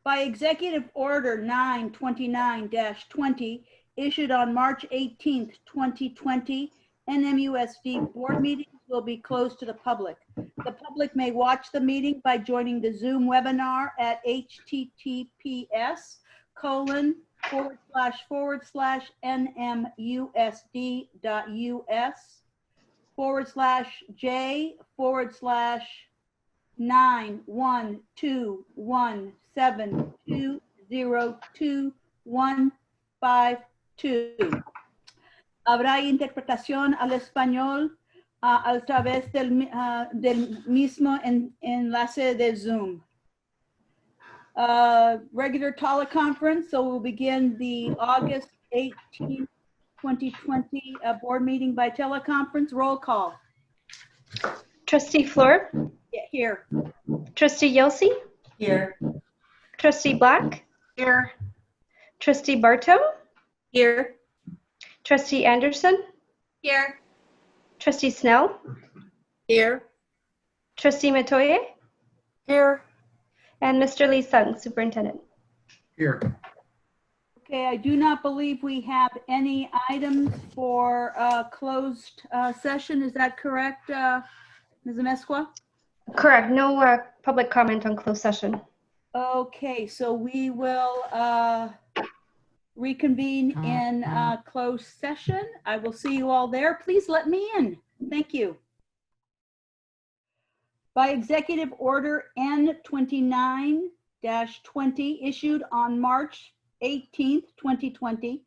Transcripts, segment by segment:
By Executive Order 929-20, issued on March 18th, 2020, NMUSD board meetings will be closed to the public. The public may watch the meeting by joining the Zoom webinar at https://nmusd.us/91217202152. Habrá interpretación al español a través del mismo enlace de Zoom. Regular teleconference, so we'll begin the August 18th, 2020 board meeting by teleconference. Roll call. Trustee Floor? Yeah, here. Trustee Yelsey? Here. Trustee Black? Here. Trustee Barto? Here. Trustee Anderson? Here. Trustee Snell? Here. Trustee Matoye? Here. And Mr. Lee Sung, Superintendent. Here. Okay, I do not believe we have any items for closed session. Is that correct, Ms. Amesqua? Correct. No public comment on closed session. Okay, so we will reconvene in closed session. I will see you all there. Please let me in. Thank you. By Executive Order N29-20, issued on March 18th, 2020,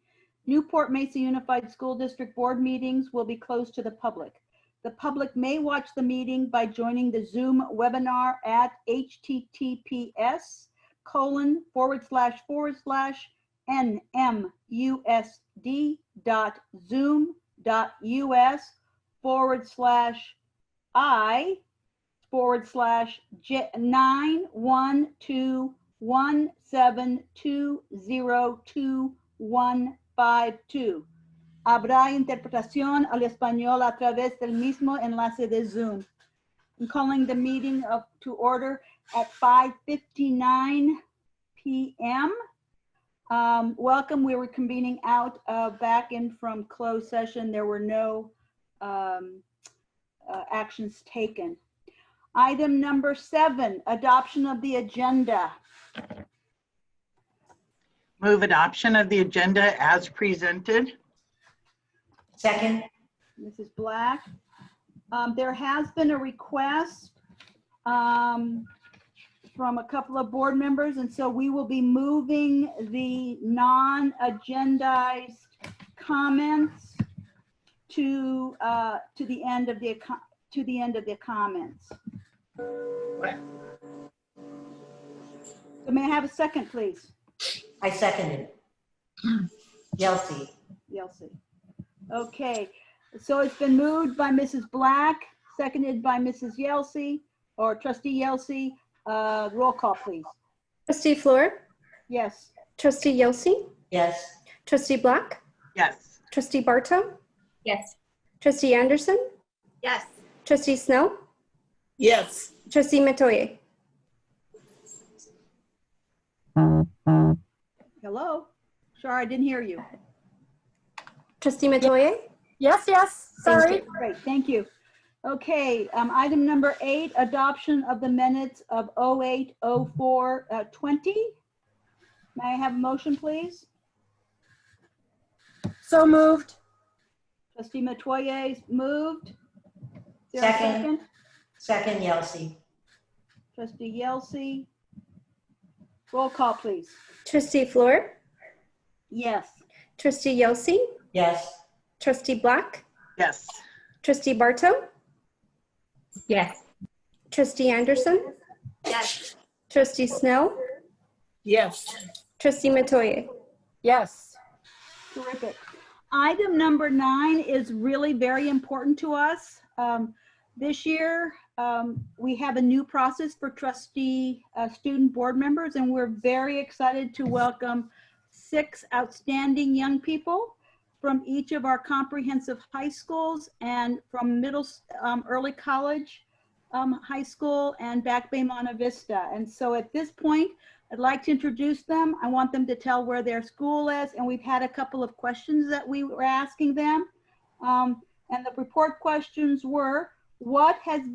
Newport-Mesa Unified School District board meetings will be closed to the public. The public may watch the meeting by joining the Zoom webinar at https://nmus.us/91217202152. Habrá interpretación al español a través del mismo enlace de Zoom. I'm calling the meeting to order at 5:59 p.m. Welcome. We were convening out back in from closed session. There were no actions taken. Item number 7, adoption of the agenda. Move adoption of the agenda as presented. Second. Mrs. Black. There has been a request from a couple of board members, and so we will be moving the non-agendized comments to the end of the comments. So may I have a second, please? I seconded. Yelsey. Yelsey. Okay, so it's been moved by Mrs. Black, seconded by Mrs. Yelsey, or Trustee Yelsey. Roll call, please. Trustee Floor? Yes. Trustee Yelsey? Yes. Trustee Black? Yes. Trustee Barto? Yes. Trustee Anderson? Yes. Trustee Snell? Yes. Trustee Matoye? Hello? Sorry, I didn't hear you. Trustee Matoye? Yes, yes, sorry. Great, thank you. Okay, item number 8, adoption of the minutes of 08/04/20. May I have a motion, please? So moved. Trustee Matoye moved. Is there a Second. Second, Yelsey. Trustee Yelsey. Roll call, please. Trustee Floor? Yes. Trustee Yelsey? Yes. Trustee Black? Yes. Trustee Barto? Yes. Trustee Anderson? Yes. Trustee Snell? Yes. Trustee Matoye? Yes. Terrific. Item number 9 is really very important to us. This year, we have a new process for trustee student board members, and we're very excited to welcome 6 outstanding young people from each of our comprehensive high schools and from early college high school and Back Bay Monte Vista. And so at this point, I'd like to introduce them. I want them to tell where their school is, and we've had a couple of questions that we were asking them. And the report questions were, what has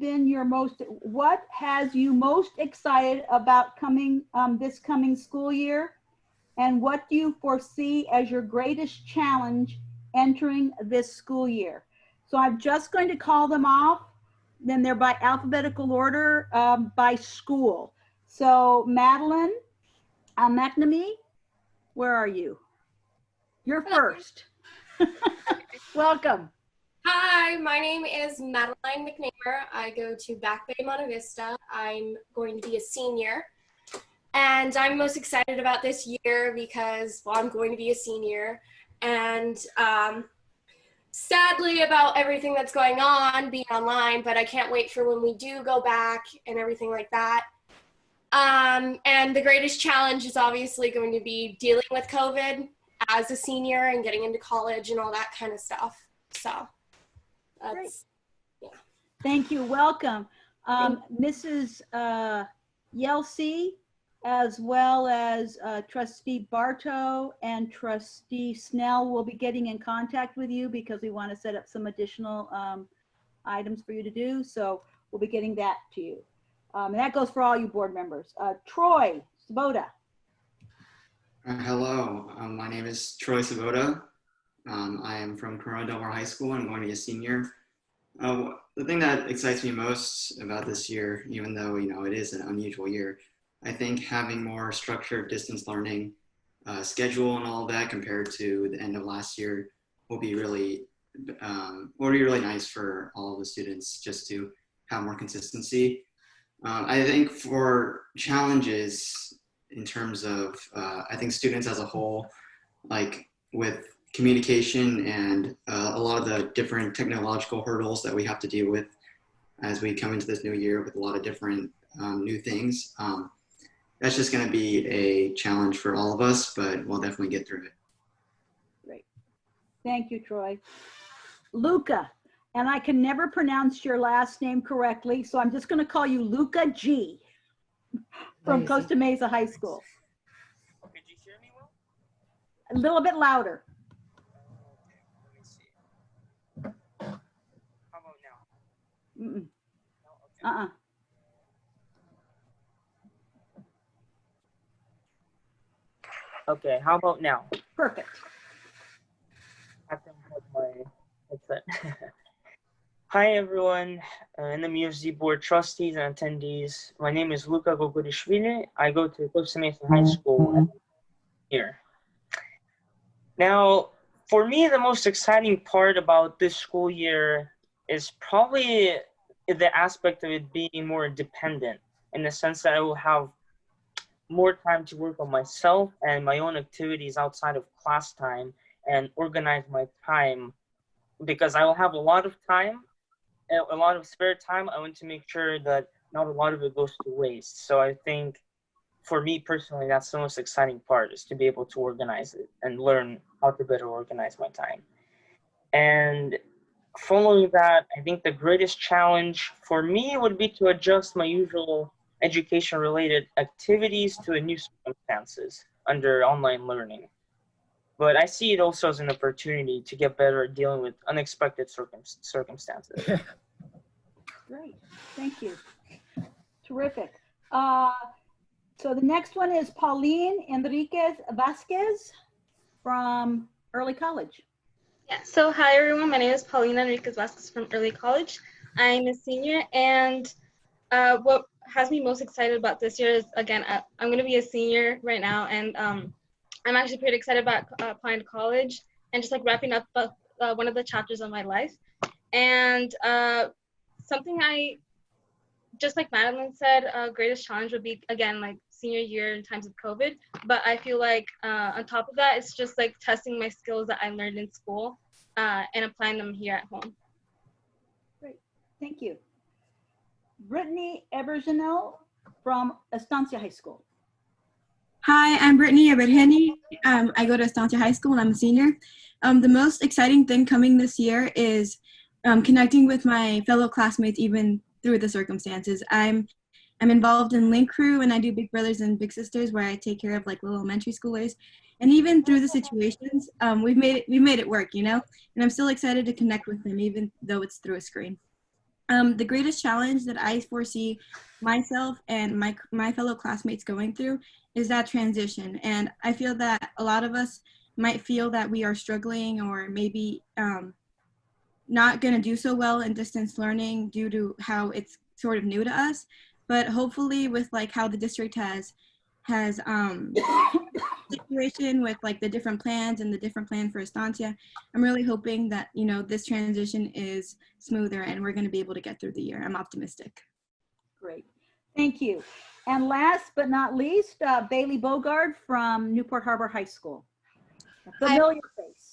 you most excited about this coming school year? And what do you foresee as your greatest challenge entering this school year? So I'm just going to call them off. Then they're by alphabetical order by school. So Madeline McNamee, where are you? You're first. Welcome. Hi, my name is Madeline McNamer. I go to Back Bay Monte Vista. I'm going to be a senior. And I'm most excited about this year because, well, I'm going to be a senior. And sadly about everything that's going on, being online, but I can't wait for when we do go back and everything like that. And the greatest challenge is obviously going to be dealing with COVID as a senior and getting into college and all that kind of stuff. So that's, yeah. Thank you. Welcome. Mrs. Yelsey, as well as Trustee Bartow and Trustee Snell will be getting in contact with you because we want to set up some additional items for you to do. So we'll be getting that to you. And that goes for all you board members. Troy Sabada. Hello, my name is Troy Sabada. I am from Corona Del Mar High School and I'm going to be a senior. The thing that excites me most about this year, even though it is an unusual year, I think having more structured distance learning schedule and all of that compared to the end of last year will be really nice for all of the students just to have more consistency. I think for challenges in terms of, I think students as a whole, like with communication and a lot of the different technological hurdles that we have to deal with as we come into this new year with a lot of different new things. That's just going to be a challenge for all of us, but we'll definitely get through it. Great. Thank you, Troy. Luca, and I can never pronounce your last name correctly, so I'm just going to call you Luca G from Costa Mesa High School. Okay, do you hear me well? A little bit louder. Let me see. How about now? Mm-mm. No? Okay. Okay, how about now? Perfect. I can have my headset. Hi everyone, NMUSD board trustees and attendees. My name is Luca Gogurishvili. I go to Costa Mesa High School here. Now, for me, the most exciting part about this school year is probably the aspect of it being more independent, in the sense that I will have more time to work on myself and my own activities outside of class time and organize my time, because I will have a lot of time, a lot of spare time. I want to make sure that not a lot of it goes to waste. So I think for me personally, that's the most exciting part, is to be able to organize it and learn how to better organize my time. And following that, I think the greatest challenge for me would be to adjust my usual education-related activities to new circumstances under online learning. But I see it also as an opportunity to get better at dealing with unexpected circumstances. Great, thank you. Terrific. So the next one is Pauline Enriquez Vasquez from Early College. Yeah, so hi everyone, my name is Pauline Enriquez Vasquez from Early College. I'm a senior, and what has me most excited about this year is, again, I'm going to be a senior right now, and I'm actually pretty excited about applying to college and just like wrapping up one of the chapters of my life. And something just like Madeline said, greatest challenge would be, again, like senior year in times of COVID. But I feel like on top of that, it's just like testing my skills that I learned in school and applying them here at home. Great, thank you. Brittany Eversino from Estancia High School. Hi, I'm Brittany Everheni. I go to Estancia High School and I'm a senior. The most exciting thing coming this year is connecting with my fellow classmates even through the circumstances. I'm I'm involved in Link Crew, and I do Big Brothers and Big Sisters, where I take care of like little elementary schoolers. And even through the situations, we've made it work, you know. And I'm still excited to connect with them, even though it's through a screen. The greatest challenge that I foresee myself and my fellow classmates going through is that transition. And I feel that a lot of us might feel that we are struggling or maybe not going to do so well in distance learning due to how it's sort of new to us. But hopefully with like how the district has situation with like the different plans and the different plan for Estancia, I'm really hoping that, you know, this transition is smoother and we're going to be able to get through the year. I'm optimistic. Great. Thank you. And last but not least, Bailey Bogard from Newport Harbor High School. A familiar face.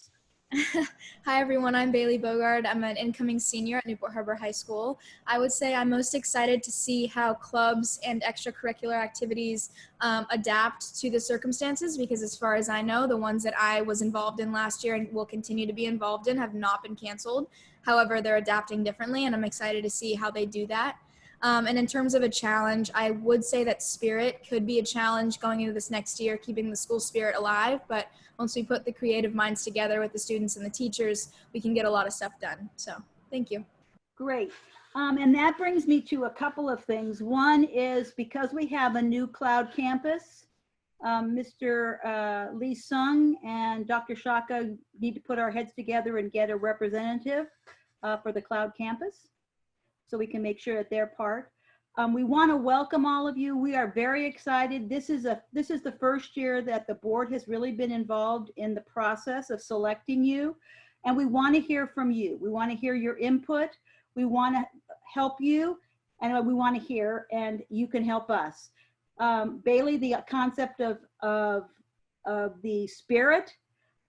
Hi everyone, I'm Bailey Bogard. I'm an incoming senior at Newport Harbor High School. I would say I'm most excited to see how clubs and extracurricular activities adapt to the circumstances, because as far as I know, the ones that I was involved in last year and will continue to be involved in have not been canceled. However, they're adapting differently, and I'm excited to see how they do that. And in terms of a challenge, I would say that spirit could be a challenge going into this next year, keeping the school spirit alive. But once we put the creative minds together with the students and the teachers, we can get a lot of stuff done. So thank you. Great. And that brings me to a couple of things. One is because we have a new cloud campus, Mr. Lee Sung and Dr. Shaka need to put our heads together and get a representative for the cloud campus, so we can make sure that they're part. We want to welcome all of you. We are very excited. This is the first year that the board has really been involved in the process of selecting you, and we want to hear from you. We want to hear your input. We want to help you, and we want to hear, and you can help us. Bailey, the concept of the spirit,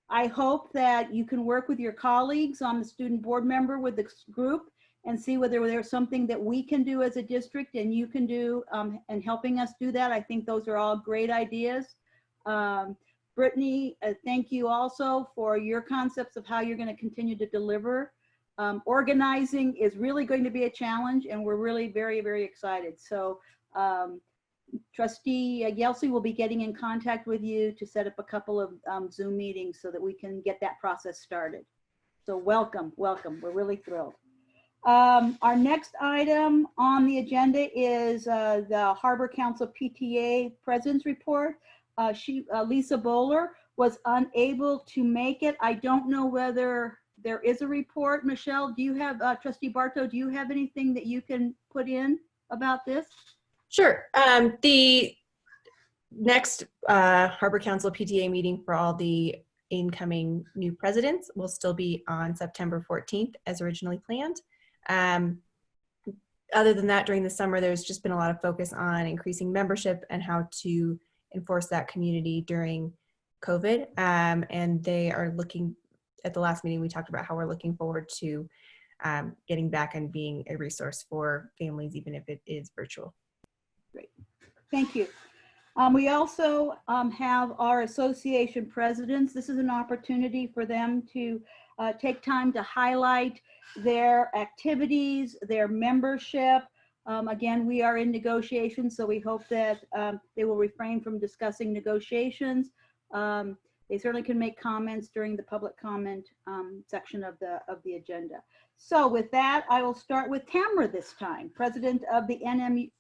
I hope that you can work with your colleagues on the student board member with the group and see whether there's something that we can do as a district and you can do and helping us do that. I think those are all great ideas. Brittany, thank you also for your concepts of how you're going to continue to deliver. Organizing is really going to be a challenge, and we're really very, very excited. So Trustee Yelsey will be getting in contact with you to set up a couple of Zoom meetings so that we can get that process started. So welcome, welcome. We're really thrilled. Our next item on the agenda is the Harbor Council PTA President's Report. Lisa Bowler was unable to make it. I don't know whether there is a report. Michelle, do you have, Trustee Bartow, do you have anything that you can put in about this? Sure. The next Harbor Council PTA meeting for all the incoming new presidents will still be on September 14th as originally planned. Other than that, during the summer, there's just been a lot of focus on increasing membership and how to enforce that community during COVID. And they are looking, at the last meeting, we talked about how we're looking forward to getting back and being a resource for families, even if it is virtual. Great, thank you. We also have our association presidents. This is an opportunity for them to take time to highlight their activities, their membership. Again, we are in negotiations, so we hope that they will refrain from discussing negotiations. They certainly can make comments during the public comment section of the agenda. So with that, I will start with Tamara this time, president of the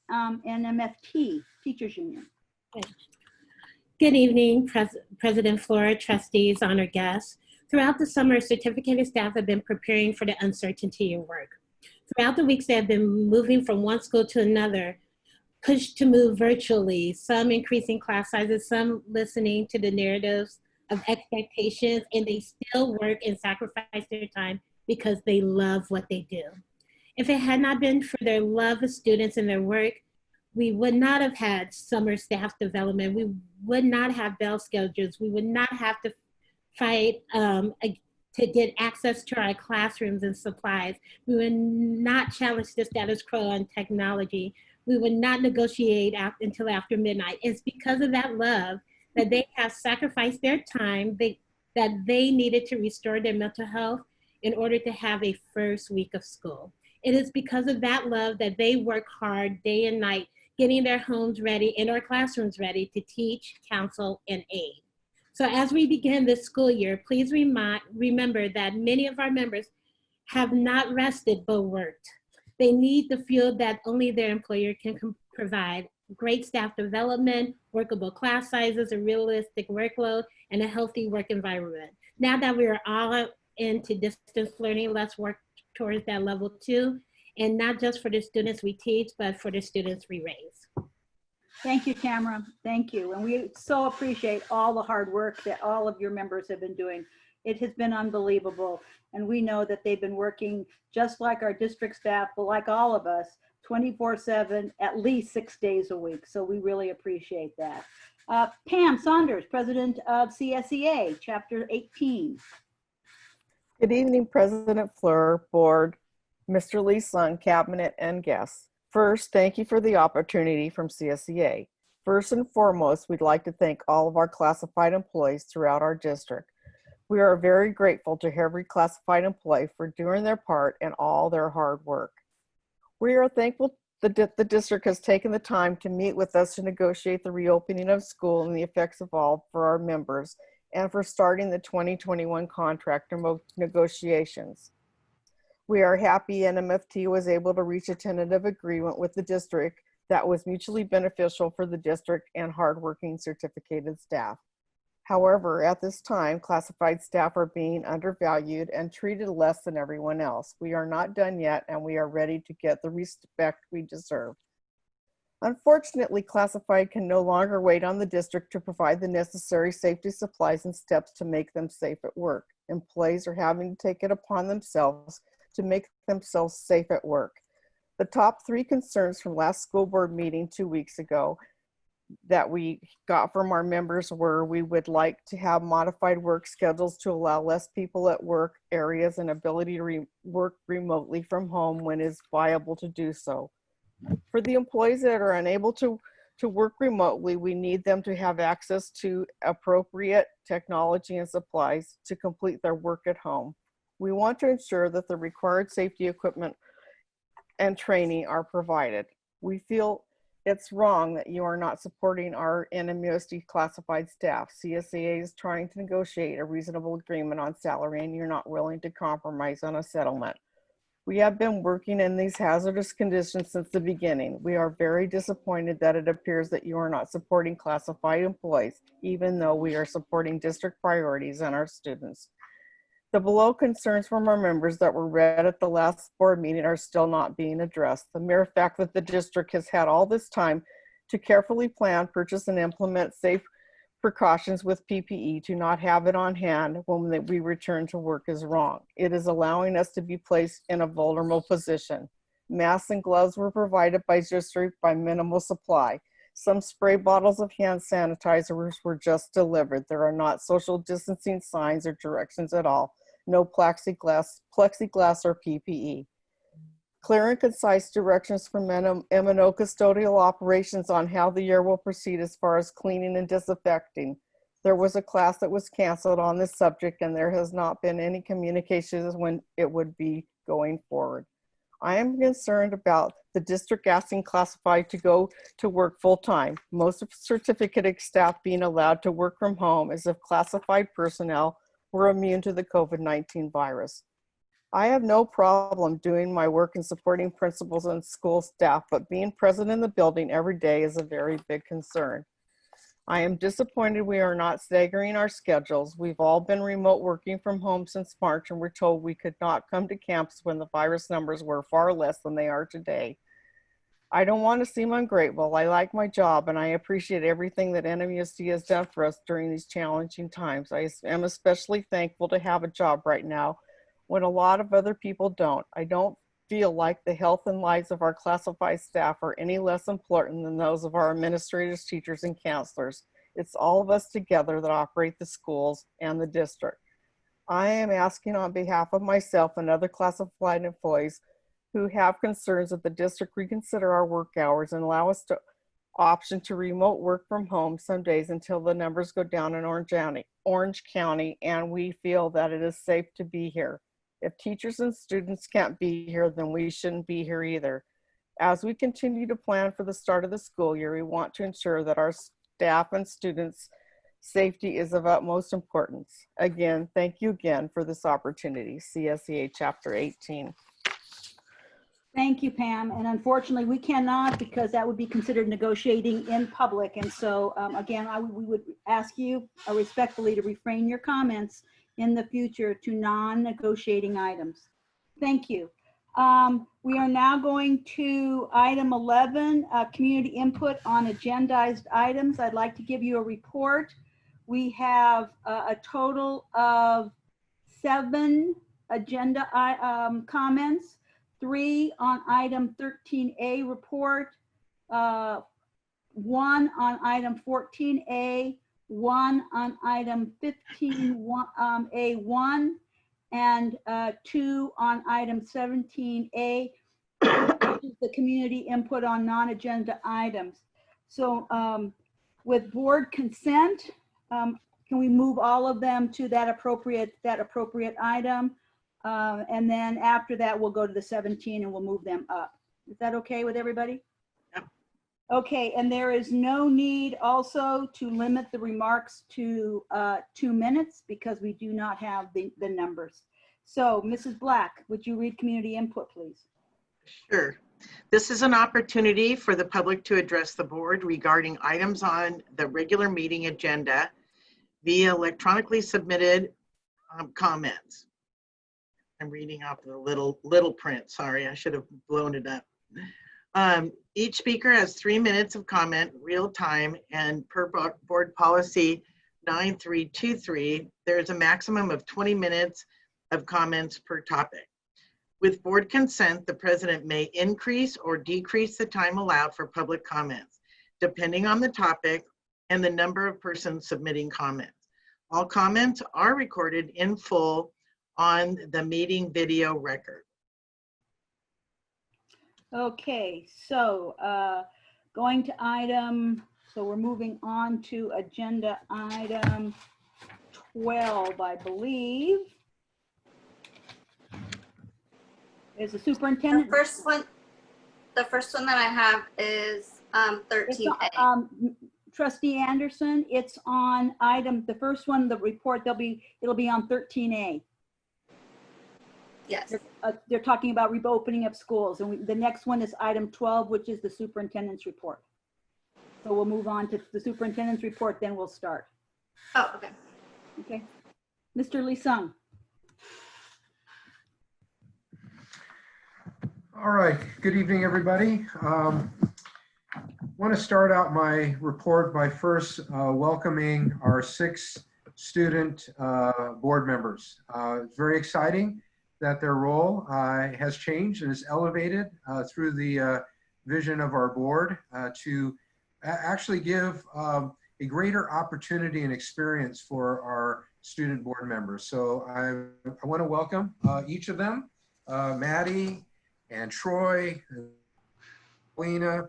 NMFT Teachers Union. Good evening, President Flora, trustees, honored guests. Throughout the summer, certificated staff have been preparing for the uncertainty in work. Throughout the weeks, they have been moving from one school to another, pushed to move virtually, some increasing class sizes, some listening to the narratives of expectations, and they still work and sacrifice their time because they love what they do. If it had not been for their love of students and their work, we would not have had summer staff development. We would not have bell schedules. We would not have to fight to get access to our classrooms and supplies. We would not challenge the status quo on technology. We would not negotiate until after midnight. It's because of that love that they have sacrificed their time, that they needed to restore their mental health in order to have a first week of school. It is because of that love that they work hard day and night, getting their homes ready and our classrooms ready to teach, counsel, and aid. So as we begin this school year, please remember that many of our members have not rested but worked. They need the fuel that only their employer can provide: great staff development, workable class sizes, a realistic workload, and a healthy work environment. Now that we are all into distance learning, let's work towards that level 2, and not just for the students we teach, but for the students we raise. Thank you, Tamara. Thank you. And we so appreciate all the hard work that all of your members have been doing. It has been unbelievable. And we know that they've been working just like our district staff, but like all of us, 24/7, at least 6 days a week. So we really appreciate that. Pam Saunders, President of CSEA, Chapter 18. Good evening, President Fleur, Board, Mr. Lee-Sung, Cabinet, and guests. First, thank you for the opportunity from CSEA. First and foremost, we'd like to thank all of our classified employees throughout our district. We are very grateful to every classified employee for doing their part and all their hard work. We are thankful that the district has taken the time to meet with us to negotiate the reopening of school and the effects of all for our members, and for starting the 2021 contract negotiations. We are happy NMFT was able to reach a tentative agreement with the district that was mutually beneficial for the district and hardworking certificated staff. However, at this time, classified staff are being undervalued and treated less than everyone else. We are not done yet, and we are ready to get the respect we deserve. Unfortunately, classified can no longer wait on the district to provide the necessary safety supplies and steps to make them safe at work. Employees are having to take it upon themselves to make themselves safe at work. The top 3 concerns from last school board meeting 2 weeks ago that we got from our members were: we would like to have modified work schedules to allow less people at work areas and ability to work remotely from home when it's viable to do so. For the employees that are unable to work remotely, we need them to have access to appropriate technology and supplies to complete their work at home. We want to ensure that the required safety equipment and training are provided. We feel it's wrong that you are not supporting our NMUSD classified staff. CSEA is trying to negotiate a reasonable agreement on salary, and you're not willing to compromise on a settlement. We have been working in these hazardous conditions since the beginning. We are very disappointed that it appears that you are not supporting classified employees, even though we are supporting district priorities and our students. The below concerns from our members that were read at the last board meeting are still not being addressed. The mere fact that the district has had all this time to carefully plan, purchase, and implement safe precautions with PPE to not have it on hand when we return to work is wrong. It is allowing us to be placed in a vulnerable position. Masks and gloves were provided by district by minimal supply. Some spray bottles of hand sanitizers were just delivered. There are not social distancing signs or directions at all. No plexiglass or PPE. Clear and concise directions from M&O custodial operations on how the year will proceed as far as cleaning and disinfecting. There was a class that was canceled on this subject, and there has not been any communications when it would be going forward. I am concerned about the district asking classified to go to work full-time. Most of certificate staff being allowed to work from home as if classified personnel were immune to the COVID-19 virus. I have no problem doing my work and supporting principals and school staff, but being present in the building every day is a very big concern. I am disappointed we are not staggering our schedules. We've all been remote working from home since March, and we're told we could not come to campus when the virus numbers were far less than they are today. I don't want to seem ungrateful. I like my job, and I appreciate everything that NMUSD has done for us during these challenging times. I am especially thankful to have a job right now when a lot of other people don't. I don't feel like the health and lives of our classified staff are any less important than those of our administrators, teachers, and counselors. It's all of us together that operate the schools and the district. I am asking on behalf of myself and other classified employees who have concerns that the district reconsider our work hours and allow us to option to remote work from home some days until the numbers go down in Orange County, and we feel that it is safe to be here. If teachers and students can't be here, then we shouldn't be here either. As we continue to plan for the start of the school year, we want to ensure that our staff and students' safety is of utmost importance. Again, thank you again for this opportunity. CSEA Chapter 18. Thank you, Pam. And unfortunately, we cannot, because that would be considered negotiating in public. And so again, we would ask you respectfully to refrain your comments in the future to non-negotiating items. Thank you. We are now going to item 11, community input on agendized items. I'd like to give you a report. We have a total of 7 agenda comments. 3 on item 13A report, 1 on item 14A, 1 on item 15A1, and 2 on item 17A, which is the community input on non-agenda items. So with board consent, can we move all of them to that appropriate item? And then after that, we'll go to the 17 and we'll move them up. Is that okay with everybody? Yep. Okay, and there is no need also to limit the remarks to 2 minutes because we do not have the numbers. So Mrs. Black, would you read community input, please? Sure. This is an opportunity for the public to address the board regarding items on the regular meeting agenda via electronically submitted comments. I'm reading off the little print. Sorry, I should have blown it up. Each speaker has 3 minutes of comment, real time, and per board policy 9323, there's a maximum of 20 minutes of comments per topic. With board consent, the president may increase or decrease the time allowed for public comments, depending on the topic and the number of persons submitting comments. All comments are recorded in full on the meeting video record. Okay, so going to item, so we're moving on to agenda item 12, I believe. Is the superintendent? The first one that I have is 13A. Trustee Anderson, it's on item, the first one, the report, it'll be on 13A. Yes. They're talking about reopening of schools, and the next one is item 12, which is the superintendent's report. So we'll move on to the superintendent's report, then we'll start. Oh, okay. Okay. Mr. Lee-Sung. All right, good evening, everybody. I want to start out my report by first welcoming our 6 student board members. It's very exciting that their role has changed and is elevated through the vision of our board to actually give a greater opportunity and experience for our student board members. So I want to welcome each of them, Maddie and Troy, Lena,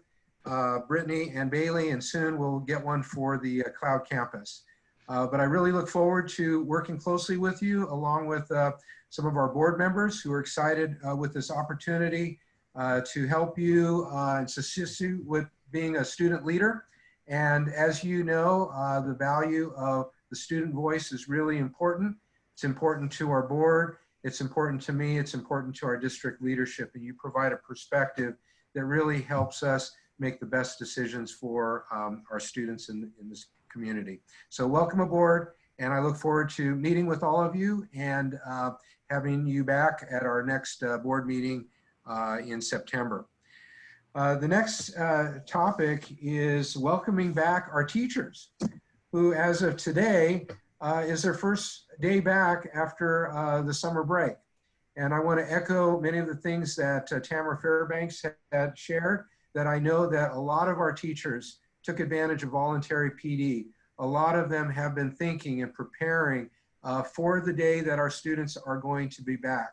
Brittany and Bailey, and soon we'll get one for the Cloud Campus. But I really look forward to working closely with you along with some of our board members who are excited with this opportunity to help you and assist you with being a student leader. And as you know, the value of the student voice is really important. It's important to our board. It's important to me. It's important to our district leadership. And you provide a perspective that really helps us make the best decisions for our students in this community. So welcome aboard. And I look forward to meeting with all of you and having you back at our next board meeting in September. The next topic is welcoming back our teachers, who as of today is their first day back after the summer break. And I want to echo many of the things that Tamara Fairbanks had shared, that I know that a lot of our teachers took advantage of voluntary PD. A lot of them have been thinking and preparing for the day that our students are going to be back.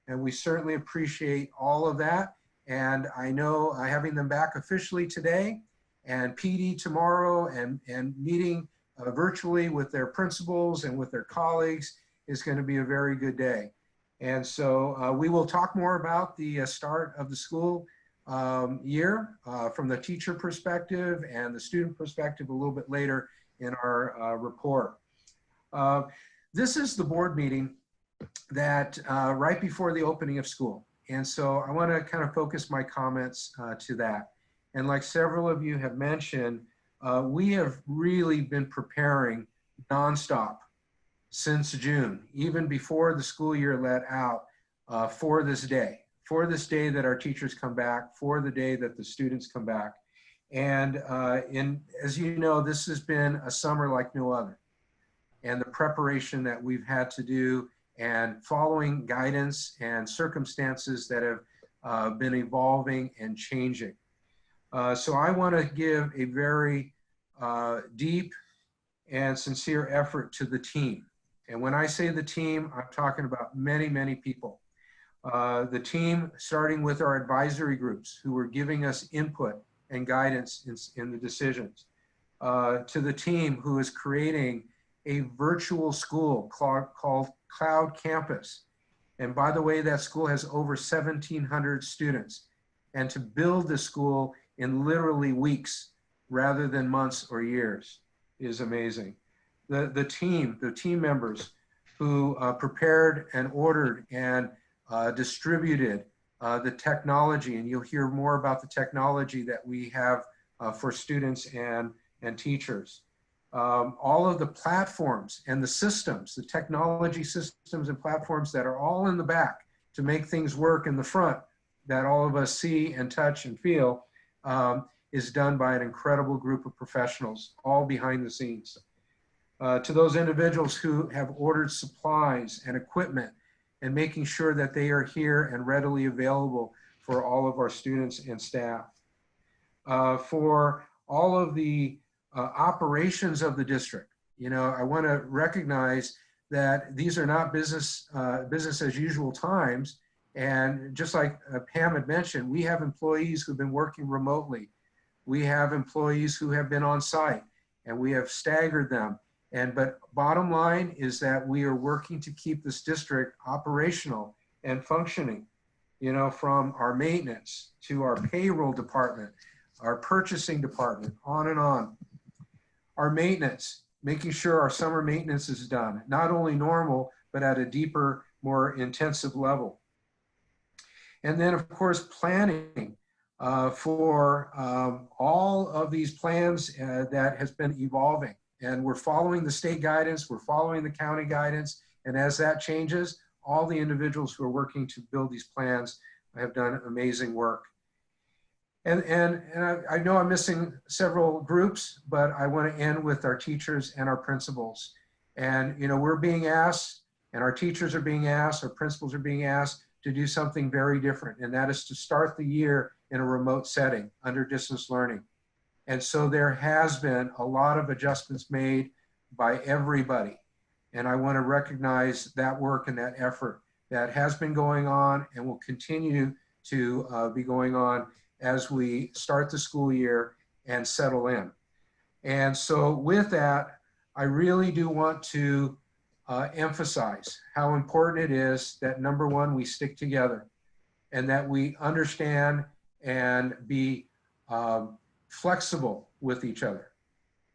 And we certainly appreciate all of that. And I know having them back officially today and PD tomorrow and meeting virtually with their principals and with their colleagues is going to be a very good day. And so we will talk more about the start of the school year from the teacher perspective and the student perspective a little bit later in our report. This is the board meeting that right before the opening of school. And so I want to kind of focus my comments to that. And like several of you have mentioned, we have really been preparing nonstop since June, even before the school year let out, for this day that our teachers come back, for the day that the students come back. And as you know, this has been a summer like no other. And the preparation that we've had to do and following guidance and circumstances that have been evolving and changing. So I want to give a very deep and sincere effort to the team. And when I say the team, I'm talking about many, many people. The team, starting with our advisory groups who were giving us input and guidance in the decisions, to the team who is creating a virtual school called Cloud Campus. And by the way, that school has over 1,700 students. And to build the school in literally weeks rather than months or years is amazing. The team members who prepared and ordered and distributed the technology, and you'll hear more about the technology that we have for students and teachers. All of the platforms and the systems, the technology systems and platforms that are all in the back to make things work in the front that all of us see and touch and feel is done by an incredible group of professionals, all behind the scenes. To those individuals who have ordered supplies and equipment and making sure that they are here and readily available for all of our students and staff. For all of the operations of the district, you know, I want to recognize that these are not business as usual times. And just like Pam had mentioned, we have employees who've been working remotely. We have employees who have been on site, and we have staggered them. But bottom line is that we are working to keep this district operational and functioning, you know, from our maintenance to our payroll department, our purchasing department, on and on. Our maintenance, making sure our summer maintenance is done, not only normal, but at a deeper, more intensive level. And then of course, planning for all of these plans that has been evolving. And we're following the state guidance, we're following the county guidance. And as that changes, all the individuals who are working to build these plans have done amazing work. And I know I'm missing several groups, but I want to end with our teachers and our principals. And, you know, we're being asked, and our teachers are being asked, our principals are being asked to do something very different. And that is to start the year in a remote setting under distance learning. And so there has been a lot of adjustments made by everybody. And I want to recognize that work and that effort that has been going on and will continue to be going on as we start the school year and settle in. And so with that, I really do want to emphasize how important it is that, number one, we stick together and that we understand and be flexible with each other,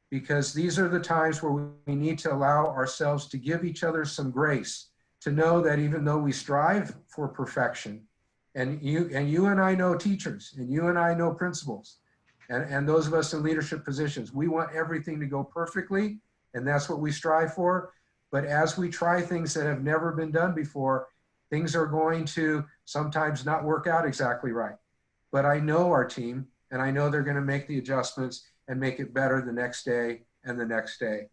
because these are the times where we need to allow ourselves to give each other some grace, to know that even though we strive for perfection, and you and I know teachers, and you and I know principals, and those of us in leadership positions, we want everything to go perfectly, and that's what we strive for. But as we try things that have never been done before, things are going to sometimes not work out exactly right. But I know our team, and I know they're going to make the adjustments and make it better the next day and the next day.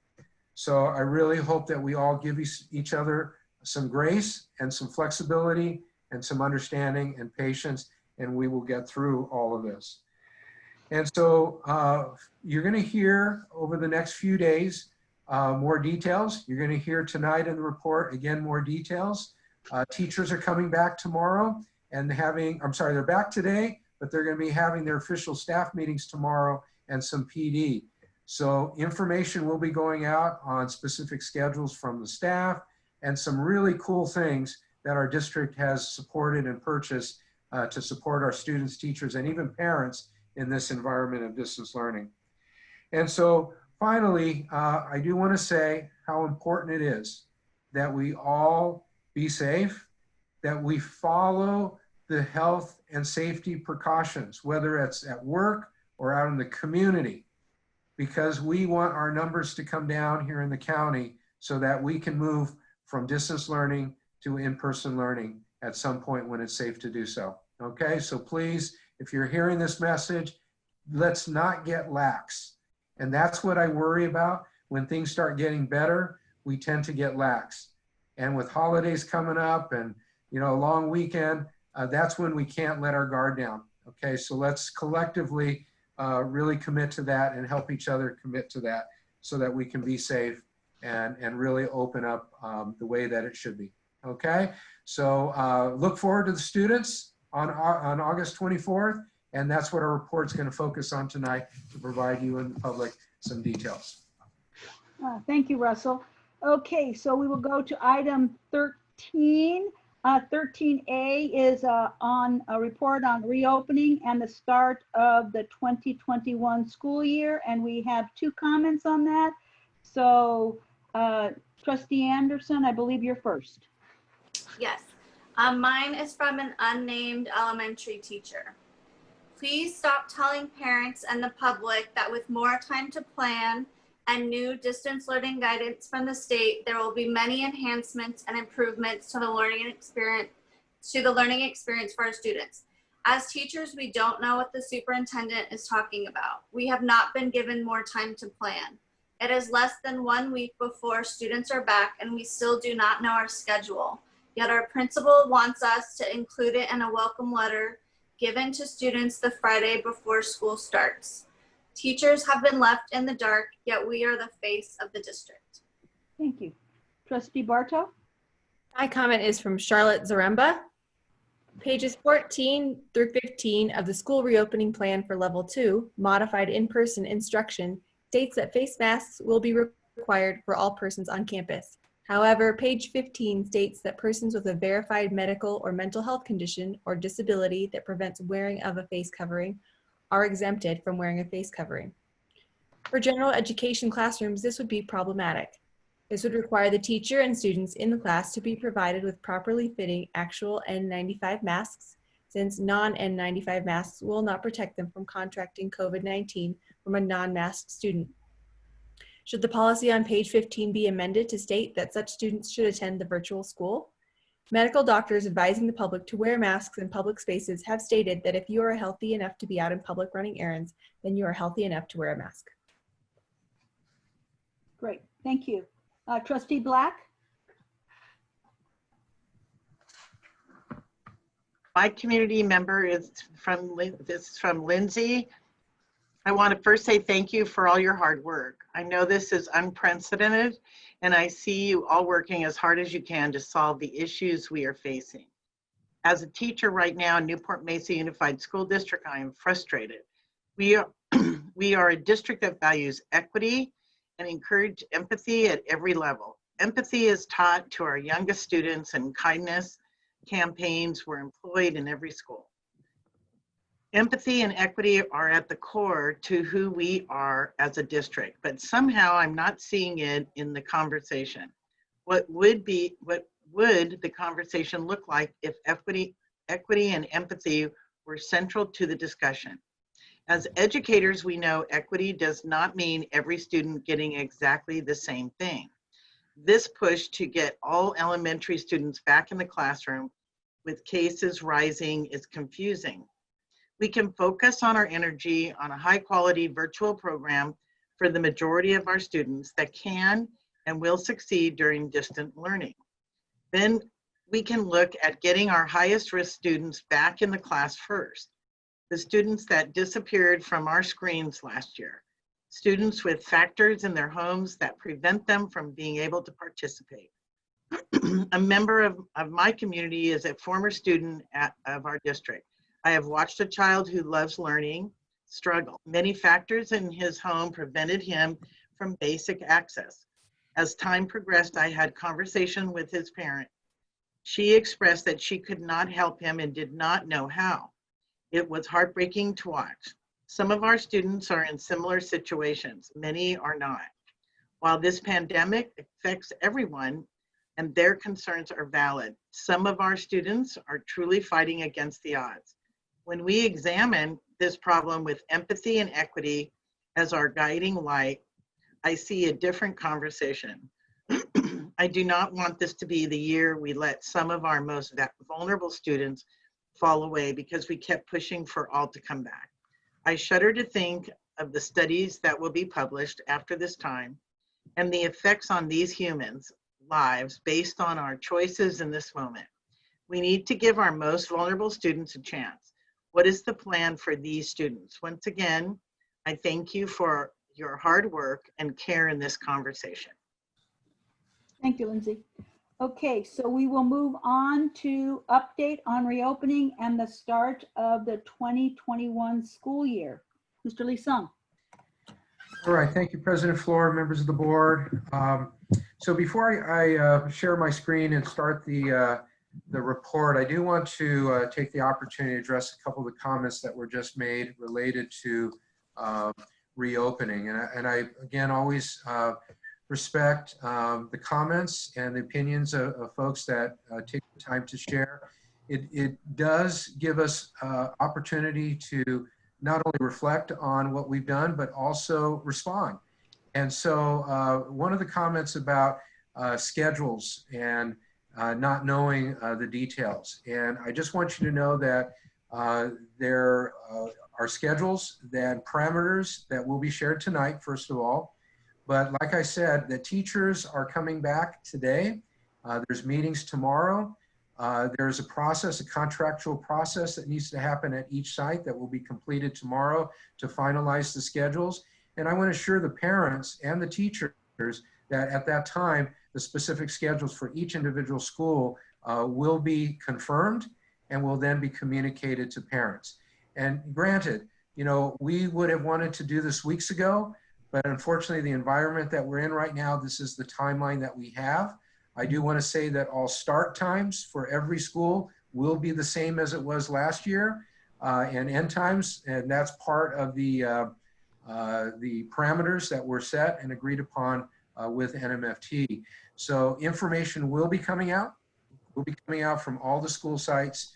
So I really hope that we all give each other some grace and some flexibility and some understanding and patience, and we will get through all of this. And so you're going to hear over the next few days more details. You're going to hear tonight in the report, again, more details. Teachers are coming back tomorrow and they're back today, but they're going to be having their official staff meetings tomorrow and some PD. So information will be going out on specific schedules from the staff and some really cool things that our district has supported and purchased to support our students, teachers, and even parents in this environment of distance learning. And so finally, I do want to say how important it is that we all be safe, that we follow the health and safety precautions, whether it's at work or out in the community, because we want our numbers to come down here in the county so that we can move from distance learning to in-person learning at some point when it's safe to do so. Okay, so please, if you're hearing this message, let's not get lax. And that's what I worry about. When things start getting better, we tend to get lax. And with holidays coming up and, you know, a long weekend, that's when we can't let our guard down. Okay, so let's collectively really commit to that and help each other commit to that so that we can be safe and really open up the way that it should be. Okay, so look forward to the students on August 24th, and that's what our report's going to focus on tonight to provide you and the public some details. Thank you, Russell. Okay, so we will go to item 13. 13A is on a report on reopening and the start of the 2021 school year, and we have 2 comments on that. So Trustee Anderson, I believe you're first. Yes. Mine is from an unnamed elementary teacher. Please stop telling parents and the public that with more time to plan and new distance learning guidance from the state, there will be many enhancements and improvements to the learning experience for our students. As teachers, we don't know what the superintendent is talking about. We have not been given more time to plan. It is less than 1 week before students are back and we still do not know our schedule. Yet our principal wants us to include it in a welcome letter given to students the Friday before school starts. Teachers have been left in the dark, yet we are the face of the district. Thank you. Trustee Barto? My comment is from Charlotte Zaremba. Pages 14 through 15 of the school reopening plan for level 2, modified in-person instruction, states that face masks will be required for all persons on campus. However, page 15 states that persons with a verified medical or mental health condition or disability that prevents wearing of a face covering are exempted from wearing a face covering. For general education classrooms, this would be problematic. This would require the teacher and students in the class to be provided with properly fitting actual N95 masks, since non-N95 masks will not protect them from contracting COVID-19 from a non-masked student. Should the policy on page 15 be amended to state that such students should attend the virtual school? Medical doctors advising the public to wear masks in public spaces have stated that if you are healthy enough to be out in public running errands, then you are healthy enough to wear a mask. Great, thank you. Trustee Black? My community member is from Lindsay. I want to first say thank you for all your hard work. I know this is unprecedented, and I see you all working as hard as you can to solve the issues we are facing. As a teacher right now in Newport-Mesa Unified School District, I am frustrated. We are a district that values equity and encourage empathy at every level. Empathy is taught to our youngest students, and kindness campaigns were employed in every school. Empathy and equity are at the core to who we are as a district, but somehow I'm not seeing it in the conversation. What would the conversation look like if equity and empathy were central to the discussion? As educators, we know equity does not mean every student getting exactly the same thing. This push to get all elementary students back in the classroom with cases rising is confusing. We can focus on our energy on a high quality virtual program for the majority of our students that can and will succeed during distant learning. Then we can look at getting our highest risk students back in the class first. The students that disappeared from our screens last year. Students with factors in their homes that prevent them from being able to participate. A member of my community is a former student of our district. I have watched a child who loves learning struggle. Many factors in his home prevented him from basic access. As time progressed, I had conversation with his parent. She expressed that she could not help him and did not know how. It was heartbreaking to watch. Some of our students are in similar situations. Many are not. While this pandemic affects everyone and their concerns are valid, some of our students are truly fighting against the odds. When we examine this problem with empathy and equity as our guiding light, I see a different conversation. I do not want this to be the year we let some of our most vulnerable students fall away because we kept pushing for all to come back. I shudder to think of the studies that will be published after this time and the effects on these humans' lives based on our choices in this moment. We need to give our most vulnerable students a chance. What is the plan for these students? Once again, I thank you for your hard work and care in this conversation. Thank you, Lindsay. Okay, so we will move on to update on reopening and the start of the 2021 school year. Mr. Lee-Sung. All right, thank you, President Floor, members of the board. So before I share my screen and start the report, I do want to take the opportunity to address a couple of the comments that were just made related to reopening. And I again, always respect the comments and the opinions of folks that take the time to share. It does give us opportunity to not only reflect on what we've done, but also respond. And so one of the comments about schedules and not knowing the details. And I just want you to know that there are schedules and parameters that will be shared tonight, first of all. But like I said, the teachers are coming back today. There's meetings tomorrow. There's a process, a contractual process that needs to happen at each site that will be completed tomorrow to finalize the schedules. And I want to assure the parents and the teachers that at that time, the specific schedules for each individual school will be confirmed and will then be communicated to parents. And granted, you know, we would have wanted to do this weeks ago, but unfortunately the environment that we're in right now, this is the timeline that we have. I do want to say that all start times for every school will be the same as it was last year, and end times, and that's part of the parameters that were set and agreed upon with NMFT. So information will be coming out from all the school sites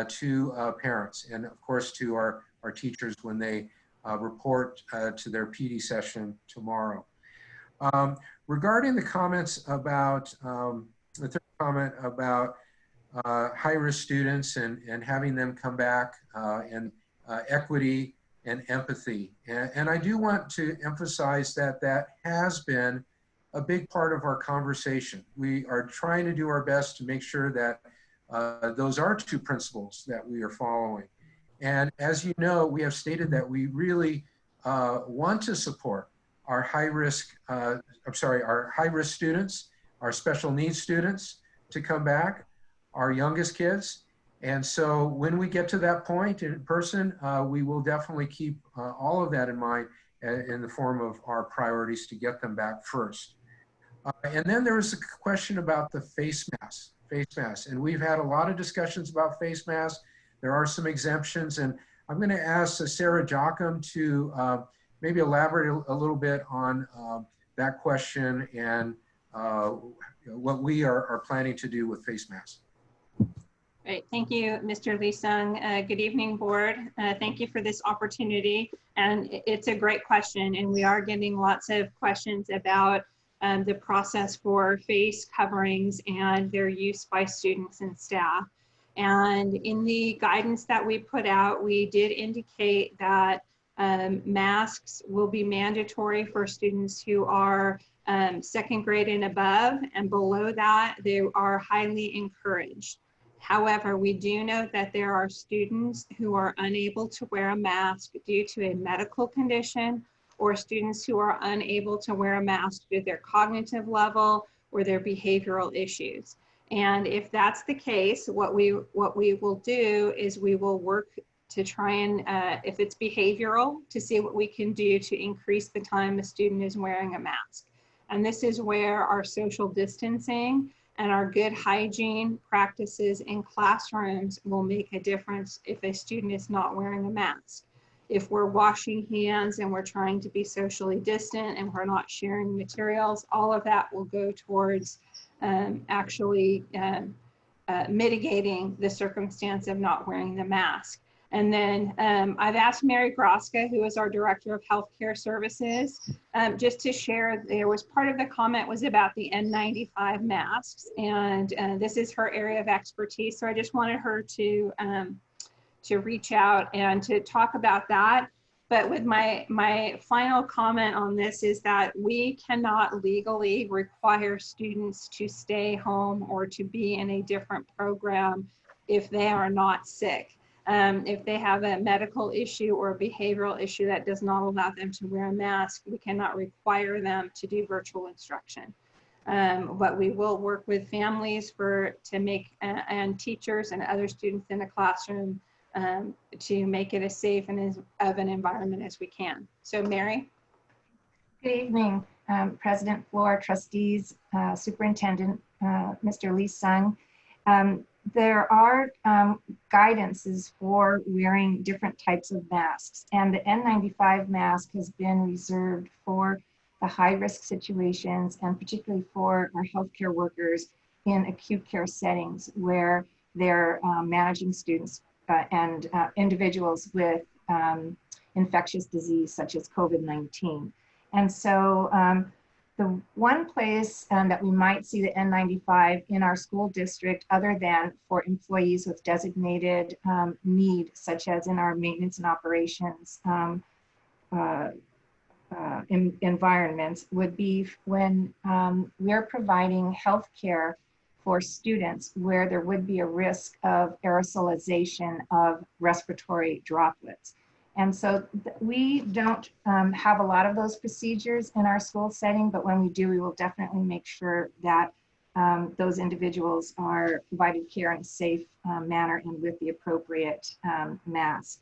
to parents and of course to our teachers when they report to their PD session tomorrow. Regarding the comments about, the third comment about high-risk students and having them come back and equity and empathy. And I do want to emphasize that that has been a big part of our conversation. We are trying to do our best to make sure that those are two principles that we are following. And as you know, we have stated that we really want to support our high-risk students, our special needs students to come back, our youngest kids. And so when we get to that point in person, we will definitely keep all of that in mind in the form of our priorities to get them back first. And then there was a question about the face mask. And we've had a lot of discussions about face masks. There are some exemptions, and I'm going to ask Sarah Jocham to maybe elaborate a little bit on that question and what we are planning to do with face masks. Great, thank you, Mr. Lee-Sung. Good evening, board. Thank you for this opportunity. And it's a great question, and we are getting lots of questions about the process for face coverings and their use by students and staff. And in the guidance that we put out, we did indicate that masks will be mandatory for students who are second grade and above, and below that, they are highly encouraged. However, we do note that there are students who are unable to wear a mask due to a medical condition, or students who are unable to wear a mask due to their cognitive level or their behavioral issues. And if that's the case, what we will do is we will work to try and, if it's behavioral, to see what we can do to increase the time a student is wearing a mask. And this is where our social distancing and our good hygiene practices in classrooms will make a difference if a student is not wearing a mask. If we're washing hands and we're trying to be socially distant and we're not sharing materials, all of that will go towards actually mitigating the circumstance of not wearing the mask. And then I've asked Mary Groska, who is our Director of Healthcare Services, just to share, there was part of the comment was about the N95 masks, and this is her area of expertise. So I just wanted her to reach out and to talk about that. But with my final comment on this is that we cannot legally require students to stay home or to be in a different program if they are not sick. If they have a medical issue or a behavioral issue that does not allow them to wear a mask, we cannot require them to do virtual instruction. But we will work with families and teachers and other students in the classroom to make it as safe and as of an environment as we can. So Mary? Good evening, President Floor, trustees, Superintendent, Mr. Lee Sung. There are guidances for wearing different types of masks, and the N95 mask has been reserved for the high-risk situations and particularly for our healthcare workers in acute care settings where they're managing students and individuals with infectious disease such as COVID-19. And so the one place that we might see the N95 in our school district, other than for employees with designated need, such as in our maintenance and operations environments, would be when we're providing health care for students where there would be a risk of aerosolization of respiratory droplets. And so we don't have a lot of those procedures in our school setting, but when we do, we will definitely make sure that those individuals are provided care in a safe manner and with the appropriate mask.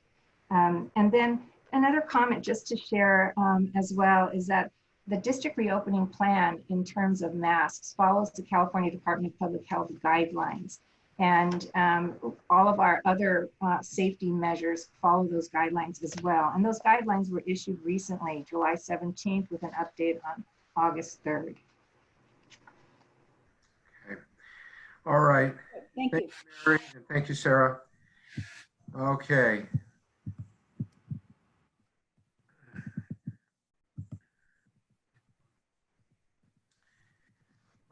And then another comment just to share as well is that the district reopening plan in terms of masks follows the California Department of Public Health guidelines. And all of our other safety measures follow those guidelines as well. And those guidelines were issued recently, July 17th, with an update on August 3rd. Okay. All right. Thank you, Mary, and thank you, Sarah. Okay.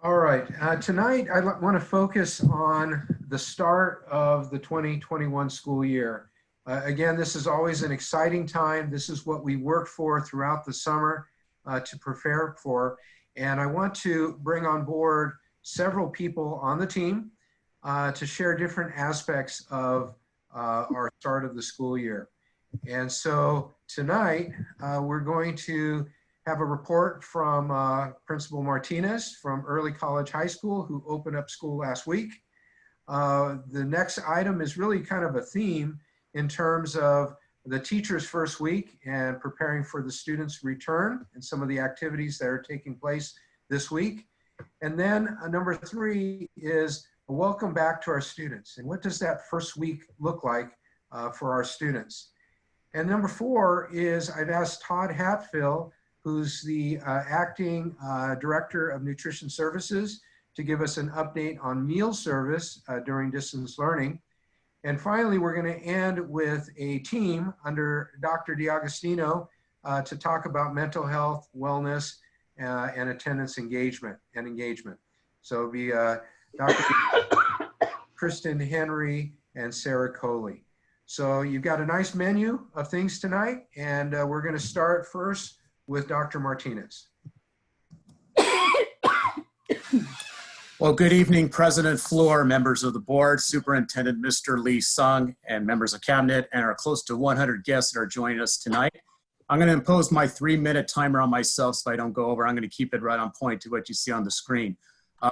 All right, tonight I want to focus on the start of the 2021 school year. Again, this is always an exciting time. This is what we work for throughout the summer to prepare for. And I want to bring on board several people on the team to share different aspects of our start of the school year. And so tonight we're going to have a report from Principal Martinez from Early College High School, who opened up school last week. The next item is really kind of a theme in terms of the teacher's first week and preparing for the students' return and some of the activities that are taking place this week. And then number 3 is a welcome back to our students. And what does that first week look like for our students? And number 4 is I've asked Todd Hatfield, who's the acting director of nutrition services, to give us an update on meal service during distance learning. And finally, we're going to end with a team under Dr. D'Agostino to talk about mental health, wellness, and attendance engagement. So it'll be Dr. Kristen Henry and Sarah Coley. So you've got a nice menu of things tonight, and we're going to start first with Dr. Martinez. Well, good evening, President Floor, members of the board, Superintendent Mr. Lee Sung, and members of cabinet, and our close to 100 guests that are joining us tonight. I'm going to impose my 3-minute timer on myself so I don't go over. I'm going to keep it right on point to what you see on the screen.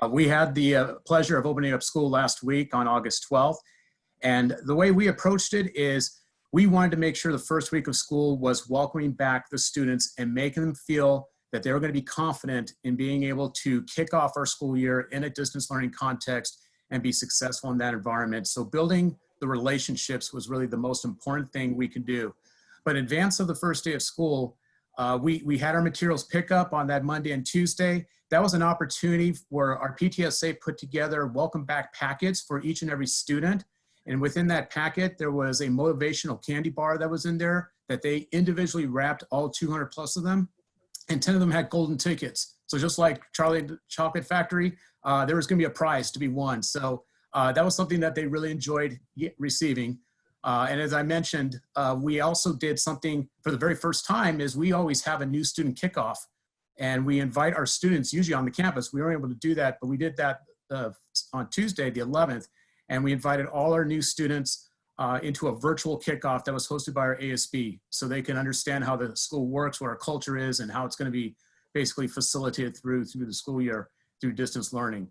We had the pleasure of opening up school last week on August 12th. And the way we approached it is we wanted to make sure the first week of school was welcoming back the students and making them feel that they were going to be confident in being able to kick off our school year in a distance learning context and be successful in that environment. So building the relationships was really the most important thing we could do. But in advance of the first day of school, we had our materials pick up on that Monday and Tuesday. That was an opportunity where our PTSA put together welcome back packets for each and every student. And within that packet, there was a motivational candy bar that was in there that they individually wrapped all 200 plus of them. And 10 of them had golden tickets. So just like Charlie and the Chocolate Factory, there was gonna be a prize to be won. So that was something that they really enjoyed receiving. And as I mentioned, we also did something for the very first time is we always have a new student kickoff and we invite our students usually on the campus. We weren't able to do that, but we did that on Tuesday, the 11th, and we invited all our new students into a virtual kickoff that was hosted by our ASB so they can understand how the school works, what our culture is, and how it's going to be basically facilitated through the school year through distance learning.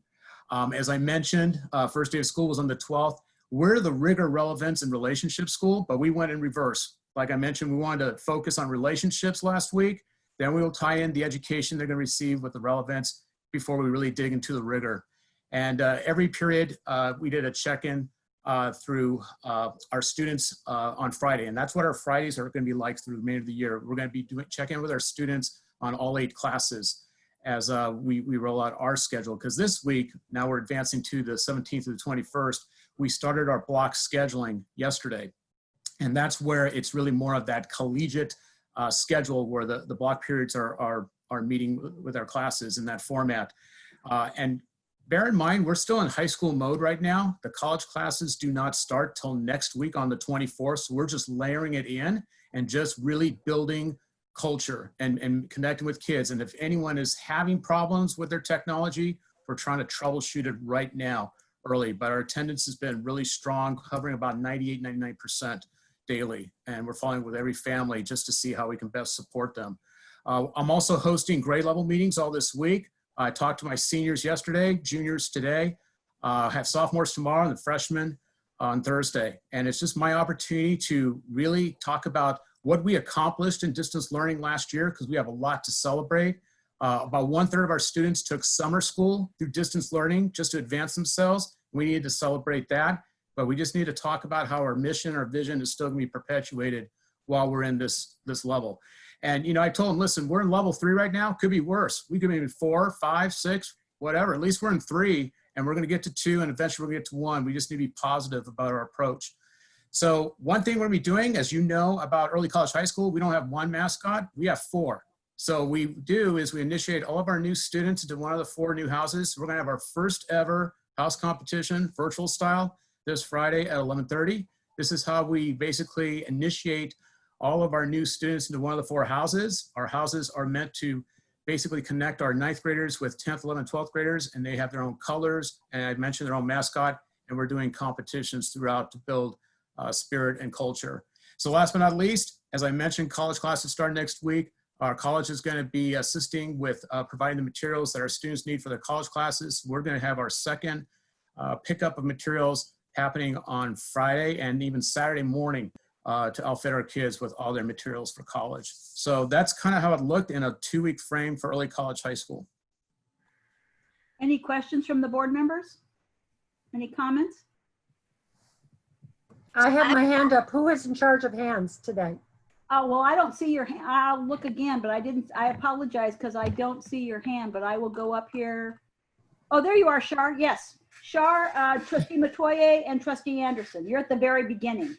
As I mentioned, first day of school was on the 12th. We're the rigor, relevance, and relationship school, but we went in reverse. Like I mentioned, we wanted to focus on relationships last week. Then we will tie in the education they're going to receive with the relevance before we really dig into the rigor. And every period, we did a check-in through our students on Friday. And that's what our Fridays are going to be like through the remainder of the year. We're going to be check-in with our students on all 8 classes as we roll out our schedule. Because this week, now we're advancing to the 17th to the 21st, we started our block scheduling yesterday. And that's where it's really more of that collegiate schedule where the block periods are meeting with our classes in that format. And bear in mind, we're still in high school mode right now. The college classes do not start till next week on the 24th. So we're just layering it in and just really building culture and connecting with kids. And if anyone is having problems with their technology, we're trying to troubleshoot it right now early. But our attendance has been really strong, covering about 98, 99% daily. And we're following with every family just to see how we can best support them. I'm also hosting grade level meetings all this week. I talked to my seniors yesterday, juniors today, have sophomores tomorrow and the freshmen on Thursday. And it's just my opportunity to really talk about what we accomplished in distance learning last year, because we have a lot to celebrate. About 1/3 of our students took summer school through distance learning just to advance themselves. We need to celebrate that, but we just need to talk about how our mission, our vision is still gonna be perpetuated while we're in this level. And, you know, I told them, listen, we're in level 3 right now. Could be worse. We could be in 4, 5, 6, whatever. At least we're in 3 and we're going to get to 2 and eventually we're going to get to 1. We just need to be positive about our approach. So one thing we're going to be doing, as you know about early college high school, we don't have 1 mascot. We have 4. So we do is we initiate all of our new students into one of the 4 new houses. We're going to have our first ever house competition, virtual style, this Friday at 11:30. This is how we basically initiate all of our new students into one of the 4 houses. Our houses are meant to basically connect our 9th graders with 10th, 11th, 12th graders, and they have their own colors, and I mentioned their own mascot, and we're doing competitions throughout to build spirit and culture. So last but not least, as I mentioned, college classes start next week. Our college is going to be assisting with providing the materials that our students need for their college classes. We're going to have our second pickup of materials happening on Friday and even Saturday morning to outfit our kids with all their materials for college. So that's kind of how it looked in a 2-week frame for early college high school. Any questions from the board members? Any comments? I have my hand up. Who is in charge of hands today? Oh, well, I don't see your hand. I'll look again, but I apologize because I don't see your hand, but I will go up here. Oh, there you are, Shar. Yes. Shar, Trustee Matoye, and Trustee Anderson. You're at the very beginning,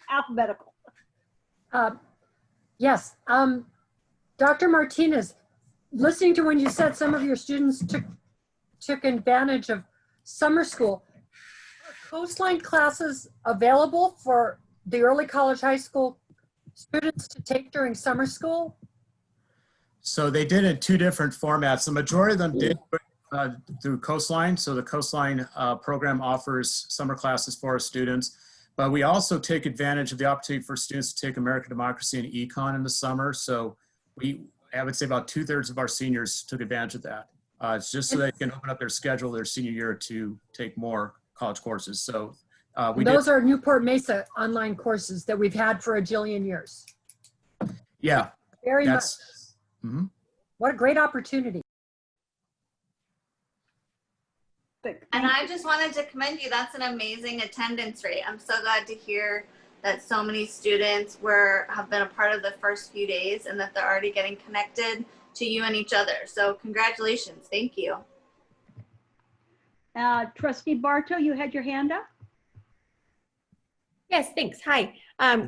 alphabetical. Yes. Dr. Martinez, listening to when you said some of your students took advantage of summer school, are Coastline classes available for the early college high school students to take during summer school? So they did in 2 different formats. The majority of them did through Coastline. So the Coastline program offers summer classes for our students, but we also take advantage of the opportunity for students to take American Democracy and Econ in the summer. So I would say about 2/3 of our seniors took advantage of that. It's just so they can open up their schedule their senior year to take more college courses. So those are Newport-Mesa online courses that we've had for a jillion years. Yeah. Very much. Mm-hmm. What a great opportunity. And I just wanted to commend you. That's an amazing attendance rate. I'm so glad to hear that so many students have been a part of the first few days and that they're already getting connected to you and each other. So congratulations. Thank you. Trustee Bartow, you had your hand up? Yes, thanks. Hi.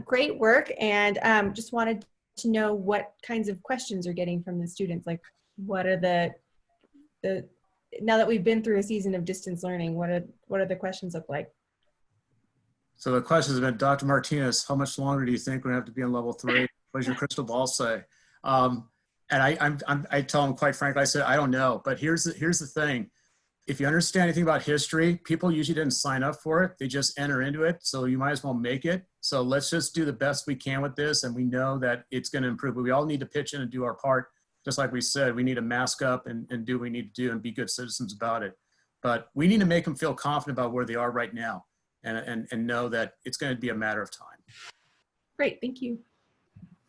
Great work. And just wanted to know what kinds of questions you're getting from the students. Like, what are the now that we've been through a season of distance learning, what are the questions look like? So the question has been, Dr. Martinez, how much longer do you think we're gonna have to be in level 3? What does your crystal ball say? And I tell them, quite frankly, I said, I don't know, but here's the thing. If you understand anything about history, people usually didn't sign up for it. They just enter into it. So you might as well make it. So let's just do the best we can with this. And we know that it's going to improve, but we all need to pitch in and do our part. Just like we said, we need to mask up and do what we need to do and be good citizens about it. But we need to make them feel confident about where they are right now and know that it's going to be a matter of time. Great, thank you.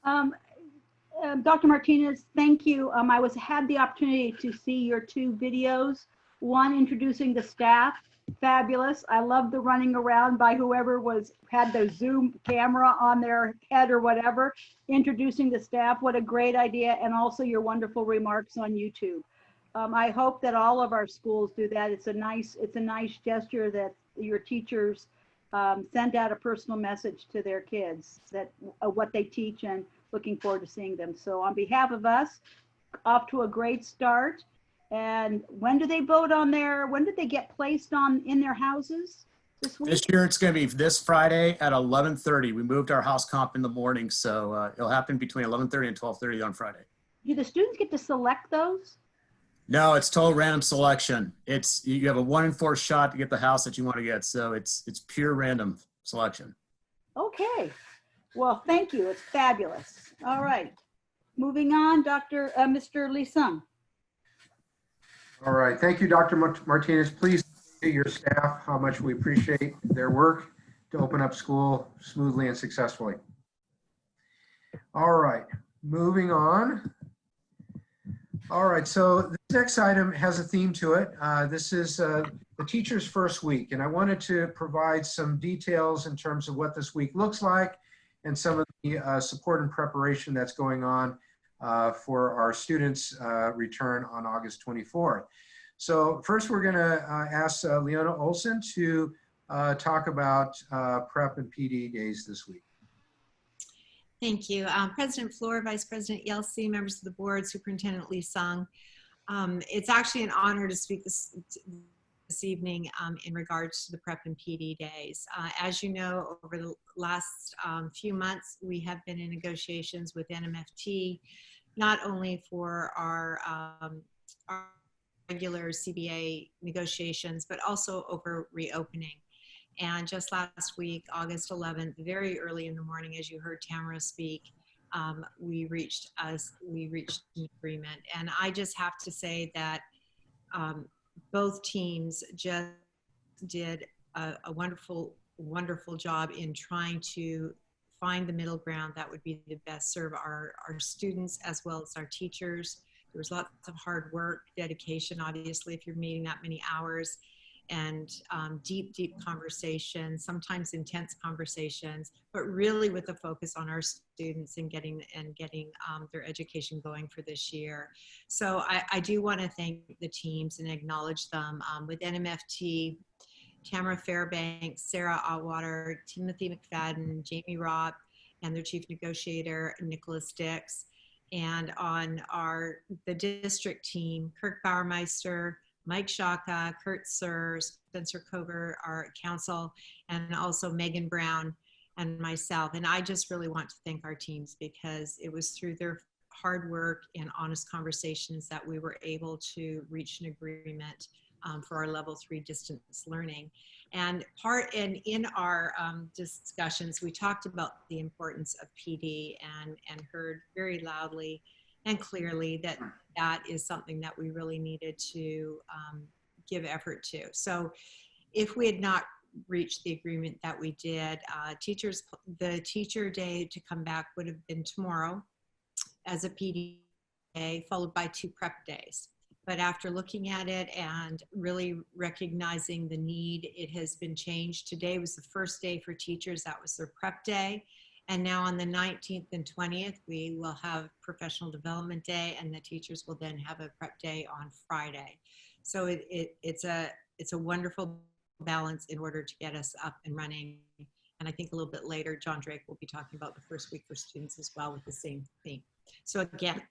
Dr. Martinez, thank you. I had the opportunity to see your 2 videos. One introducing the staff, fabulous. I love the running around by whoever had the Zoom camera on their head or whatever, introducing the staff. What a great idea. And also your wonderful remarks on YouTube. I hope that all of our schools do that. It's a nice gesture that your teachers send out a personal message to their kids that what they teach, and looking forward to seeing them. So on behalf of us, off to a great start. And when do they vote on when did they get placed in their houses this week? This year it's going to be this Friday at 11:30. We moved our house comp in the morning, so it'll happen between 11:30 and 12:30 on Friday. Do the students get to select those? No, it's total random selection. You have a 1 in 4 shot to get the house that you want to get, so it's pure random selection. Okay, well, thank you. It's fabulous. All right, moving on, Mr. Lee Sung. All right, thank you, Dr. Martinez. Please say to your staff how much we appreciate their work to open up school smoothly and successfully. All right, moving on. All right, so this next item has a theme to it. This is the teacher's first week, and I wanted to provide some details in terms of what this week looks like and some of the support and preparation that's going on for our students' return on August 24th. So first we're gonna ask Leona Olson to talk about prep and PD days this week. Thank you. President Floor, Vice President Yelsey, members of the board, Superintendent Lee Sung. It's actually an honor to speak this evening in regards to the prep and PD days. As you know, over the last few months, we have been in negotiations with NMFT, not only for our regular CBA negotiations, but also over reopening. And just last week, August 11th, very early in the morning, as you heard Tamara speak, we reached an agreement. And I just have to say that both teams just did a wonderful, wonderful job in trying to find the middle ground that would be the best serve our students as well as our teachers. There was lots of hard work, dedication, obviously, if you're meeting that many hours, and deep, deep conversations, sometimes intense conversations, but really with a focus on our students and getting their education going for this year. So I do want to thank the teams and acknowledge them. With NMFT, Tamara Fairbanks, Sarah Otwater, Timothy McFadden, Jamie Robb, and their chief negotiator, Nicholas Dix. And on the district team, Kirk Bauermeister, Mike Shaka, Kurt Sir, Spencer Cover, our council, and also Megan Brown and myself. And I just really want to thank our teams because it was through their hard work and honest conversations that we were able to reach an agreement for our level 3 distance learning. And in our discussions, we talked about the importance of PD and heard very loudly and clearly that that is something that we really needed to give effort to. So if we had not reached the agreement that we did, the teacher day to come back would have been tomorrow as a PD day, followed by 2 prep days. But after looking at it and really recognizing the need, it has been changed. Today was the first day for teachers. That was their prep day. And now on the 19th and 20th, we will have professional development day, and the teachers will then have a prep day on Friday. So it's a wonderful balance in order to get us up and running. And I think a little bit later, John Drake will be talking about the first week for students as well with the same theme. So again,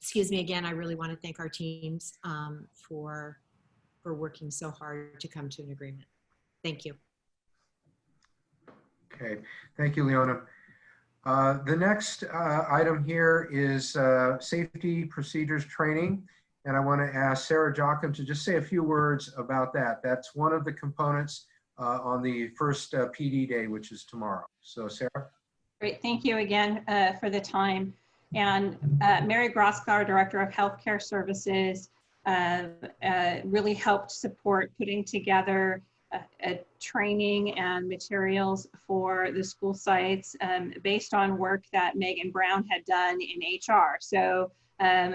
excuse me, again, I really want to thank our teams for working so hard to come to an agreement. Thank you. Okay, thank you, Leona. The next item here is safety procedures training. And I want to ask Sarah Jocham to just say a few words about that. That's one of the components on the first PD day, which is tomorrow. So Sarah. Great, thank you again for the time. And Mary Groska, our Director of Healthcare Services, really helped support putting together a training and materials for the school sites based on work that Megan Brown had done in HR. So,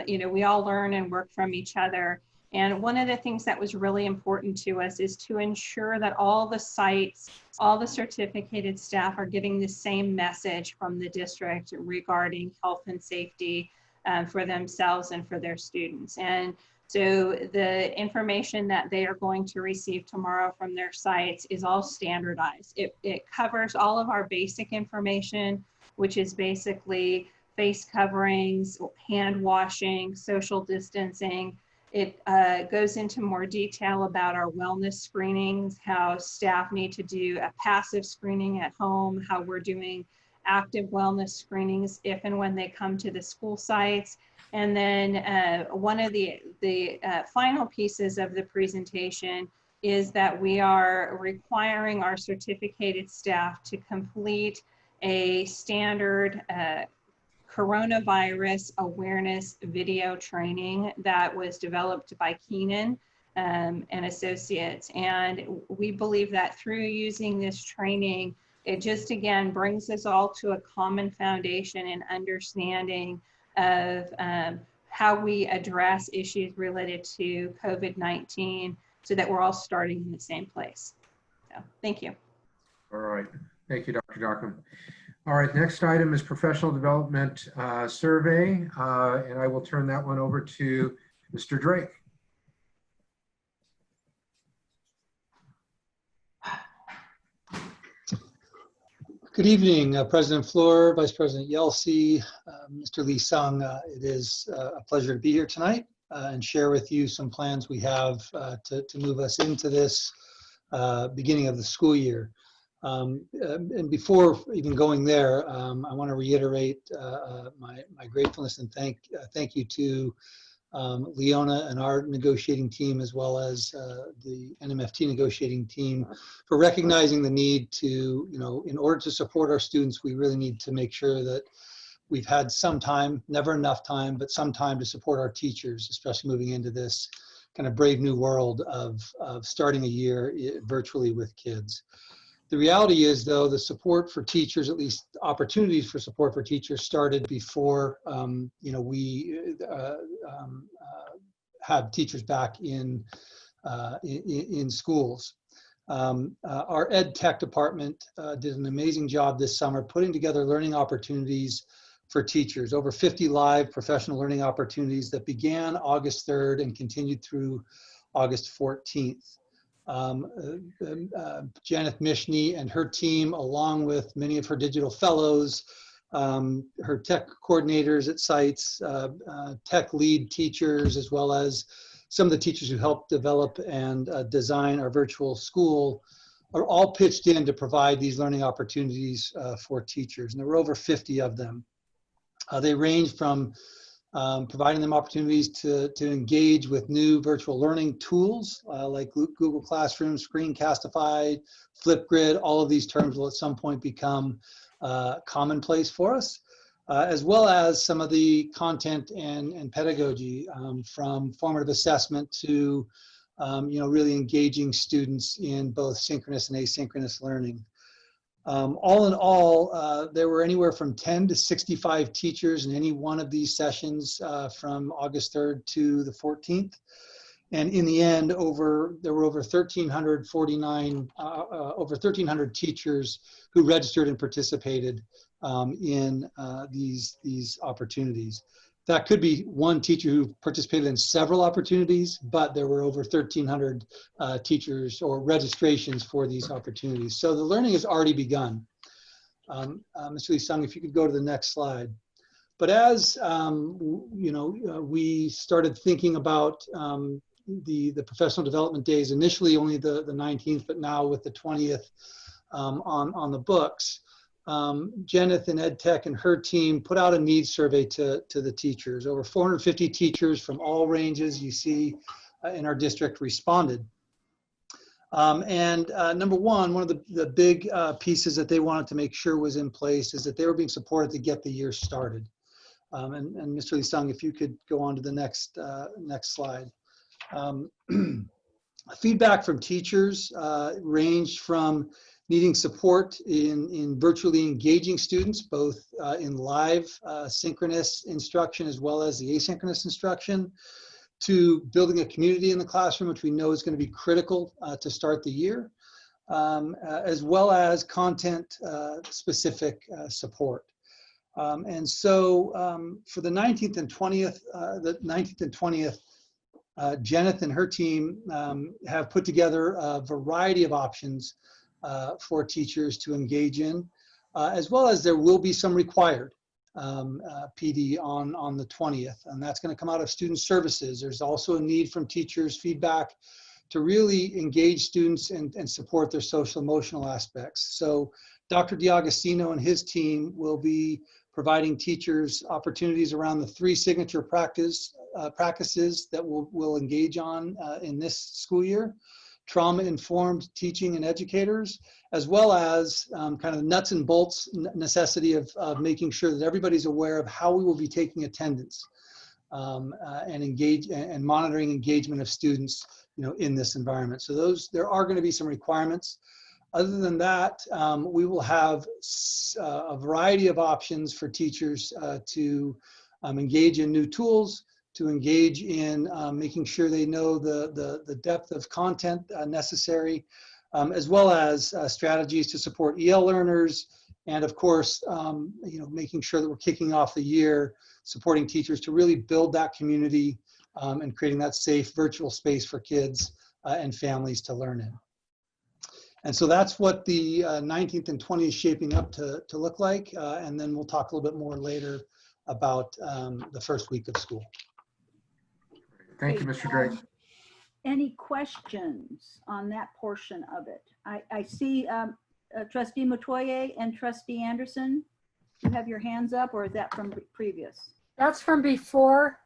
you know, we all learn and work from each other. And one of the things that was really important to us is to ensure that all the sites, all the certificated staff are getting the same message from the district regarding health and safety for themselves and for their students. And so the information that they are going to receive tomorrow from their sites is all standardized. It covers all of our basic information, which is basically face coverings, hand washing, social distancing. It goes into more detail about our wellness screenings, how staff need to do a passive screening at home, how we're doing active wellness screenings if and when they come to the school sites. And then one of the final pieces of the presentation is that we are requiring our certificated staff to complete a standard coronavirus awareness video training that was developed by Keenan and Associates. And we believe that through using this training, it just again brings us all to a common foundation and understanding of how we address issues related to COVID-19 so that we're all starting in the same place. So thank you. All right, thank you, Dr. Jocham. All right, next item is professional development survey, and I will turn that one over to Mr. Drake. Good evening, President Fleur, Vice President Yelsey, Mr. Lee Sung. It is a pleasure to be here tonight and share with you some plans we have to move us into this beginning of the school year. And before even going there, I want to reiterate my gratefulness and thank you to Leona and our negotiating team, as well as the NMFT negotiating team, for recognizing the need to, in order to support our students, we really need to make sure that we've had some time, never enough time, but some time to support our teachers, especially moving into this kind of brave new world of starting a year virtually with kids. The reality is, though, the support for teachers, at least opportunities for support for teachers, started before we had teachers back in schools. Our ed tech department did an amazing job this summer putting together learning opportunities for teachers. Over 50 live professional learning opportunities that began August 3rd and continued through August 14th. Janet Mishney and her team, along with many of her digital fellows, her tech coordinators at sites, tech lead teachers, as well as some of the teachers who helped develop and design our virtual school, are all pitched in to provide these learning opportunities for teachers. And there were over 50 of them. They range from providing them opportunities to engage with new virtual learning tools like Google Classroom, Screencastify, Flipgrid. All of these terms will at some point become commonplace for us, as well as some of the content and pedagogy, from formative assessment to really engaging students in both synchronous and asynchronous learning. All in all, there were anywhere from 10 to 65 teachers in any one of these sessions from August 3rd to the 14th. And in the end, there were over 1,300 teachers who registered and participated in these opportunities. That could be one teacher who participated in several opportunities, but there were over 1,300 teachers or registrations for these opportunities. So the learning has already begun. Mr. Lee-Sung, if you could go to the next slide. But as we started thinking about the professional development days, initially only the 19th, but now with the 20th on the books, Jenith in EdTech and her team put out a needs survey to the teachers. Over 450 teachers from all ranges you see in our district responded. Number one of the big pieces that they wanted to make sure was in place is that they were being supported to get the year started. And Mr. Lee-Sung, if you could go on to the next slide. Feedback from teachers ranged from needing support in virtually engaging students, both in live synchronous instruction as well as the asynchronous instruction, to building a community in the classroom, which we know is going to be critical to start the year, as well as content specific support. And so for the 19th and 20th, Jenith and her team have put together a variety of options for teachers to engage in, as well as there will be some required PD on the 20th, and that's going to come out of student services. There's also a need from teachers' feedback to really engage students and support their social emotional aspects. So Dr. D'Agostino and his team will be providing teachers opportunities around the 3 signature practices that we'll engage on in this school year: trauma-informed teaching and educators, as well as kind of the nuts and bolts necessity of making sure that everybody's aware of how we will be taking attendance and monitoring engagement of students, in this environment. So there are going to be some requirements. Other than that, we will have a variety of options for teachers to engage in new tools, to engage in making sure they know the depth of content necessary, as well as strategies to support EL learners, and of course, making sure that we're kicking off the year supporting teachers to really build that community and creating that safe virtual space for kids and families to learn in. And so that's what the 19th and 20th is shaping up to look like. And then we'll talk a little bit more later about the first week of school. Thank you, Mr. Drake. Any questions on that portion of it? I see Trustee Matoye and Trustee Anderson. You have your hands up, or is that from previous? That's from before.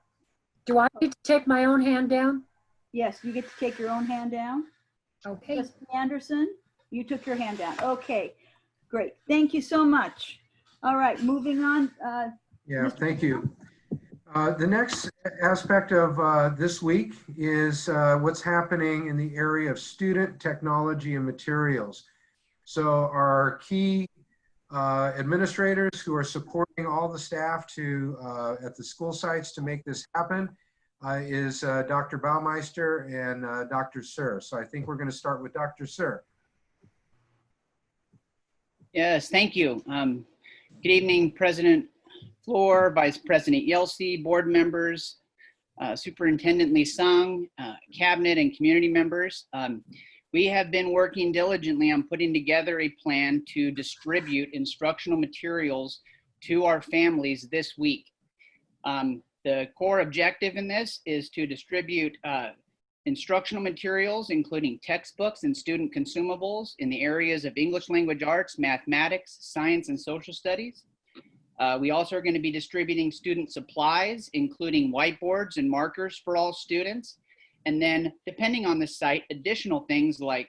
Do I need to take my own hand down? Yes, you get to take your own hand down. Okay. Trustee Anderson, you took your hand down. Okay, great. Thank you so much. All right, moving on. Yeah, thank you. The next aspect of this week is what's happening in the area of student technology and materials. So our key administrators who are supporting all the staff at the school sites to make this happen is Dr. Baumeister and Dr. Sir. So I think we're going to start with Dr. Sir. Yes, thank you. Good evening, President Floor, Vice President Yelsey, board members, Superintendent Lee-Sung, cabinet and community members. We have been working diligently on putting together a plan to distribute instructional materials to our families this week. The core objective in this is to distribute instructional materials, including textbooks and student consumables in the areas of English language arts, mathematics, science, and social studies. We also are going to be distributing student supplies, including whiteboards and markers for all students. And then, depending on the site, additional things like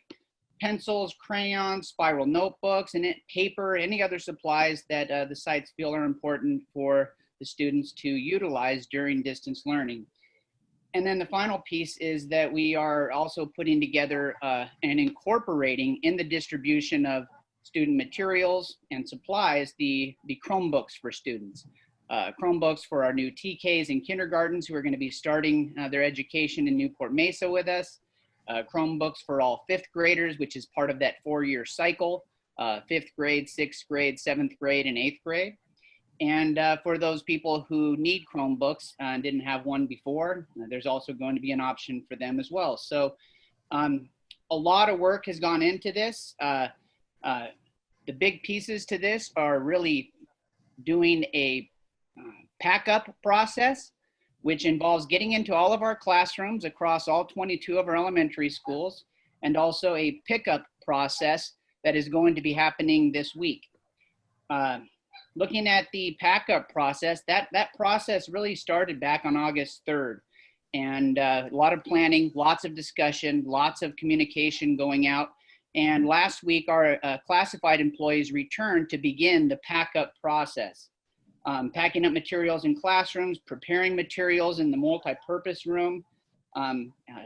pencils, crayons, spiral notebooks, and paper, any other supplies that the sites feel are important for the students to utilize during distance learning. And then the final piece is that we are also putting together and incorporating in the distribution of student materials and supplies, the Chromebooks for students. Chromebooks for our new TKs and kindergartens who are going to be starting their education in Newport-Mesa with us. Chromebooks for all 5th graders, which is part of that 4-year cycle, 5th grade, 6th grade, 7th grade, and 8th grade. And for those people who need Chromebooks and didn't have one before, there's also going to be an option for them as well. So a lot of work has gone into this. The big pieces to this are really doing a pack-up process, which involves getting into all of our classrooms across all 22 of our elementary schools, and also a pickup process that is going to be happening this week. Looking at the pack-up process, that process really started back on August 3rd. And a lot of planning, lots of discussion, lots of communication going out. And last week, our classified employees returned to begin the pack-up process. Packing up materials in classrooms, preparing materials in the multi-purpose room,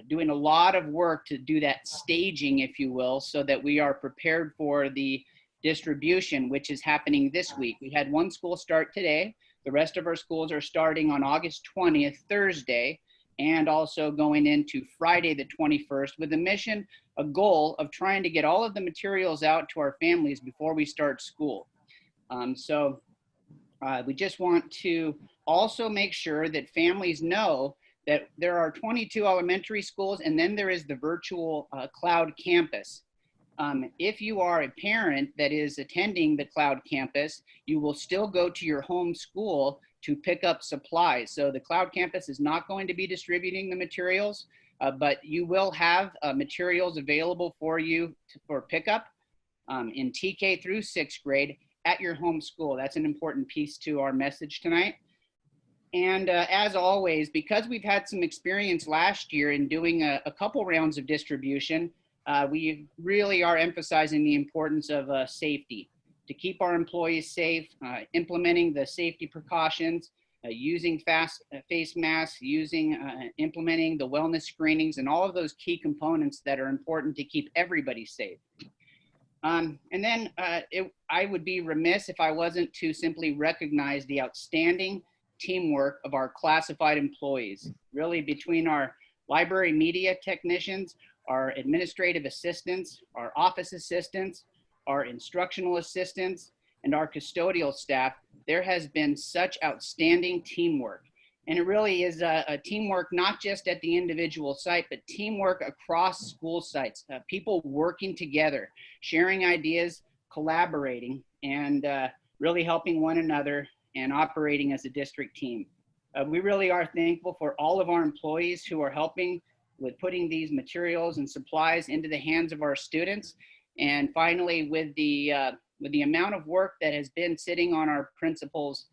doing a lot of work to do that staging, if you will, so that we are prepared for the distribution, which is happening this week. We had one school start today. The rest of our schools are starting on August 20th, Thursday, and also going into Friday the 21st with a goal of trying to get all of the materials out to our families before we start school. We just want to also make sure that families know that there are 22 elementary schools, and then there is the virtual cloud campus. If you are a parent that is attending the cloud campus, you will still go to your home school to pick up supplies. So the cloud campus is not going to be distributing the materials, but you will have materials available for you for pickup in TK through 6th grade at your home school. That's an important piece to our message tonight. And as always, because we've had some experience last year in doing a couple rounds of distribution, we really are emphasizing the importance of safety, to keep our employees safe, implementing the safety precautions, using face masks, implementing the wellness screenings, and all of those key components that are important to keep everybody safe. And then I would be remiss if I wasn't to simply recognize the outstanding teamwork of our classified employees, really between our library media technicians, our administrative assistants, our office assistants, our instructional assistants, and our custodial staff. There has been such outstanding teamwork. And it really is a teamwork, not just at the individual site, but teamwork across school sites, people working together, sharing ideas, collaborating, and really helping one another and operating as a district team. We really are thankful for all of our employees who are helping with putting these materials and supplies into the hands of our students. And finally, with the amount of work that has been sitting on our principal's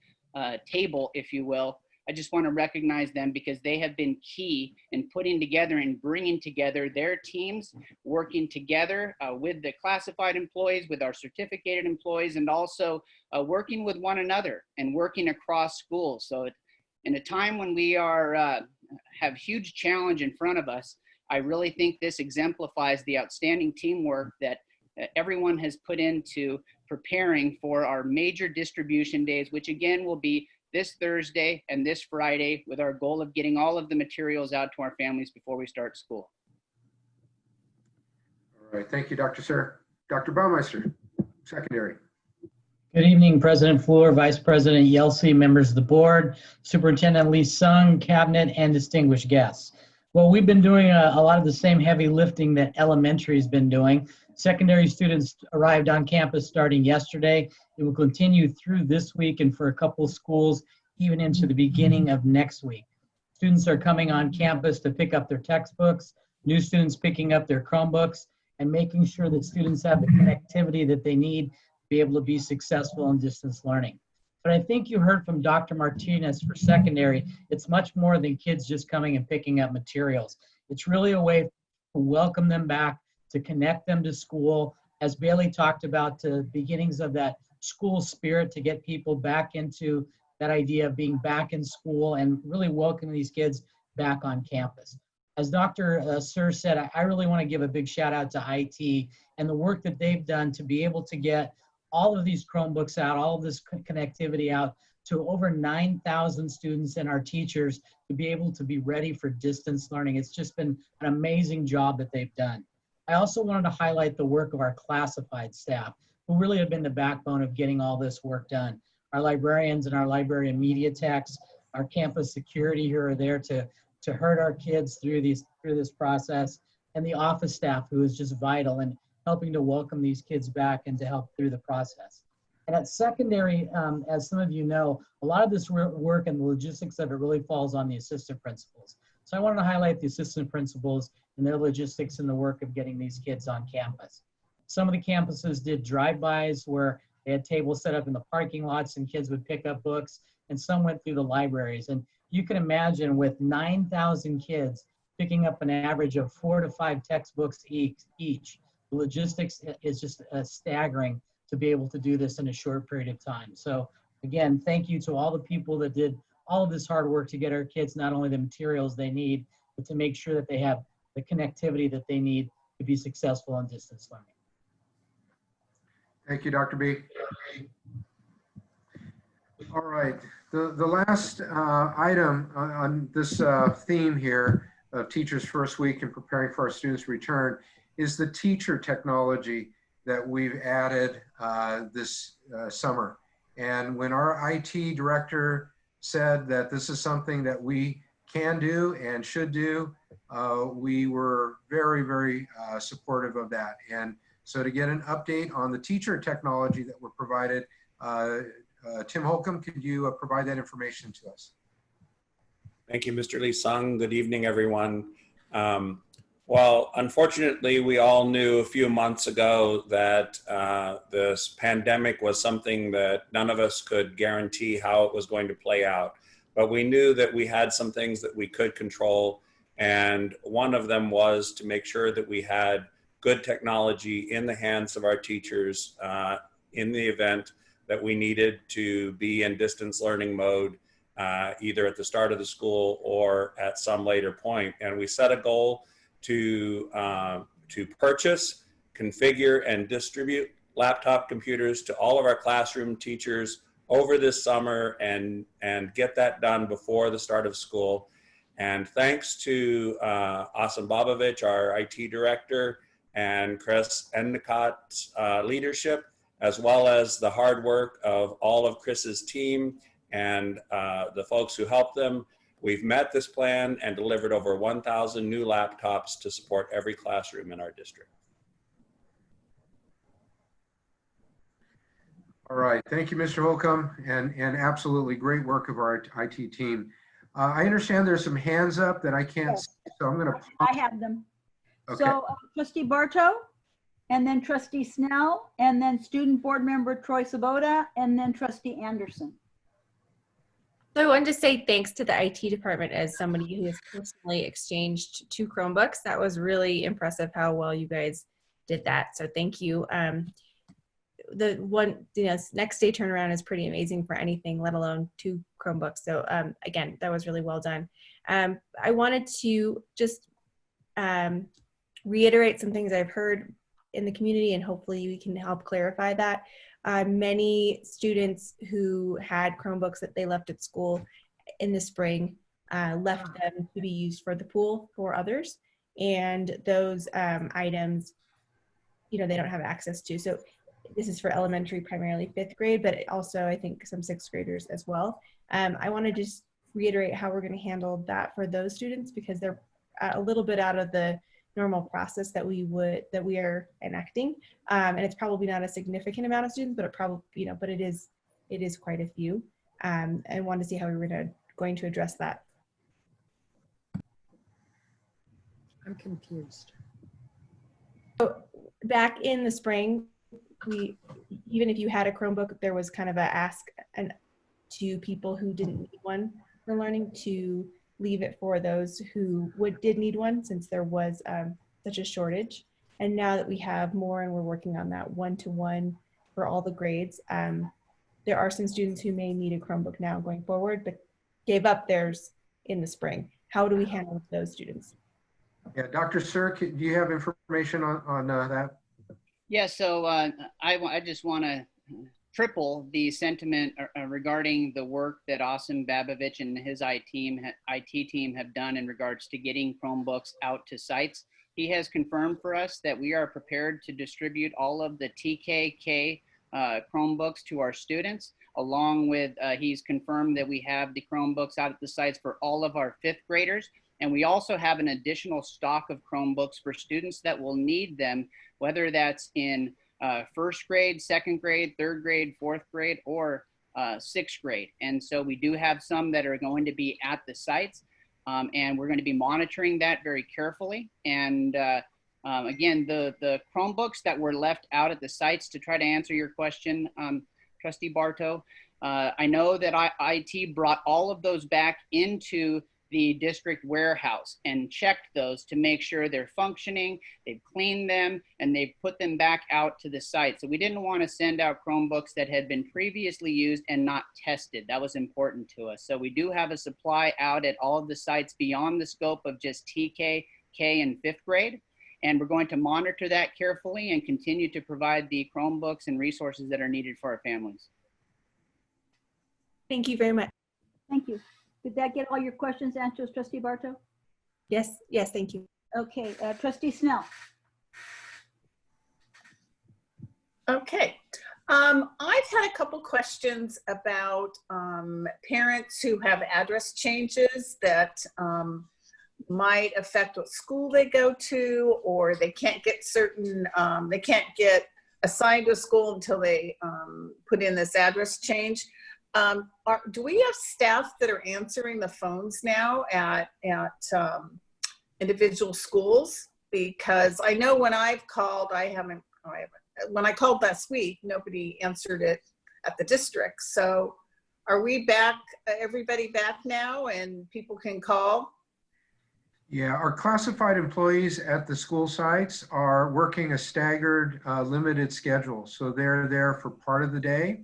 table, if you will, I just want to recognize them because they have been key in putting together and bringing together their teams, working together with the classified employees, with our certificated employees, and also working with one another and working across schools. So in a time when we are have huge challenge in front of us, I really think this exemplifies the outstanding teamwork that everyone has put into preparing for our major distribution days, which again will be this Thursday and this Friday, with our goal of getting all of the materials out to our families before we start school. All right, thank you, Dr. Sir. Dr. Baumeister, secondary. Good evening, President Fleur, Vice President Yelsey, members of the board, Superintendent Lee Sung, cabinet, and distinguished guests. Well, we've been doing a lot of the same heavy lifting that elementary has been doing. Secondary students arrived on campus starting yesterday. It will continue through this week and for a couple of schools, even into the beginning of next week. Students are coming on campus to pick up their textbooks, new students picking up their Chromebooks, and making sure that students have the connectivity that they need to be able to be successful in distance learning. But I think you heard from Dr. Martinez for secondary, it's much more than kids just coming and picking up materials. It's really a way to welcome them back, to connect them to school. As Bailey talked about, the beginnings of that school spirit, to get people back into that idea of being back in school and really welcoming these kids back on campus. As Dr. Sir said, I really want to give a big shout out to IT and the work that they've done to be able to get all of these Chromebooks out, all of this connectivity out to over 9,000 students and our teachers to be able to be ready for distance learning. It's just been an amazing job that they've done. I also wanted to highlight the work of our classified staff, who really have been the backbone of getting all this work done. Our librarians and our library and media techs, our campus security who are there to herd our kids through this process, and the office staff who is just vital in helping to welcome these kids back and to help through the process. And at secondary, as some of you know, a lot of this work and the logistics of it really falls on the assistant principals. So I wanted to highlight the assistant principals and their logistics and the work of getting these kids on campus. Some of the campuses did drive-bys where they had tables set up in the parking lots and kids would pick up books, and some went through the libraries. And you can imagine with 9,000 kids picking up an average of 4 to 5 textbooks each, the logistics is just staggering to be able to do this in a short period of time. So again, thank you to all the people that did all of this hard work to get our kids not only the materials they need, but to make sure that they have the connectivity that they need to be successful in distance learning. Thank you, Dr. B. All right, the last item on this theme here of Teachers First Week and preparing for our students' return is the teacher technology that we've added this summer. And when our IT director said that this is something that we can do and should do, we were very, very supportive of that. And so to get an update on the teacher technology that were provided, Tim Holcomb, could you provide that information to us? Thank you, Mr. Lee-Sung. Good evening, everyone. Well, unfortunately, we all knew a few months ago that this pandemic was something that none of us could guarantee how it was going to play out. But we knew that we had some things that we could control. And one of them was to make sure that we had good technology in the hands of our teachers in the event that we needed to be in distance learning mode, either at the start of the school or at some later point. And we set a goal to purchase, configure, and distribute laptop computers to all of our classroom teachers over this summer and get that done before the start of school. And thanks to Asim Babovich, our IT director, and Chris Endicott's leadership, as well as the hard work of all of Chris's team and the folks who helped them, we've met this plan and delivered over 1,000 new laptops to support every classroom in our district. All right, thank you, Mr. Holcomb, and absolutely great work of our IT team. I understand there's some hands up that I can't see, so I'm gonna. I have them. Okay. So Trustee Bartow, and then Trustee Snell, and then Student Board Member Troy Sabada, and then Trustee Anderson. So I wanted to say thanks to the IT department as somebody who has personally exchanged 2 Chromebooks. That was really impressive how well you guys did that. So thank you. The one, next day turnaround is pretty amazing for anything, let alone 2 Chromebooks. So again, that was really well done. I wanted to just reiterate some things I've heard in the community, and hopefully we can help clarify that. Many students who had Chromebooks that they left at school in the spring left them to be used for the pool for others. And those items, they don't have access to. So this is for elementary, primarily 5th grade, but also I think some 6th graders as well. I want to just reiterate how we're going to handle that for those students, because they're a little bit out of the normal process that we are enacting, and it's probably not a significant amount of students, but it probably but it is quite a few. And want to see how we're going to address that. I'm confused. So back in the spring, even if you had a Chromebook, there was kind of a ask to people who didn't need one for learning to leave it for those who did need one, since there was such a shortage. And now that we have more and we're working on that one-to-one for all the grades, there are some students who may need a Chromebook now going forward, but gave up theirs in the spring. How do we handle those students? Yeah, Dr. Sir, do you have information on that? Yeah, so I just want to triple the sentiment regarding the work that Asim Babovich and his IT team have done in regards to getting Chromebooks out to sites. He has confirmed for us that we are prepared to distribute all of the TKK Chromebooks to our students, along with he's confirmed that we have the Chromebooks out at the sites for all of our 5th graders. And we also have an additional stock of Chromebooks for students that will need them, whether that's in 1st grade, 2nd grade, 3rd grade, 4th grade, or 6th grade. And so we do have some that are going to be at the sites, and we're going to be monitoring that very carefully. And again, the Chromebooks that were left out at the sites, to try to answer your question, Trustee Bartow, I know that IT brought all of those back into the district warehouse and checked those to make sure they're functioning, they've cleaned them, and they've put them back out to the site. So we didn't want to send out Chromebooks that had been previously used and not tested. That was important to us. So we do have a supply out at all of the sites beyond the scope of just TK, K, and 5th grade. And we're going to monitor that carefully and continue to provide the Chromebooks and resources that are needed for our families. Thank you very much. Thank you. Did that get all your questions answered, Trustee Bartow? Yes, yes, thank you. Okay, Trustee Snell. Okay. I've had a couple questions about parents who have address changes that might affect what school they go to, or they can't get they can't get assigned to a school until they put in this address change. Do we have staff that are answering the phones now at individual schools? Because I know when I've called, when I called last week, nobody answered it at the district. So are we back, everybody back now and people can call? Yeah, our classified employees at the school sites are working a staggered, limited schedule. So they're there for part of the day.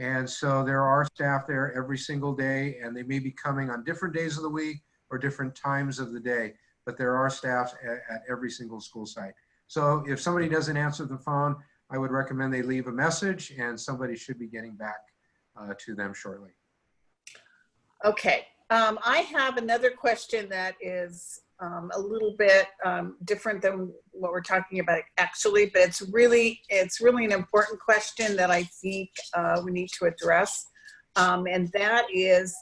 And so there are staff there every single day, and they may be coming on different days of the week or different times of the day, but there are staff at every single school site. So if somebody doesn't answer the phone, I would recommend they leave a message, and somebody should be getting back to them shortly. Okay, I have another question that is a little bit different than what we're talking about actually, but it's really an important question that I think we need to address. And that is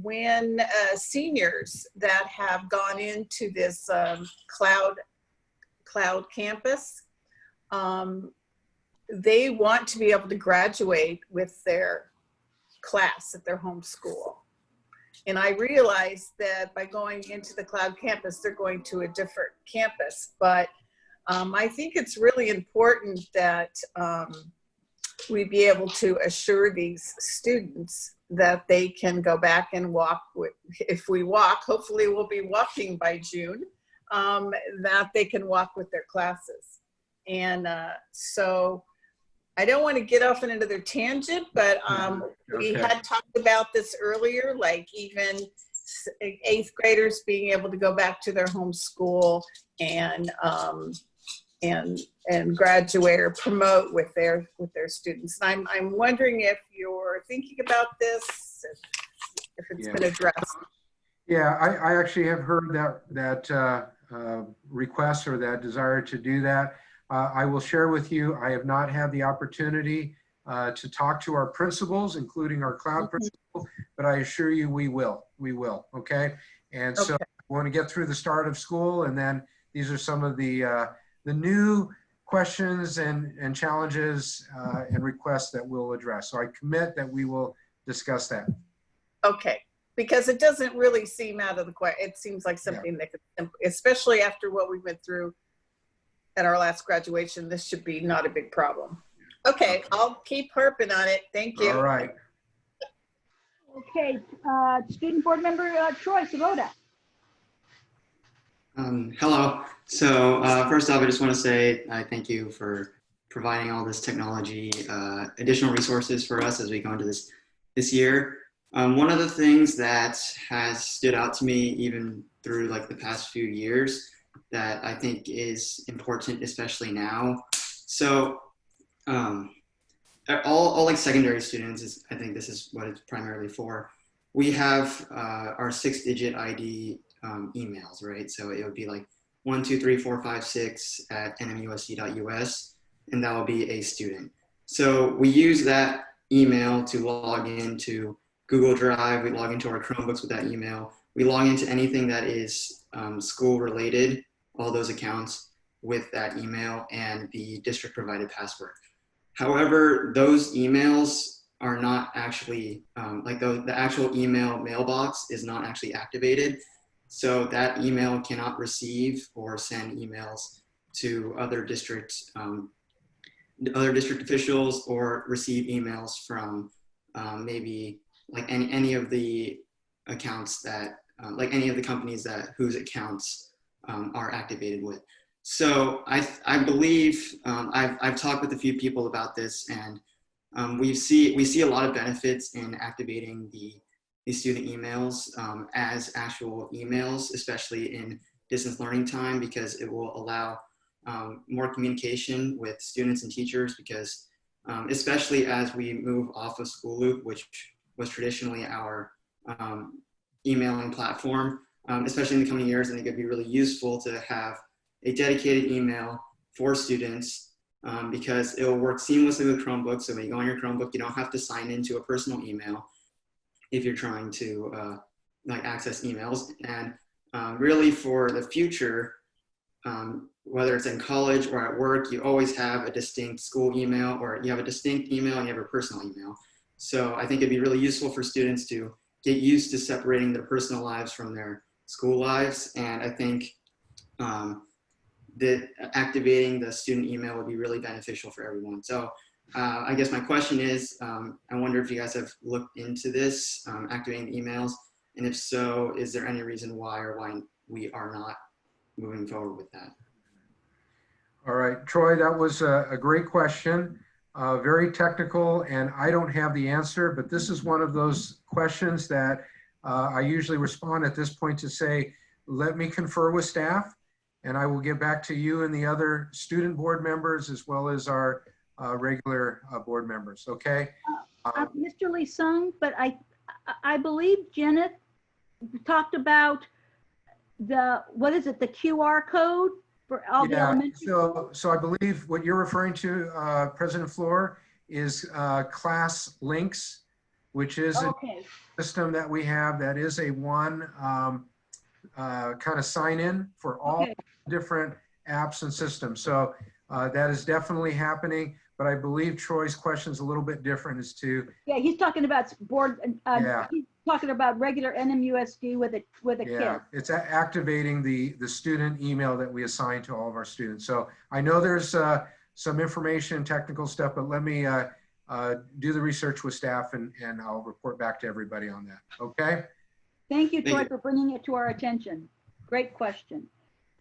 when seniors that have gone into this cloud campus, they want to be able to graduate with their class at their home school. And I realized that by going into the cloud campus, they're going to a different campus. But I think it's really important that we be able to assure these students that they can go back and walk if we walk, hopefully we'll be walking by June, that they can walk with their classes. And so I don't want to get off on another tangent, but we had talked about this earlier, like even 8th graders being able to go back to their home school and graduate or promote with their students. And I'm wondering if you're thinking about this, if it's been addressed. Yeah, I actually have heard that request or that desire to do that. I will share with you, I have not had the opportunity to talk to our principals, including our cloud principal, but I assure you we will, okay? And so we want to get through the start of school, and then these are some of the new questions and challenges and requests that we'll address. So I commit that we will discuss that. Okay, because it doesn't really seem out of the question. It seems like something that could, especially after what we went through at our last graduation, this should be not a big problem. Okay, I'll keep harping on it. Thank you. All right. Okay, student board member Troy Sabada. Hello. So first off, I just want to say I thank you for providing all this technology, additional resources for us as we go into this year. One of the things that has stood out to me even through like the past few years that I think is important, especially now. So all like secondary students, I think this is what it's primarily for. We have our 6-digit ID emails, right? So it would be like 1234556@nmusd.us, and that will be a student. So we use that email to log into Google Drive. We log into our Chromebooks with that email. We log into anything that is school related, all those accounts with that email and the district provided password. However, those emails are not actually, the actual email mailbox is not actually activated. So that email cannot receive or send emails to other district officials or receive emails from maybe like any of the accounts that, like any of the companies whose accounts are activated with. So I believe I've talked with a few people about this, and we see a lot of benefits in activating the student emails as actual emails, especially in distance learning time, because it will allow more communication with students and teachers, because especially as we move off of School Loop, which was traditionally our emailing platform, especially in the coming years, I think it'd be really useful to have a dedicated email for students because it will work seamlessly with Chromebooks. So when you go on your Chromebook, you don't have to sign into a personal email if you're trying to like access emails. And really for the future, whether it's in college or at work, you always have a distinct school email, or you have a distinct email and you have a personal email. So I think it'd be really useful for students to get used to separating their personal lives from their school lives. And I think that activating the student email would be really beneficial for everyone. So I guess my question is, I wonder if you guys have looked into this, activating the emails, and if so, is there any reason why or why we are not moving forward with that? All right, Troy, that was a great question, very technical, and I don't have the answer, but this is one of those questions that I usually respond at this point to say, let me confer with staff, and I will get back to you and the other student board members as well as our regular board members, okay? Mr. Lee Sung, but I believe Janet talked about what is it, the QR code for all the elementary? So I believe what you're referring to, President Floor, is class links, which is a system that we have that is a one kind of sign in for all different apps and systems. So that is definitely happening, but I believe Troy's question is a little bit different as to. Yeah, he's talking about board, he's talking about regular NMUSD with a kid. It's activating the student email that we assign to all of our students. So I know there's some information, technical stuff, but let me do the research with staff and I'll report back to everybody on that, okay? Thank you, Troy, for bringing it to our attention. Great question.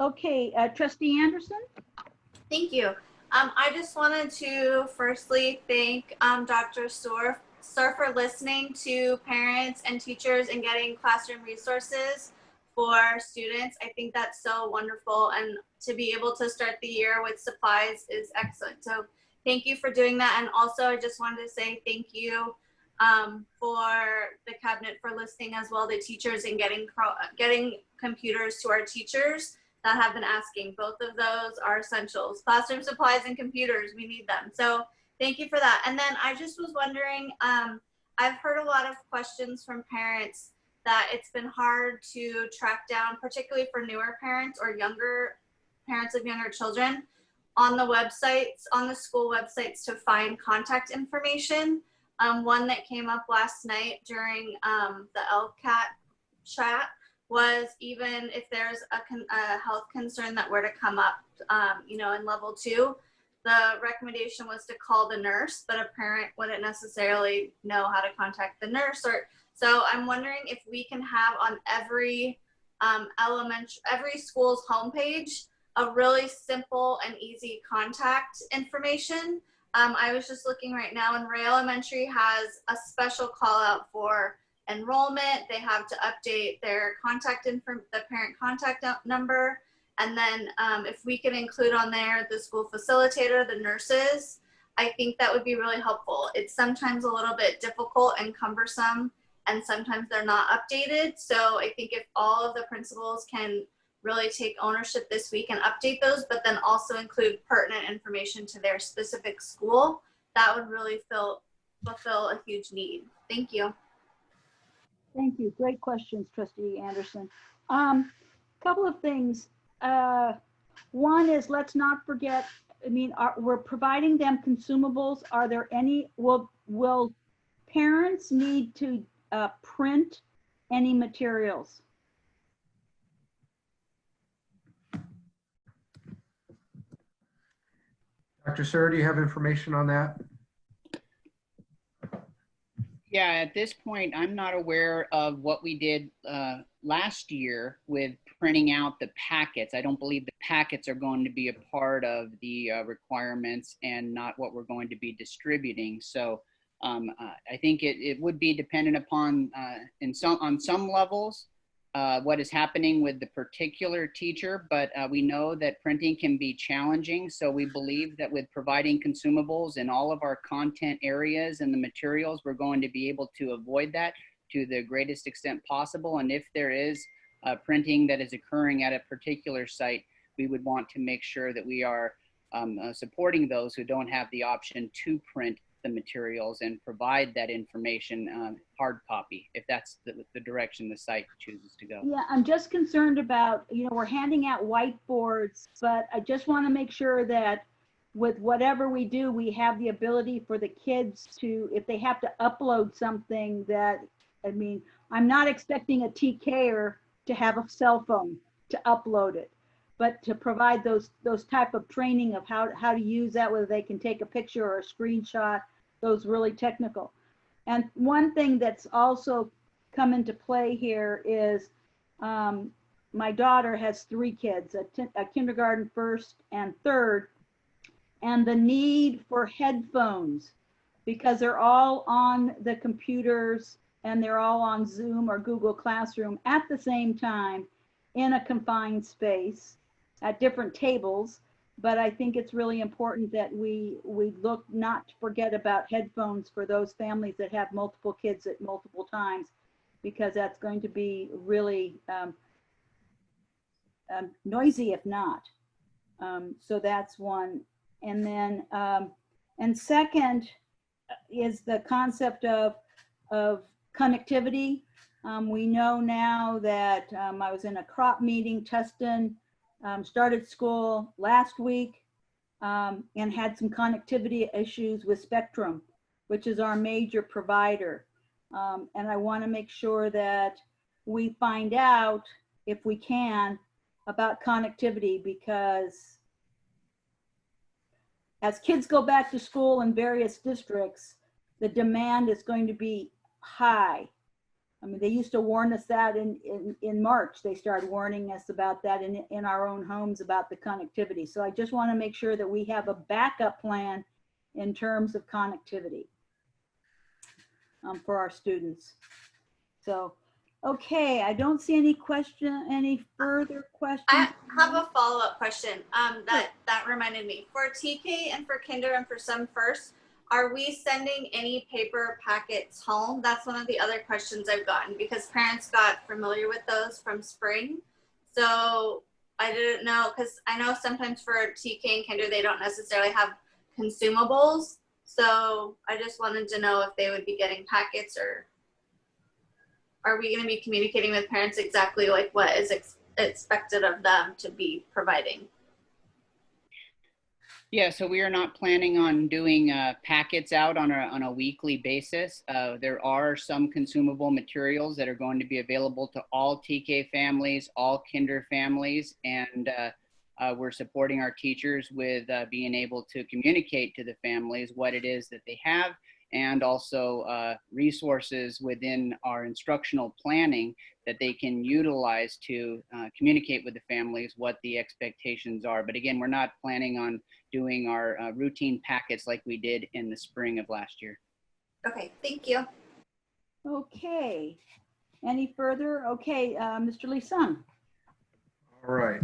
Okay, Trustee Anderson. Thank you. I just wanted to firstly thank Dr. Storr for listening to parents and teachers and getting classroom resources for students. I think that's so wonderful, and to be able to start the year with supplies is excellent. So thank you for doing that. And also I just wanted to say thank you for the cabinet for listening as well to teachers and getting computers to our teachers that have been asking. Both of those are essentials. Classroom supplies and computers, we need them. So thank you for that. And then I just was wondering, I've heard a lot of questions from parents that it's been hard to track down, particularly for newer parents or younger parents of younger children, on the websites, on the school websites, to find contact information. One that came up last night during the LCAT chat was, even if there's a health concern that were to come up, in level 2, the recommendation was to call the nurse, but a parent wouldn't necessarily know how to contact the nurse. So I'm wondering if we can have on every every school's homepage a really simple and easy contact information. I was just looking right now, and Ray Elementary has a special call out for enrollment. They have to update their contact info, the parent contact number. And then if we can include on there the school facilitator, the nurses, I think that would be really helpful. It's sometimes a little bit difficult and cumbersome, and sometimes they're not updated. So I think if all of the principals can really take ownership this week and update those, but then also include pertinent information to their specific school, that would really fulfill a huge need. Thank you. Thank you. Great questions, Trustee Anderson. Couple of things. One is, let's not forget, I mean, we're providing them consumables. Are there any, will parents need to print any materials? Dr. Sir, do you have information on that? Yeah, at this point, I'm not aware of what we did last year with printing out the packets. I don't believe the packets are going to be a part of the requirements and not what we're going to be distributing. So I think it would be dependent upon, on some levels, what is happening with the particular teacher, but we know that printing can be challenging. So we believe that with providing consumables in all of our content areas and the materials, we're going to be able to avoid that to the greatest extent possible. And if there is printing that is occurring at a particular site, we would want to make sure that we are supporting those who don't have the option to print the materials and provide that information hard copy, if that's the direction the site chooses to go. Yeah, I'm just concerned about, we're handing out whiteboards, but I just want to make sure that with whatever we do, we have the ability for the kids to, if they have to upload something that, I mean, I'm not expecting a TKer to have a cell phone to upload it, but to provide those type of training of how to use that, whether they can take a picture or a screenshot, those really technical. And one thing that's also come into play here is my daughter has 3 kids, a kindergarten, first and third, and the need for headphones because they're all on the computers and they're all on Zoom or Google Classroom at the same time in a confined space at different tables. But I think it's really important that we look not to forget about headphones for those families that have multiple kids at multiple times, because that's going to be really noisy if not. So that's one. And then, and second is the concept of connectivity. We know now that I was in a crop meeting. Tustin started school last week and had some connectivity issues with Spectrum, which is our major provider. And I want to make sure that we find out, if we can, about connectivity, because as kids go back to school in various districts, the demand is going to be high. I mean, they used to warn us that in March. They started warning us about that in our own homes about the connectivity. So I just want to make sure that we have a backup plan in terms of connectivity for our students. So, okay, I don't see any further questions. I have a follow-up question that reminded me. For TK and for kinder and for some first, are we sending any paper packets home? That's one of the other questions I've gotten, because parents got familiar with those from spring. So I didn't know, because I know sometimes for TK and kinder, they don't necessarily have consumables. So I just wanted to know if they would be getting packets, or are we going to be communicating with parents exactly like what is expected of them to be providing? Yeah, so we are not planning on doing packets out on a weekly basis. There are some consumable materials that are going to be available to all TK families, all kinder families, and we're supporting our teachers with being able to communicate to the families what it is that they have, and also resources within our instructional planning that they can utilize to communicate with the families what the expectations are. But again, we're not planning on doing our routine packets like we did in the spring of last year. Okay, thank you. Okay. Any further? Okay, Mr. Lee-Sung. All right.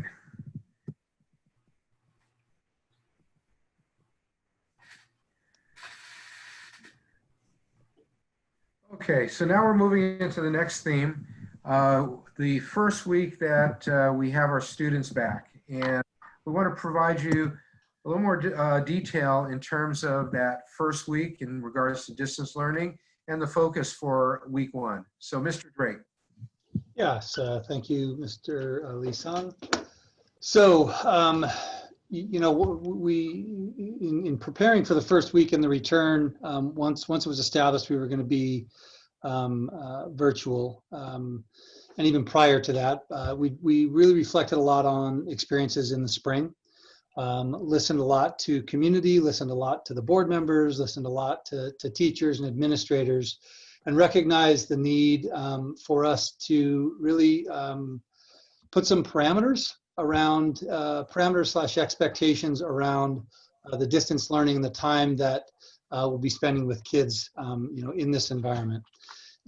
Okay, so now we're moving into the next theme. The first week that we have our students back, and we want to provide you a little more detail in terms of that first week in regards to distance learning and the focus for week one. So Mr. Drake. Yes, thank you, Mr. Lee-Sung. So, you know, we in preparing for the first week in the return, once it was established we were going to be virtual, and even prior to that, we really reflected a lot on experiences in the spring. Listened a lot to community, listened a lot to the board members, listened a lot to teachers and administrators, and recognized the need for us to really put some parameters around expectations around the distance learning and the time that we'll be spending with kids, you know, in this environment.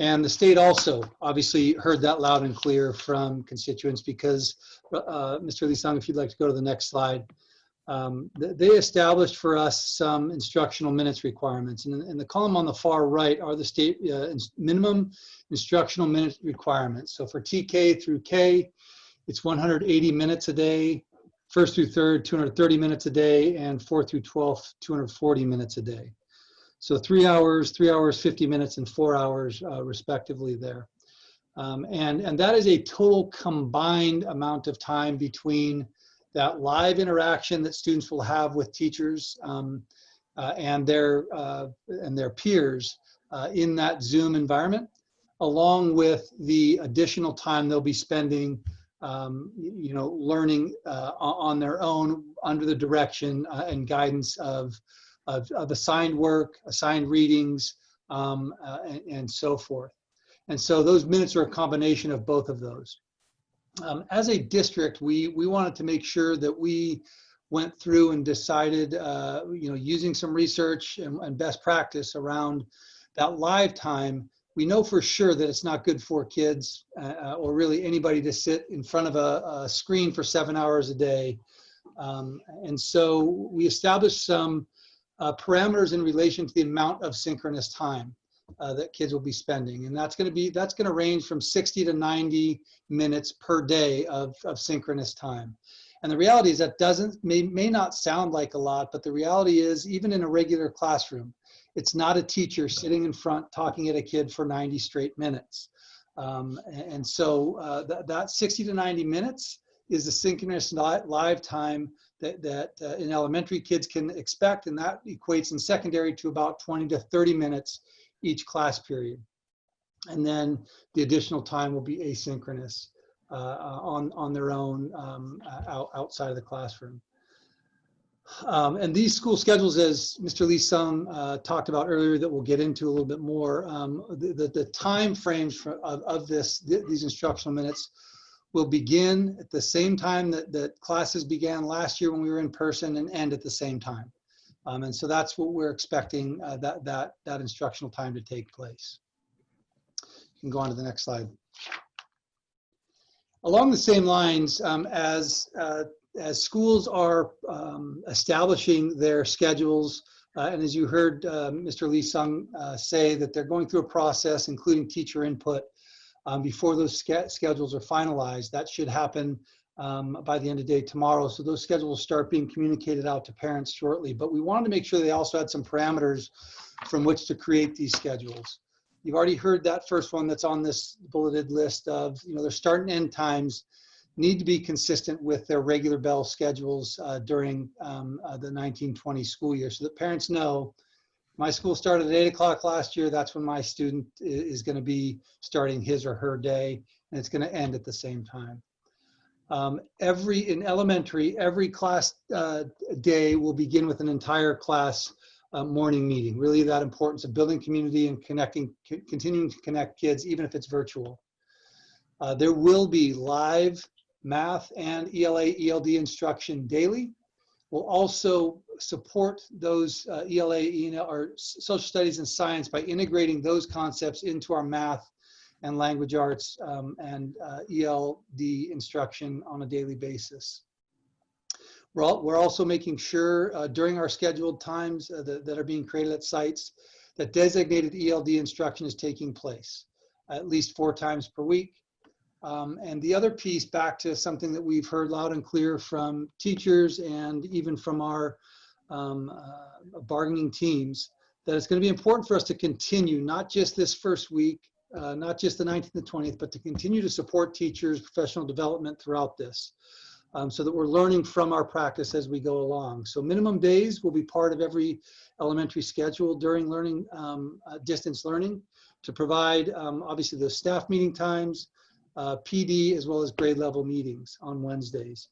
And the state also obviously heard that loud and clear from constituents, because Mr. Lee-Sung, if you'd like to go to the next slide, they established for us some instructional minutes requirements. And the column on the far right are the state minimum instructional minute requirements. So for TK through K, it's 180 minutes a day, first through third, 230 minutes a day, and 4th through 12th, 240 minutes a day. So 3 hours, 50 minutes, and 4 hours respectively there. And that is a total combined amount of time between that live interaction that students will have with teachers and their peers in that Zoom environment, along with the additional time they'll be spending you know, learning on their own under the direction and guidance of assigned work, assigned readings, and so forth. And so those minutes are a combination of both of those. As a district, we wanted to make sure that we went through and decided, you know, using some research and best practice around that live time. We know for sure that it's not good for kids or really anybody to sit in front of a screen for 7 hours a day. And so we established some parameters in relation to the amount of synchronous time that kids will be spending. And that's going to range from 60 to 90 minutes per day of synchronous time. And the reality is that may not sound like a lot, but the reality is, even in a regular classroom, it's not a teacher sitting in front talking at a kid for 90 straight minutes. And so that 60 to 90 minutes is the synchronous live time that in elementary kids can expect, and that equates in secondary to about 20 to 30 minutes each class period. And then the additional time will be asynchronous on their own outside of the classroom. And these school schedules, as Mr. Lee-Sung talked about earlier, that we'll get into a little bit more, the time frames of these instructional minutes will begin at the same time that classes began last year when we were in person, and end at the same time. And so that's what we're expecting that instructional time to take place. You can go on to the next slide. Along the same lines, as schools are establishing their schedules, and as you heard Mr. Lee-Sung say, that they're going through a process, including teacher input, before those schedules are finalized. That should happen by the end of the day tomorrow. So those schedules will start being communicated out to parents shortly. But we wanted to make sure they also had some parameters from which to create these schedules. You've already heard that first one that's on this bulleted list of, you know, their start and end times need to be consistent with their regular bell schedules during the 1920 school year, so that parents know, my school started at 8 o'clock last year, that's when my student is going to be starting his or her day, and it's going to end at the same time. In elementary, every class day will begin with an entire class morning meeting. Really, that importance of building community and continuing to connect kids, even if it's virtual. There will be live math and ELA, ELD instruction daily. We'll also support those ELA, or social studies and science by integrating those concepts into our math and language arts and ELD instruction on a daily basis. We're also making sure during our scheduled times that are being created at sites that designated ELD instruction is taking place at least 4 times per week. And the other piece, back to something that we've heard loud and clear from teachers and even from our bargaining teams, that it's going to be important for us to continue, not just this first week, not just the 19th and 20th, but to continue to support teachers' professional development throughout this, so that we're learning from our practice as we go along. So minimum days will be part of every elementary schedule during learning, distance learning, to provide obviously the staff meeting times, PD, as well as grade level meetings on Wednesdays.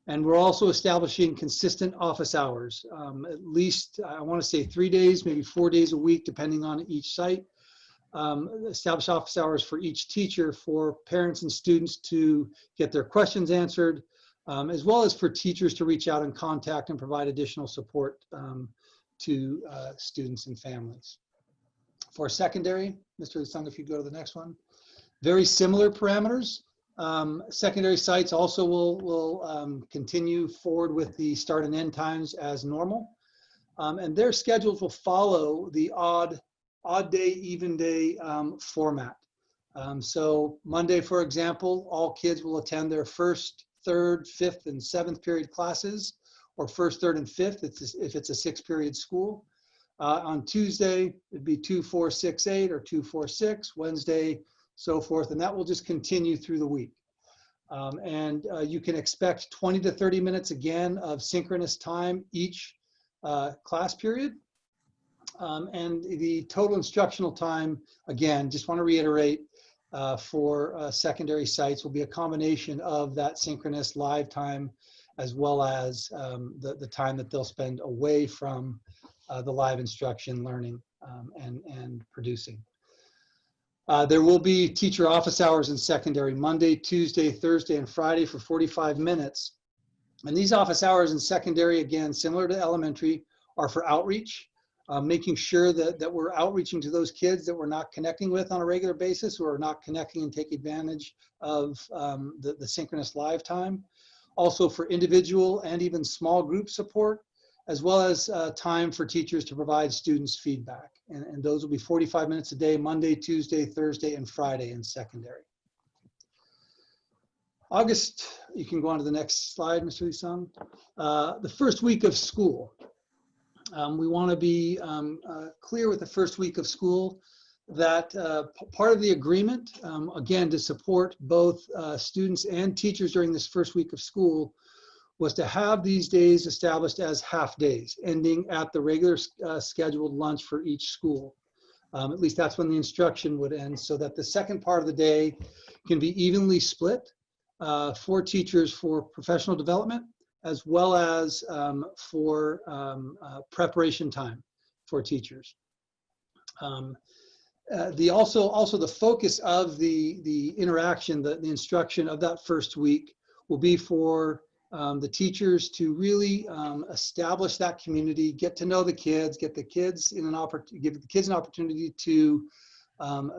And we're also establishing consistent office hours, at least, I want to say 3 days, maybe 4 days a week, depending on each site. Establish office hours for each teacher for parents and students to get their questions answered, as well as for teachers to reach out and contact and provide additional support to students and families. For secondary, Mr. Lee-sung, if you go to the next one, very similar parameters. Secondary sites also will continue forward with the start and end times as normal. And their schedules will follow the odd day, even day format. So Monday, for example, all kids will attend their first, third, fifth, and seventh period classes, or first, third, and fifth if it's a 6-period school. On Tuesday, it'd be 2, 4, 6, 8, or 2, 4, 6. Wednesday, so forth, and that will just continue through the week. And you can expect 20 to 30 minutes again of synchronous time each class period. And the total instructional time, again, just want to reiterate, for secondary sites will be a combination of that synchronous live time as well as the time that they'll spend away from the live instruction, learning, and producing. There will be teacher office hours in secondary Monday, Tuesday, Thursday, and Friday for 45 minutes. And these office hours in secondary, again, similar to elementary, are for outreach, making sure that we're outreaching to those kids that we're not connecting with on a regular basis, or are not connecting and take advantage of the synchronous live time. Also for individual and even small group support, as well as time for teachers to provide students feedback. And those will be 45 minutes a day, Monday, Tuesday, Thursday, and Friday in secondary. August, you can go on to the next slide, Mr. Lee-sung. The first week of school. We want to be clear with the first week of school that part of the agreement, again, to support both students and teachers during this first week of school, was to have these days established as half days, ending at the regular scheduled lunch for each school. At least that's when the instruction would end, so that the second part of the day can be evenly split for teachers for professional development, as well as for preparation time for teachers. Also the focus of the interaction, the instruction of that first week will be for the teachers to really establish that community, get to know the kids, give the kids an opportunity to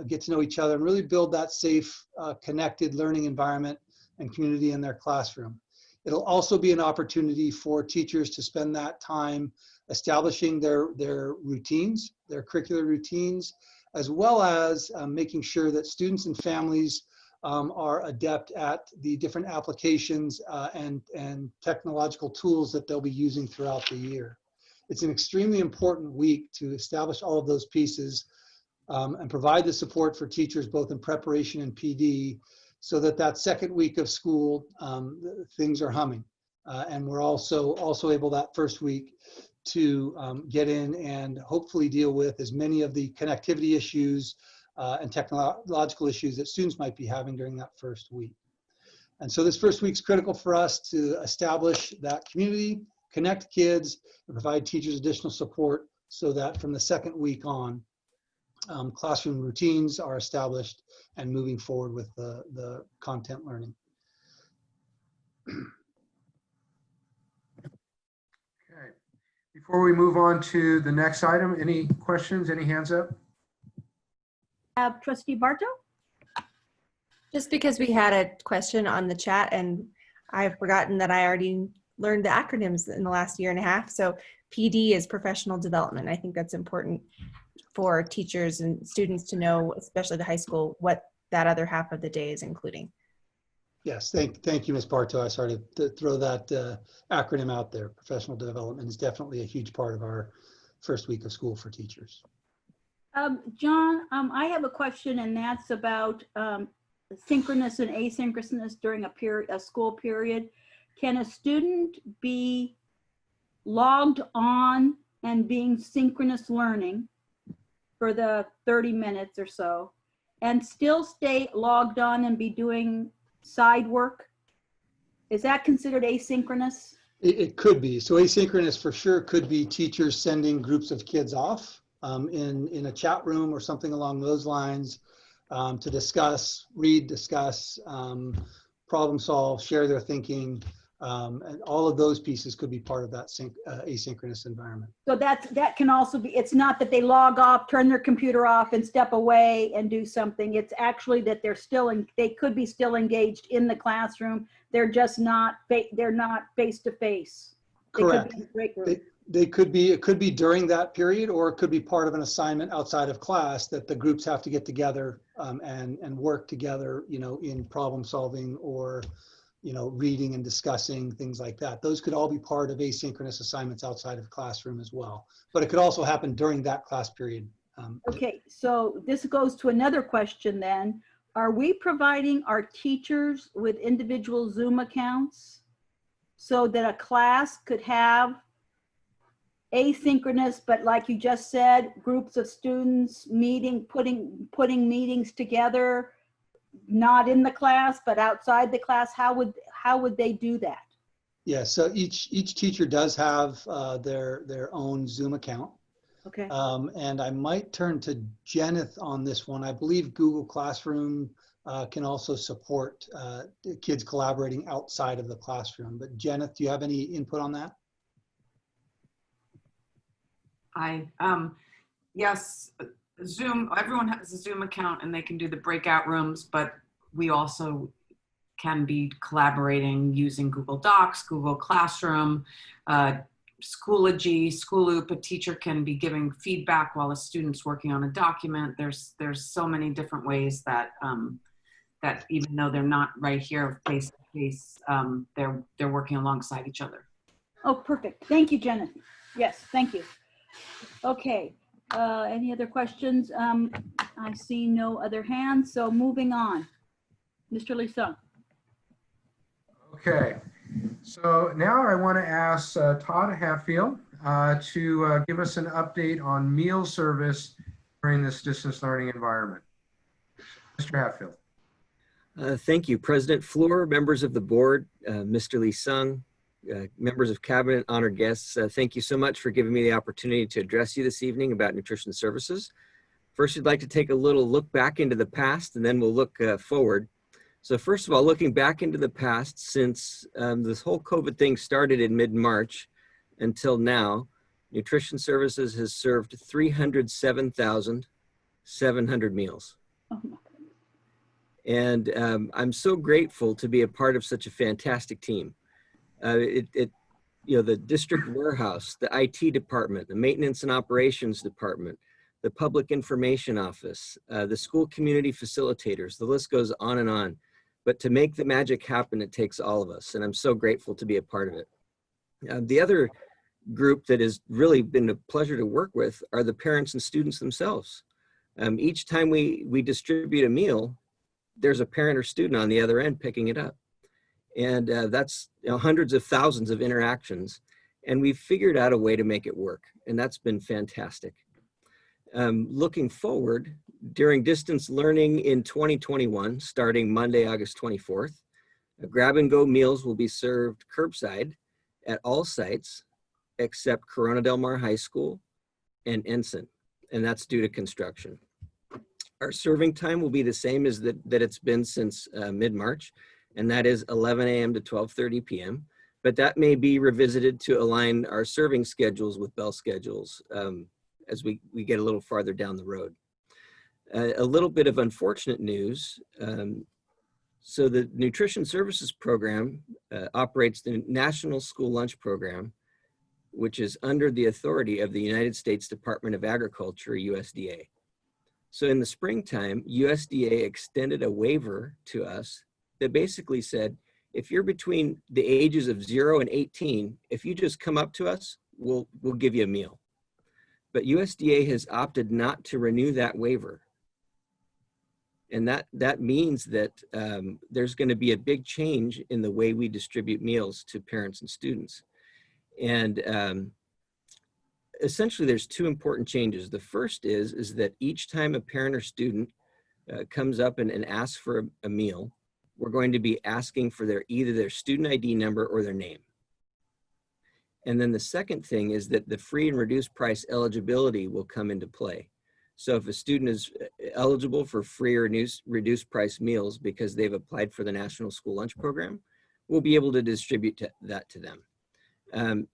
get to know each other, and really build that safe, connected learning environment and community in their classroom. It'll also be an opportunity for teachers to spend that time establishing their routines, their curricular routines, as well as making sure that students and families are adept at the different applications and technological tools that they'll be using throughout the year. It's an extremely important week to establish all of those pieces and provide the support for teachers both in preparation and PD, so that second week of school, things are humming. And we're also able that first week to get in and hopefully deal with as many of the connectivity issues and technological issues that students might be having during that first week. And so this first week's critical for us to establish that community, connect kids, and provide teachers additional support so that from the second week on, classroom routines are established and moving forward with the content learning. Okay. Before we move on to the next item, any questions, any hands up? Trustee Barto? Just because we had a question on the chat and I've forgotten that I already learned the acronyms in the last year and a half. So PD is professional development. I think that's important for teachers and students to know, especially the high school, what that other half of the day is including. Yes, thank you, Ms. Bartow. I started to throw that acronym out there. Professional development is definitely a huge part of our first week of school for teachers. John, I have a question, and that's about synchronous and asynchronous during a school period. Can a student be logged on and being synchronous learning for the 30 minutes or so and still stay logged on and be doing side work? Is that considered asynchronous? It could be. So asynchronous for sure could be teachers sending groups of kids off in a chat room or something along those lines to discuss, discuss, problem solve, share their thinking. And all of those pieces could be part of that asynchronous environment. So that can also be, it's not that they log off, turn their computer off and step away and do something. It's actually that they could be still engaged in the classroom. They're just not, they're not face to face. Correct. It could be during that period, or it could be part of an assignment outside of class that the groups have to get together and work together, in problem solving or reading and discussing, things like that. Those could all be part of asynchronous assignments outside of classroom as well. But it could also happen during that class period. Okay, so this goes to another question then. Are we providing our teachers with individual Zoom accounts so that a class could have asynchronous, but like you just said, groups of students meeting, putting meetings together, not in the class, but outside the class? How would they do that? Yeah, so each teacher does have their own Zoom account. Okay. And I might turn to Jenith on this one. I believe Google Classroom can also support kids collaborating outside of the classroom. But Jenith, do you have any input on that? Yes, Zoom, everyone has a Zoom account and they can do the breakout rooms, but we also can be collaborating using Google Docs, Google Classroom, Schoology, Schooloop. A teacher can be giving feedback while a student's working on a document. There's so many different ways that that even though they're not right here face to face, they're working alongside each other. Oh, perfect. Thank you, Jenna. Yes, thank you. Okay. Any other questions? I see no other hands, so moving on. Mr. Lee-Sung. Okay, so now I want to ask Todd Hatfield to give us an update on meal service during this distance learning environment. Mr. Hatfield. Thank you, President Fleur, members of the board, Mr. Lee-Sung, members of cabinet, honored guests. Thank you so much for giving me the opportunity to address you this evening about nutrition services. First, I'd like to take a little look back into the past, and then we'll look forward. So first of all, looking back into the past, since this whole COVID thing started in mid-March until now, nutrition services has served 307,700 meals. And I'm so grateful to be a part of such a fantastic team. You know, the district warehouse, the IT department, the maintenance and operations department, the public information office, the school community facilitators, the list goes on and on. But to make the magic happen, it takes all of us, and I'm so grateful to be a part of it. The other group that has really been a pleasure to work with are the parents and students themselves. Each time we distribute a meal, there's a parent or student on the other end picking it up. And that's hundreds of thousands of interactions. And we've figured out a way to make it work. And that's been fantastic. Looking forward, during distance learning in 2021, starting Monday, August 24th, grab-and-go meals will be served curbside at all sites except Corona Del Mar High School and Ensign, and that's due to construction. Our serving time will be the same as that it's been since mid-March, and that is 11 a.m. to 12:30 p.m. but that may be revisited to align our serving schedules with bell schedules as we get a little farther down the road. A little bit of unfortunate news. So the Nutrition Services Program operates the National School Lunch Program, which is under the authority of the United States Department of Agriculture, USDA. So in the springtime, USDA extended a waiver to us that basically said, if you're between the ages of 0 and 18, if you just come up to us, we'll give you a meal. But USDA has opted not to renew that waiver. And that means that there's going to be a big change in the way we distribute meals to parents and students. And essentially, there's two important changes. The first is that each time a parent or student comes up and asks for a meal, we're going to be asking for either their student ID number or their name. And then the second thing is that the free and reduced price eligibility will come into play. So if a student is eligible for free or reduced price meals because they've applied for the National School Lunch Program, we'll be able to distribute that to them.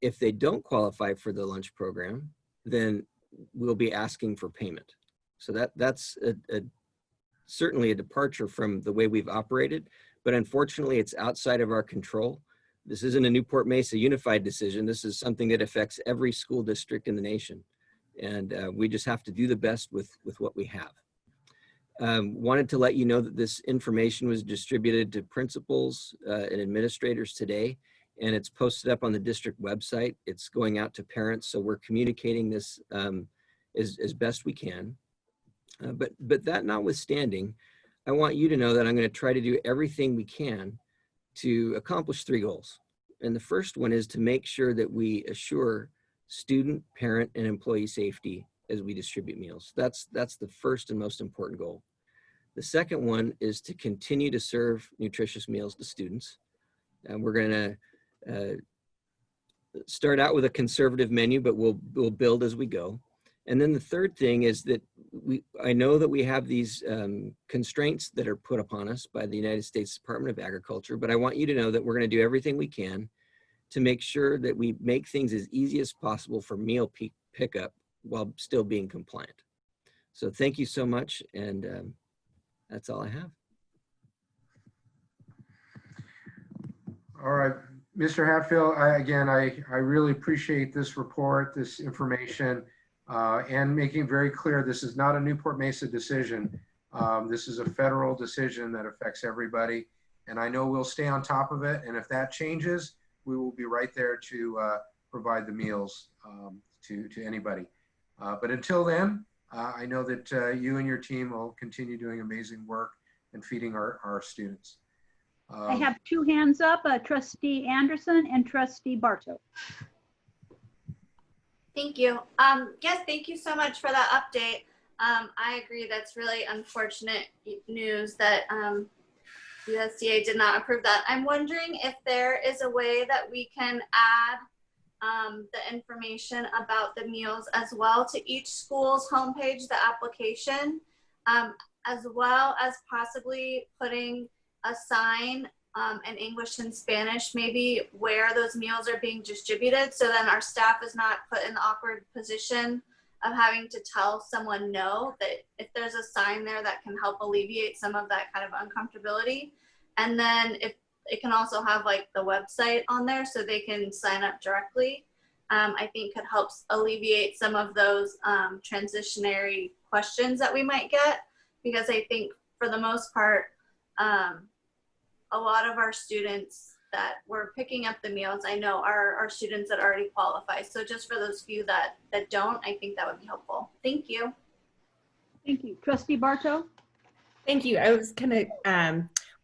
If they don't qualify for the lunch program, then we'll be asking for payment. So that's certainly a departure from the way we've operated, but unfortunately it's outside of our control. This isn't a Newport-Mesa Unified decision. This is something that affects every school district in the nation. And we just have to do the best with what we have. Wanted to let you know that this information was distributed to principals and administrators today, and it's posted up on the district website. It's going out to parents, so we're communicating this as best we can. But that notwithstanding, I want you to know that I'm going to try to do everything we can to accomplish 3 goals. And the first one is to make sure that we assure student, parent, and employee safety as we distribute meals. That's the first and most important goal. The second one is to continue to serve nutritious meals to students. And we're going to start out with a conservative menu, but we'll build as we go. And then the third thing is that I know that we have these constraints that are put upon us by the United States Department of Agriculture, but I want you to know that we're going to do everything we can to make sure that we make things as easy as possible for meal pickup while still being compliant. So thank you so much, and that's all I have. All right, Mr. Hatfield, I really appreciate this report, this information, and making it very clear this is not a Newport-Mesa decision. This is a federal decision that affects everybody, and I know we'll stay on top of it, and if that changes, we will be right there to provide the meals to anybody. But until then, I know that you and your team will continue doing amazing work and feeding our students. I have 2 hands up, Trustee Anderson and Trustee Bartow. Thank you. Yes, thank you so much for that update. I agree, that's really unfortunate news that USDA did not approve that. I'm wondering if there is a way that we can add the information about the meals as well to each school's homepage, the application, as well as possibly putting a sign in English and Spanish, maybe where those meals are being distributed, so then our staff is not put in the awkward position of having to tell someone no, that if there's a sign there that can help alleviate some of that kind of uncomfortability. And then if it can also have like the website on there so they can sign up directly, I think could help alleviate some of those transitionary questions that we might get, because I think for the most part, a lot of our students that were picking up the meals, I know are students that already qualify. So just for those few that don't, I think that would be helpful. Thank you. Thank you. Trustee Bartow? Thank you. I was kind of,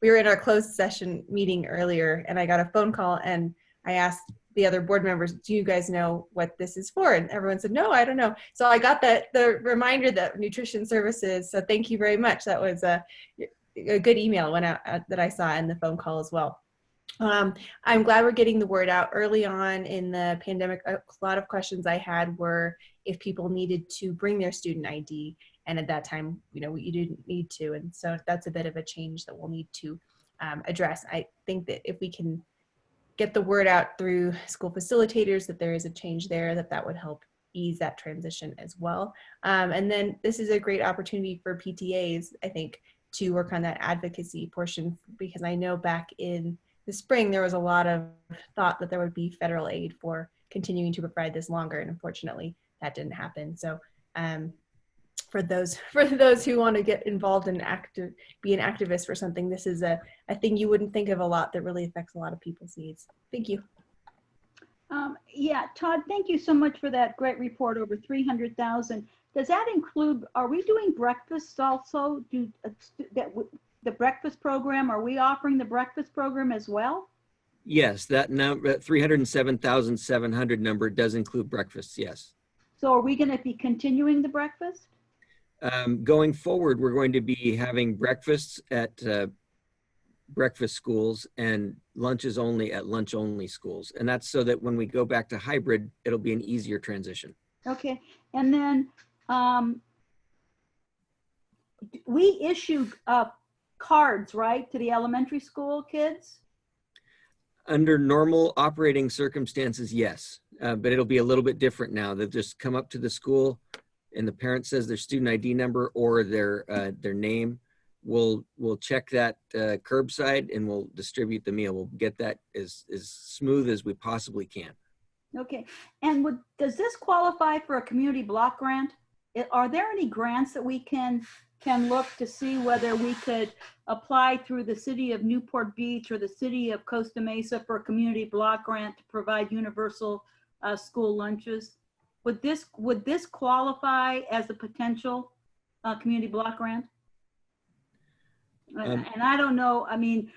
we were in our closed session meeting earlier and I got a phone call and I asked the other board members, do you guys know what this is for? And everyone said, no, I don't know. So I got the reminder that nutrition services. So thank you very much. That was a good email went out that I saw in the phone call as well. I'm glad we're getting the word out. Early on in the pandemic, a lot of questions I had were if people needed to bring their student ID. And at that time, you didn't need to. And so that's a bit of a change that we'll need to address. I think that if we can get the word out through school facilitators that there is a change there, that would help ease that transition as well. And then this is a great opportunity for PTAs, I think, to work on that advocacy portion, because I know back in the spring, there was a lot of thought that there would be federal aid for continuing to provide this longer. And unfortunately, that didn't happen. So for those who want to get involved and be an activist for something, this is a thing you wouldn't think of a lot that really affects a lot of people's needs. Thank you. Yeah, Todd, thank you so much for that great report, over 300,000. Does that include, are we doing breakfasts also? The breakfast program, are we offering the breakfast program as well? Yes, that number, 307,700 number does include breakfasts, yes. So are we going to be continuing the breakfast? Going forward, we're going to be having breakfasts at breakfast schools and lunches only at lunch only schools. And that's so that when we go back to hybrid, it'll be an easier transition. Okay, and then we issue cards, right, to the elementary school kids? Under normal operating circumstances, yes, but it'll be a little bit different now. They'll just come up to the school and the parent says their student ID number or their name. We'll check that curbside and we'll distribute the meal. We'll get that as smooth as we possibly can. Okay, and does this qualify for a community block grant? Are there any grants that we can look to see whether we could apply through the city of Newport Beach or the city of Costa Mesa for a community block grant to provide universal school lunches? Would this qualify as a potential community block grant? And I don't know, I mean,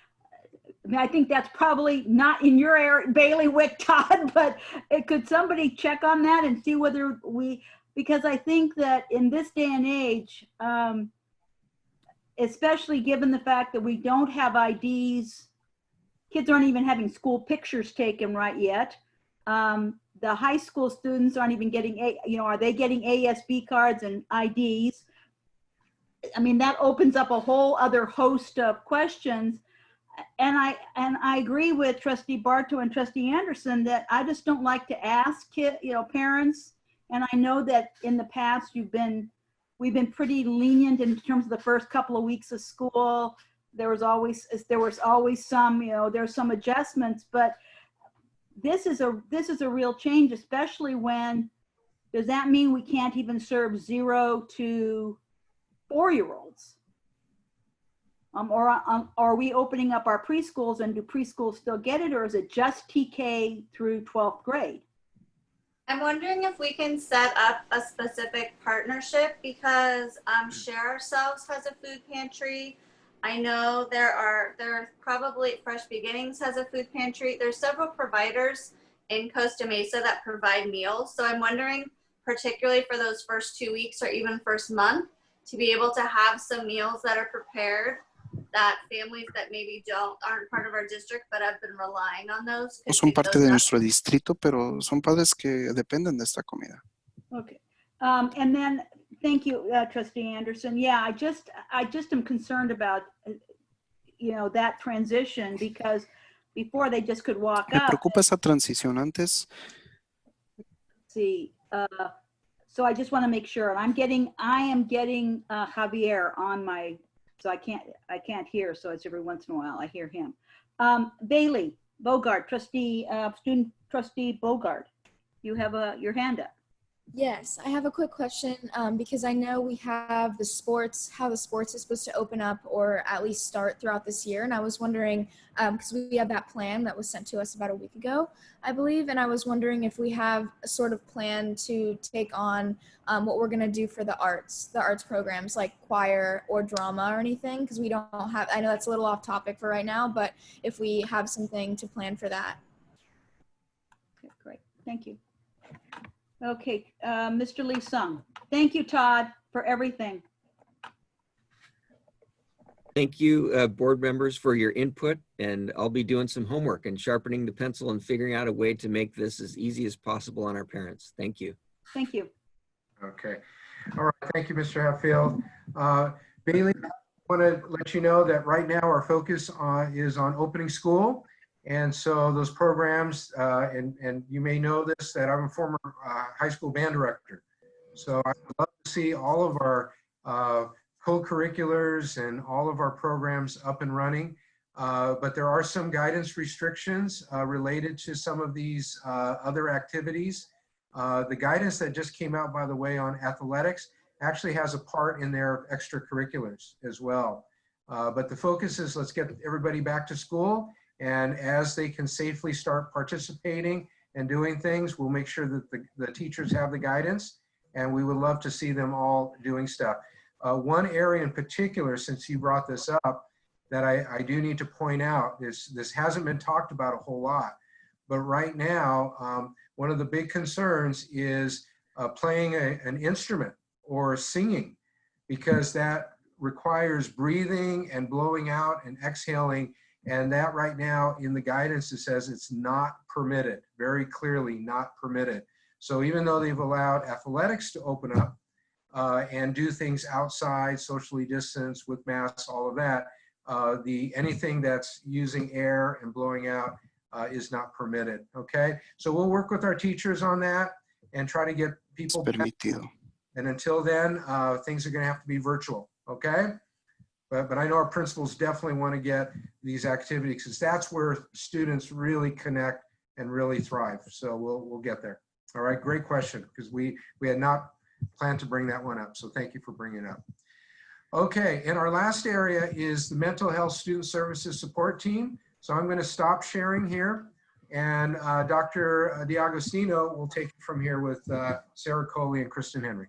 I think that's probably not in your area, bailiwick, Todd, but could somebody check on that and see whether because I think that in this day and age, especially given the fact that we don't have IDs, kids aren't even having school pictures taken right yet. The high school students aren't even getting, are they getting ASB cards and IDs? I mean, that opens up a whole other host of questions. And I agree with Trustee Bartow and Trustee Anderson that I just don't like to ask parents. And I know that in the past we've been pretty lenient in terms of the first couple of weeks of school. There was always some, there's some adjustments, but this is a real change, especially when, does that mean we can't even serve 0 to 4-year-olds? Or are we opening up our preschools, and do preschools still get it, or is it just TK through 12th grade? I'm wondering if we can set up a specific partnership, because Share Ourselves has a food pantry. I know there are probably Fresh Beginnings has a food pantry. There's several providers in Costa Mesa that provide meals. So I'm wondering, particularly for those first 2 weeks or even first month, to be able to have some meals that are prepared that families that maybe aren't part of our district but have been relying on those. No son parte de nuestro distrito, pero son padres que dependen de esta comida. Okay, and then thank you, Trustee Anderson. Yeah, I just am concerned about that transition, because before they just could walk Me up. preocupa esa transición antes. See, so I just want to make sure, and I am getting Javier on my. So I can't hear, so it's every once in a while I hear him. Bailey Bogart, student trustee Bogart, you have your hand up. Yes, I have a quick question because I know we have how the sports is supposed to open up or at least start throughout this year. And I was wondering, because we have that plan that was sent to us about a week ago, I believe. And I was wondering if we have a sort of plan to take on what we're going to do for the arts programs like choir or drama or anything, because we don't have, I know that's a little off topic for right now, but if we have something to plan for that. Okay, great. Thank you. Okay, Mr. Lee Sung. Thank you, Todd, for everything. Thank you, board members, for your input, and I'll be doing some homework and sharpening the pencil and figuring out a way to make this as easy as possible on our parents. Thank you. Thank you. Okay. All right. Thank you, Mr. Hatfield. Bailey, I want to let you know that right now our focus is on opening school, And so those programs, and you may know this, that I'm a former high school band director. So I would love to see all of our co-curriculars and all of our programs up and running. But there are some guidance restrictions related to some of these other activities. The guidance that just came out, by the way, on athletics actually has a part in their extracurriculars as well. But the focus is, let's get everybody back to school. And as they can safely start participating and doing things, we'll make sure that the teachers have the guidance, and we would love to see them all doing stuff. One area in particular, since you brought this up, that I do need to point out, this hasn't been talked about a whole lot, but right now, one of the big concerns is playing an instrument or singing, because that requires breathing and blowing out and exhaling. And that right now in the guidance, it says it's not permitted, very clearly not permitted. So even though they've allowed athletics to open up and do things outside, socially distanced with masks, all of that, anything that's using air and blowing out is not permitted, okay? So we'll work with our teachers on that and try to get people back. And until then, things are gonna have to be virtual, okay? But I know our principals definitely want to get these activities, because that's where students really connect and really thrive. So we'll get there. All right, great question, because we had not planned to bring that one up. So thank you for bringing it up. Okay, and our last area is the Mental Health Student Services Support Team. So I'm going to stop sharing here, and Dr. D'Agostino will take it from here with Sarah Coley and Kristen Henry.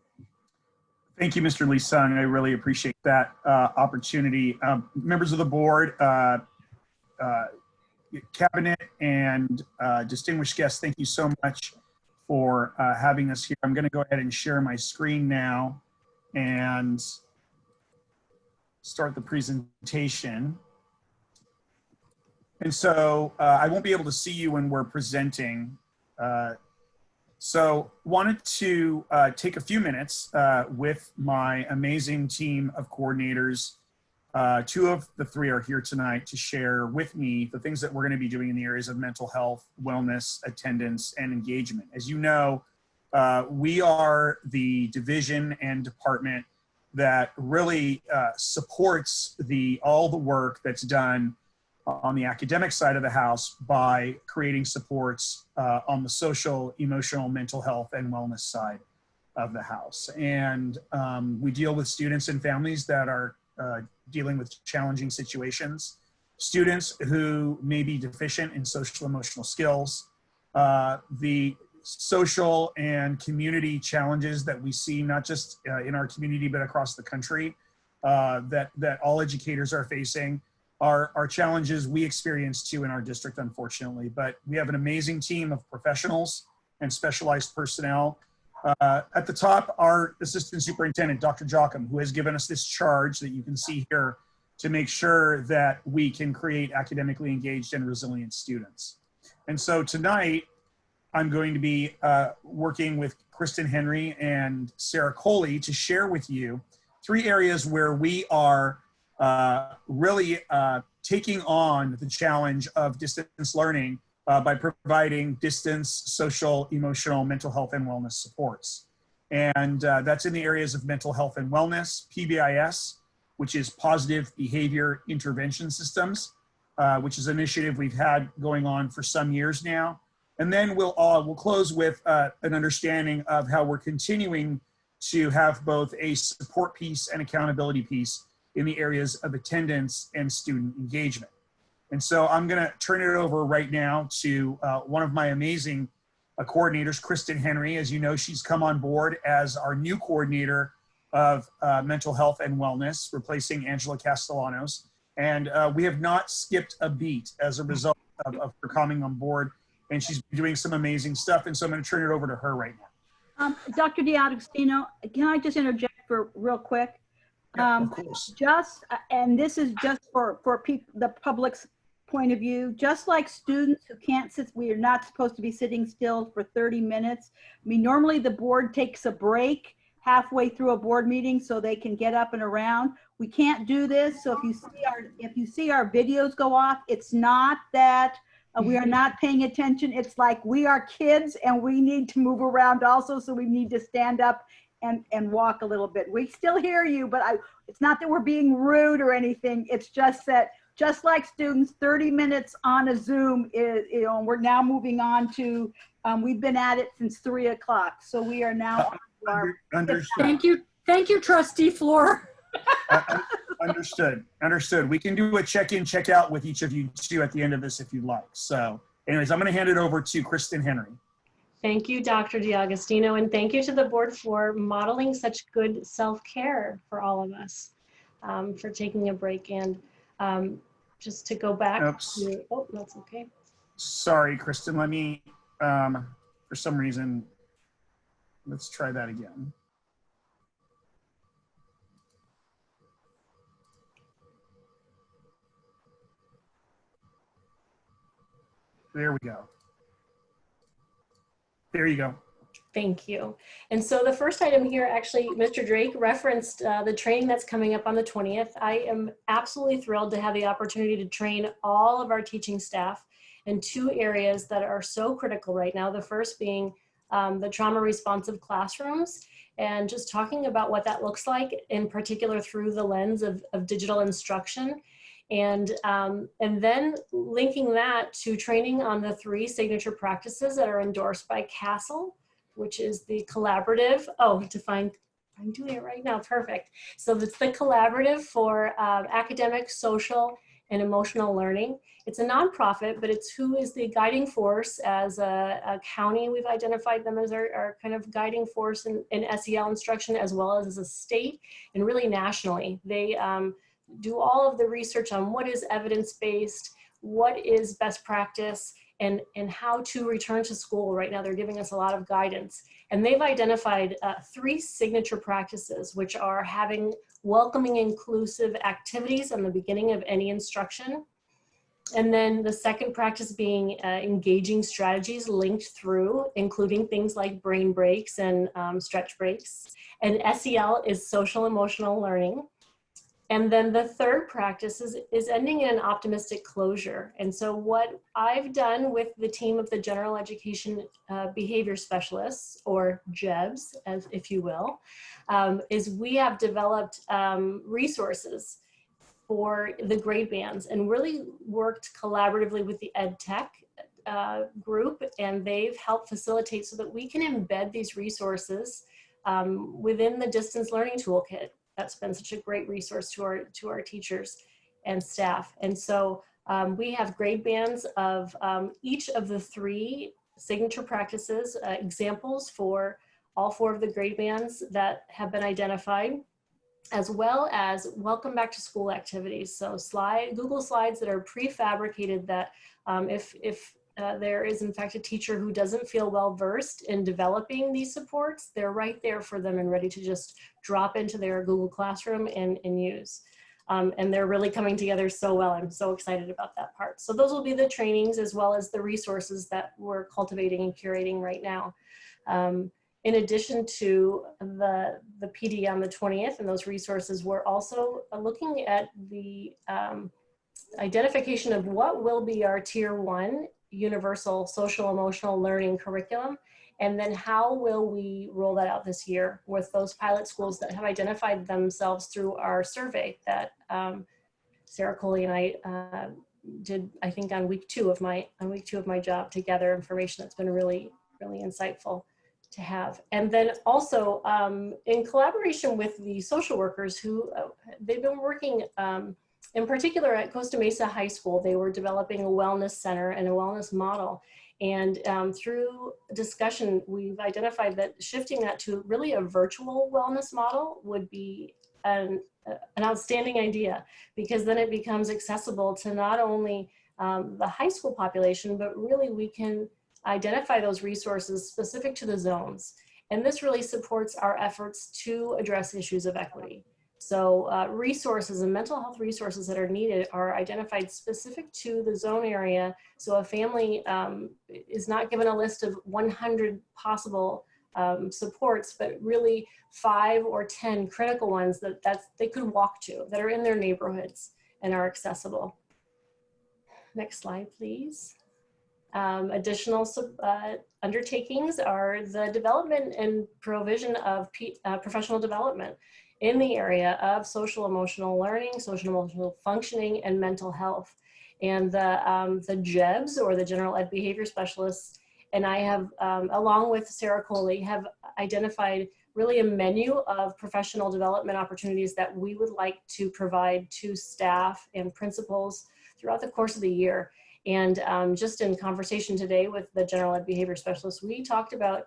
Thank you, Mr. Lee-Sung. I really appreciate that opportunity. Members of the board, cabinet, and distinguished guests, thank you so much for having us here. I'm going to go ahead and share my screen now and start the presentation. And so I won't be able to see you when we're presenting. So wanted to take a few minutes with my amazing team of coordinators. Two of the three are here tonight to share with me the things that we're going to be doing in the areas of mental health, wellness, attendance, and engagement. As you know, we are the division and department that really supports all the work that's done on the academic side of the house by creating supports on the social, emotional, mental health, and wellness side of the house. And we deal with students and families that are dealing with challenging situations, students who may be deficient in social emotional skills, the social and community challenges that we see not just in our community but across the country that all educators are facing. Are challenges we experience too in our district, unfortunately. But we have an amazing team of professionals and specialized personnel. At the top, our Assistant Superintendent, Dr. Jocham, who has given us this charge that you can see here to make sure that we can create academically engaged and resilient students. And so tonight, I'm going to be working with Kristen Henry and Sarah Coley to share with you 3 areas where we are really taking on the challenge of distance learning by providing distance, social, emotional, mental health, and wellness supports. And that's in the areas of mental health and wellness, PBIS, which is Positive Behavior Intervention Systems, which is an initiative we've had going on for some years now. And then we'll close with an understanding of how we're continuing to have both a support piece and accountability piece in the areas of attendance and student engagement. And so I'm gonna turn it over right now to one of my amazing coordinators, Kristen Henry. As you know, she's come on board as our new coordinator of mental health and wellness, replacing Angela Castellanos. And we have not skipped a beat as a result of her coming on board, and she's doing some amazing stuff. And so I'm gonna turn it over to her right now. Dr. D'Agostino, can I just interject for real quick? Of course. And this is just for the public's point of view, just like students who can't sit, we are not supposed to be sitting still for 30 minutes. I mean, normally the board takes a break halfway through a board meeting so they can get up and around. We can't do this. So if you see our videos go off, it's not that We are not paying attention. It's like we are kids and we need to move around also, so we need to stand up and walk a little bit. We still hear you, but it's not that we're being rude or anything. It's just that, just like students, 30 minutes on a Zoom is, we're now moving on to, we've been at it since 3 o'clock. So we are now on our Understood. Thank you, Trustee Floor. Understood. We can do a check-in, check-out with each of you too at the end of this if you'd like. So anyways, I'm going to hand it over to Kristen Henry. Thank you, Dr. D'Agostino, and thank you to the board for modeling such good self-care for all of us, for taking a break. And just to go back to, oh, that's okay. Sorry, Kristen, let me, for some reason, let's try that again. There we go. There you go. Thank you. And so the first item here, actually, Mr. Drake referenced the training that's coming up on the 20th. I am absolutely thrilled to have the opportunity to train all of our teaching staff in 2 areas that are so critical right now. The first being the trauma responsive classrooms, and just talking about what that looks like, in particular through the lens of digital instruction. And then linking that to training on the 3 signature practices that are endorsed by CASEL, which is the collaborative, I'm doing it right now, perfect. So it's the collaborative for academic, social, and emotional learning. It's a nonprofit, but it's who is the guiding force as a county. We've identified them as our kind of guiding force in SEL instruction, as well as a state and really nationally. They do all of the research on what is evidence-based, what is best practice, and how to return to school. Right now, they're giving us a lot of guidance. And they've identified 3 signature practices, which are having welcoming, inclusive activities on the beginning of any instruction. And then the second practice being engaging strategies linked through, including things like brain breaks and stretch breaks. And SEL is social emotional learning. And then the third practice is ending in an optimistic closure. And so what I've done with the team of the general education behavior specialists, or JEBs, as if you will, is we have developed resources for the grade bands and really worked collaboratively with the ed tech group, and they've helped facilitate so that we can embed these resources within the distance learning toolkit. That's been such a great resource to our teachers and staff. And so we have grade bands of each of the 3 signature practices, examples for all 4 of the grade bands that have been identified, as well as welcome back to school activities. So Google Slides that are prefabricated, that if there is in fact a teacher who doesn't feel well versed in developing these supports, they're right there for them and ready to just drop into their Google Classroom and use. And they're really coming together so well. I'm so excited about that part. So those will be the trainings as well as the resources that we're cultivating and curating right now. In addition to the PD on the 20th and those resources, we're also looking at the identification of what will be our Tier 1 universal social emotional learning curriculum, and then how will we roll that out this year with those pilot schools that have identified themselves through our survey that Sarah Coley and I did, I think, on week 2 of my job, to gather information that's been really insightful to have. And then also in collaboration with the social workers who they've been working in particular at Costa Mesa High School. They were developing a wellness center and a wellness model. And through discussion, we've identified that shifting that to really a virtual wellness model would be an outstanding idea, because then it becomes accessible to not only the high school population, but really we can identify those resources specific to the zones. And this really supports our efforts to address issues of equity. So resources and mental health resources that are needed are identified specific to the zone area. So a family is not given a list of 100 possible supports, but really 5 or 10 critical ones that they could walk to, that are in their neighborhoods and are accessible. Next slide, please. Additional undertakings are the development and provision of professional development in the area of social emotional learning, social emotional functioning, and mental health. And the JEBs, or the General Ed Behavior Specialists, and I have, along with Sarah Coley, have identified really a menu of professional development opportunities that we would like to provide to staff and principals throughout the course of the year. And just in conversation today with the General Ed Behavior Specialists, we talked about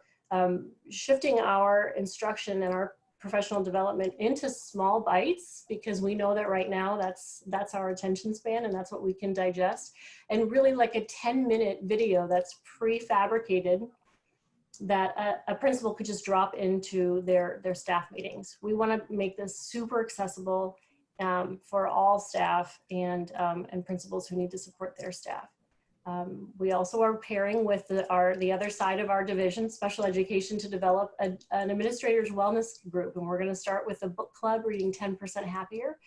shifting our instruction and our professional development into small bites, because we know that right now that's our attention span and that's what we can digest. And really like a 10-minute video that's prefabricated that a principal could just drop into their staff meetings. We want to make this super accessible for all staff and principals who need to support their staff. We also are pairing with the other side of our division, special education, to develop an administrator's wellness group. And we're going to start with a book club, Reading 10% Happier.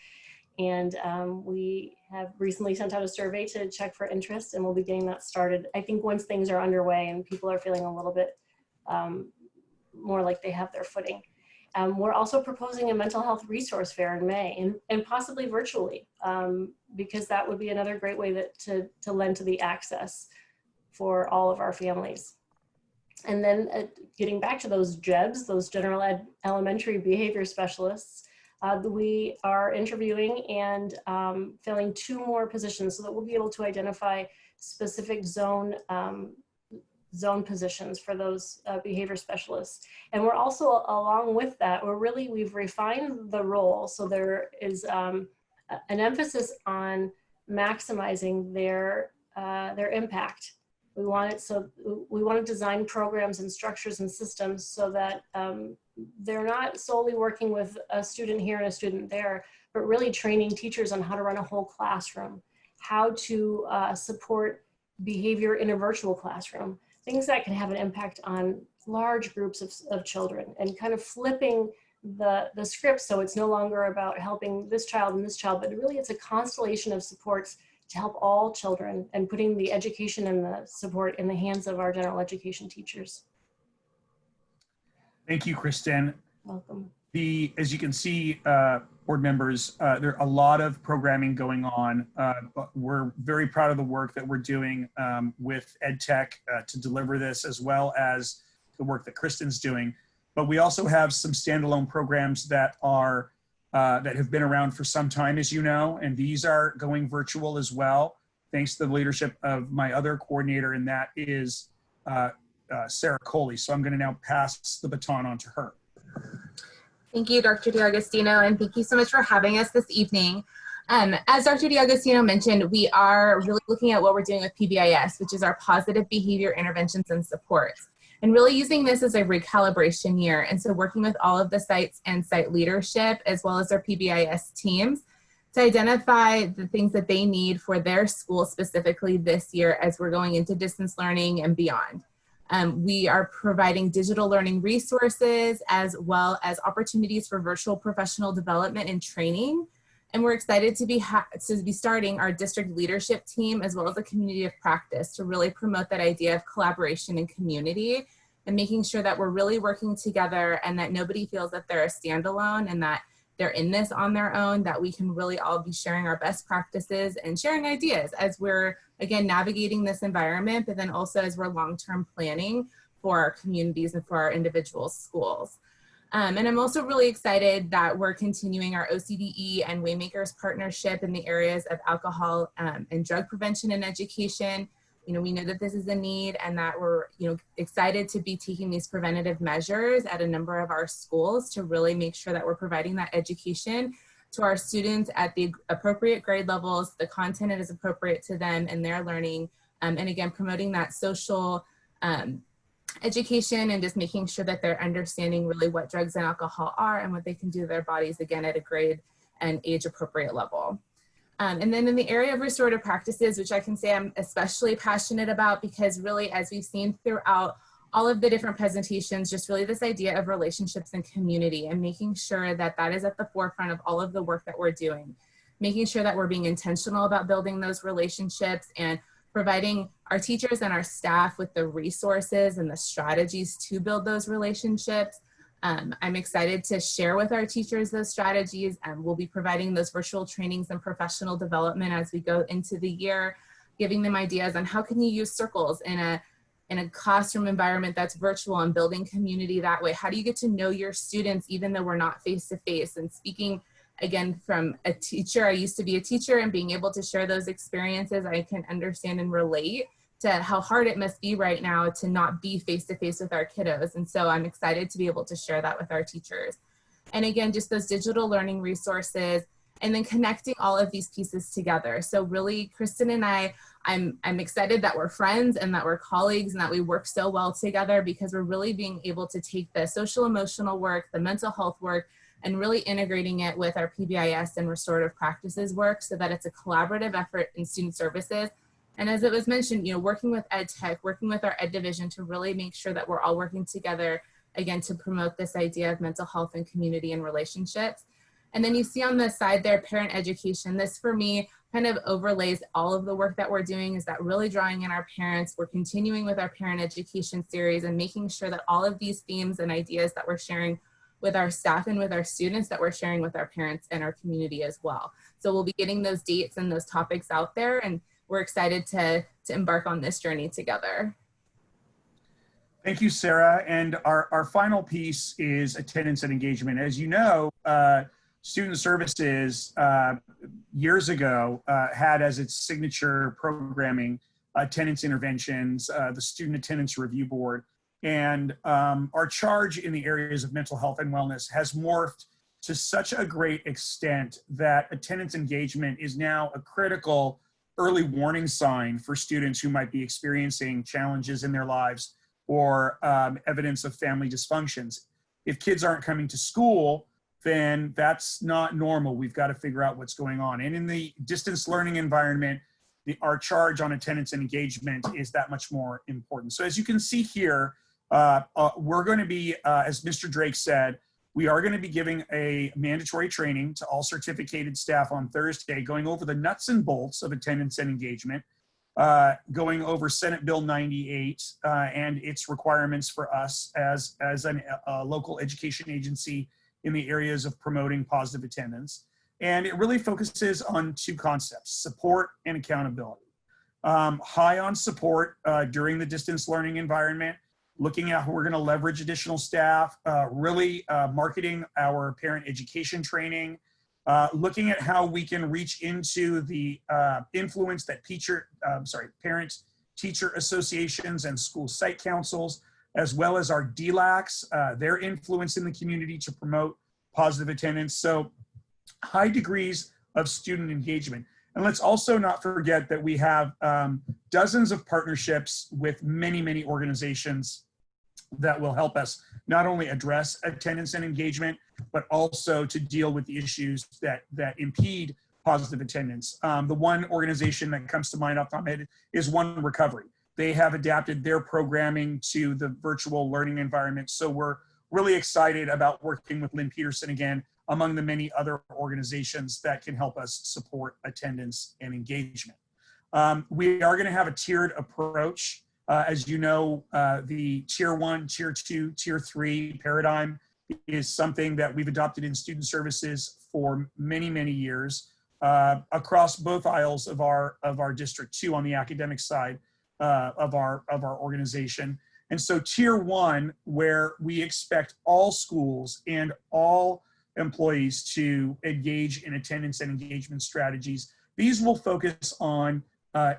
And we have recently sent out a survey to check for interest, and we'll be getting that started, I think, once things are underway and people are feeling a little bit more like they have their footing. We're also proposing a mental health resource fair in May, and possibly virtually, because that would be another great way to lend to the access for all of our families. And then getting back to those JEBs, those General Ed Elementary Behavior Specialists, we are interviewing and filling 2 more positions so that we'll be able to identify specific zone positions for those behavior specialists. And we're also, along with that, we've refined the role. So there is an emphasis on maximizing their impact. We want to design programs and structures and systems so that they're not solely working with a student here and a student there, but really training teachers on how to run a whole classroom, how to support behavior in a virtual classroom, things that can have an impact on large groups of children, and kind of flipping the script so it's no longer about helping this child and this child, but really it's a constellation of supports to help all children, and putting the education and the support in the hands of our general education teachers. Thank you, Kristen. Welcome. As you can see, board members, there are a lot of programming going on. But we're very proud of the work that we're doing with EdTech to deliver this, as well as the work that Kristen's doing. But we also have some standalone programs that are that have been around for some time, as you know, and these are going virtual as well, thanks to the leadership of my other coordinator, and that is Sarah Coley. So I'm going to now pass the baton on to her. Thank you, Dr. D'Agostino, and thank you so much for having us this evening. As Dr. D'Agostino mentioned, we are really looking at what we're doing with PBIS, which is our Positive Behavior Interventions and Supports, and really using this as a recalibration year. And so working with all of the sites and site leadership, as well as our PBIS teams, to identify the things that they need for their school specifically this year as we're going into distance learning and beyond. We are providing digital learning resources, as well as opportunities for virtual professional development and training. And we're excited to be starting our district leadership team, as well as a community of practice, to really promote that idea of collaboration and community, and making sure that we're really working together, and that nobody feels that they're a standalone and that they're in this on their own, that we can really all be sharing our best practices and sharing ideas as we're, again, navigating this environment, but then also as we're long-term planning for our communities and for our individual schools. And I'm also really excited that we're continuing our OCDE and Waymakers partnership in the areas of alcohol and drug prevention and education. You know, we know that this is a need, and that we're, excited to be taking these preventative measures at a number of our schools to really make sure that we're providing that education to our students at the appropriate grade levels, the content that is appropriate to them and their learning, and again, promoting that social education, and just making sure that they're understanding really what drugs and alcohol are and what they can do to their bodies, again, at a grade and age appropriate level. And then in the area of restorative practices, which I can say I'm especially passionate about, because really, as we've seen throughout all of the different presentations, just really this idea of relationships and community, and making sure that that is at the forefront of all of the work that we're doing, making sure that we're being intentional about building those relationships and providing our teachers and our staff with the resources and the strategies to build those relationships. I'm excited to share with our teachers those strategies, and we'll be providing those virtual trainings and professional development as we go into the year, giving them ideas on how can you use circles in a classroom environment that's virtual and building community that way. How do you get to know your students even though we're not face-to-face? And speaking again from a teacher, I used to be a teacher, and being able to share those experiences, I can understand and relate to how hard it must be right now to not be face-to-face with our kiddos. And so I'm excited to be able to share that with our teachers. And again, just those digital learning resources, and then connecting all of these pieces together. So really, Kristen and I'm excited that we're friends and that we're colleagues and that we work so well together, because we're really being able to take the social emotional work, the mental health work, and really integrating it with our PBIS and restorative practices work so that it's a collaborative effort in student services. And as it was mentioned, working with Ed Tech, working with our Ed division to really make sure that we're all working together, again, to promote this idea of mental health and community and relationships. And then you see on the side there, parent education. This for me kind of overlays all of the work that we're doing, is that really drawing in our parents. We're continuing with our parent education series and making sure that all of these themes and ideas that we're sharing with our staff and with our students, that we're sharing with our parents and our community as well. So we'll be getting those dates and those topics out there, and we're excited to embark on this journey together. Thank you, Sarah. And our final piece is attendance and engagement. As you know, Student Services years ago had as its signature programming attendance interventions, the Student Attendance Review Board. And our charge in the areas of mental health and wellness has morphed to such a great extent that attendance engagement is now a critical early warning sign for students who might be experiencing challenges in their lives or evidence of family dysfunctions. If kids aren't coming to school, then that's not normal. We've got to figure out what's going on. And in the distance learning environment, our charge on attendance and engagement is that much more important. So as you can see here, we're going to be, as Mr. Drake said, we are going to be giving a mandatory training to all certificated staff on Thursday, going over the nuts and bolts of attendance and engagement, going over Senate Bill 98 and its requirements for us as a local education agency in the areas of promoting positive attendance. And it really focuses on two concepts: support and accountability. High on support during the distance learning environment, looking at how we're going to leverage additional staff, really marketing our parent education training, looking at how we can reach into the influence that parent-teacher associations and school site councils, as well as our DLACs, their influence in the community to promote positive attendance. So high degrees of student engagement. And let's also not forget that we have dozens of partnerships with many, many organizations that will help us not only address attendance and engagement, but also to deal with the issues that impede positive attendance. The one organization that comes to mind off the top of my head is One Recovery. They have adapted their programming to the virtual learning environment. So we're really excited about working with Lynn Peterson again, among the many other organizations that can help us support attendance and engagement. We are going to have a tiered approach. As you know, the Tier 1, Tier 2, Tier 3 paradigm is something that we've adopted in student services for many, many years across both aisles of our district, too, on the academic side of our organization. And so Tier 1, where we expect all schools and all employees to engage in attendance and engagement strategies, these will focus on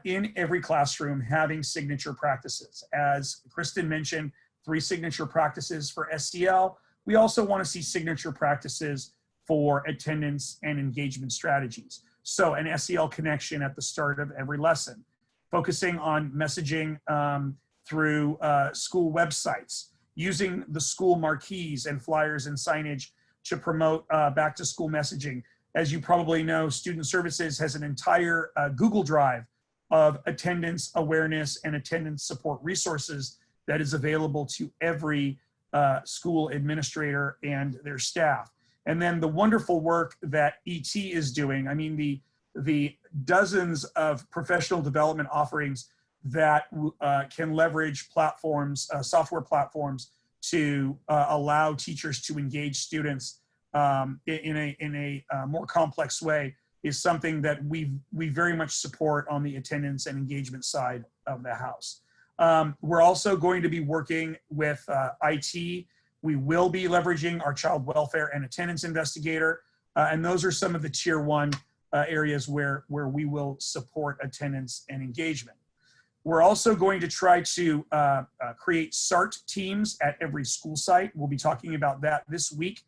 in every classroom having signature practices. As Kristen mentioned, 3 signature practices for SEL. We also want to see signature practices for attendance and engagement strategies. So an SEL connection at the start of every lesson, focusing on messaging through school websites, using the school marquees and flyers and signage to promote back to school messaging. As you probably know, Student Services has an entire Google Drive of attendance awareness and attendance support resources that is available to every school administrator and their staff. And then the wonderful work that ET is doing. I mean, the the dozens of professional development offerings that can leverage platforms, software platforms, to allow teachers to engage students in a more complex way is something that we very much support on the attendance and engagement side of the house. We're also going to be working with IT. We will be leveraging our child welfare and attendance investigator, and those are some of the tier 1 areas where we will support attendance and engagement. We're also going to try to create SART teams at every school site. We'll be talking about that this week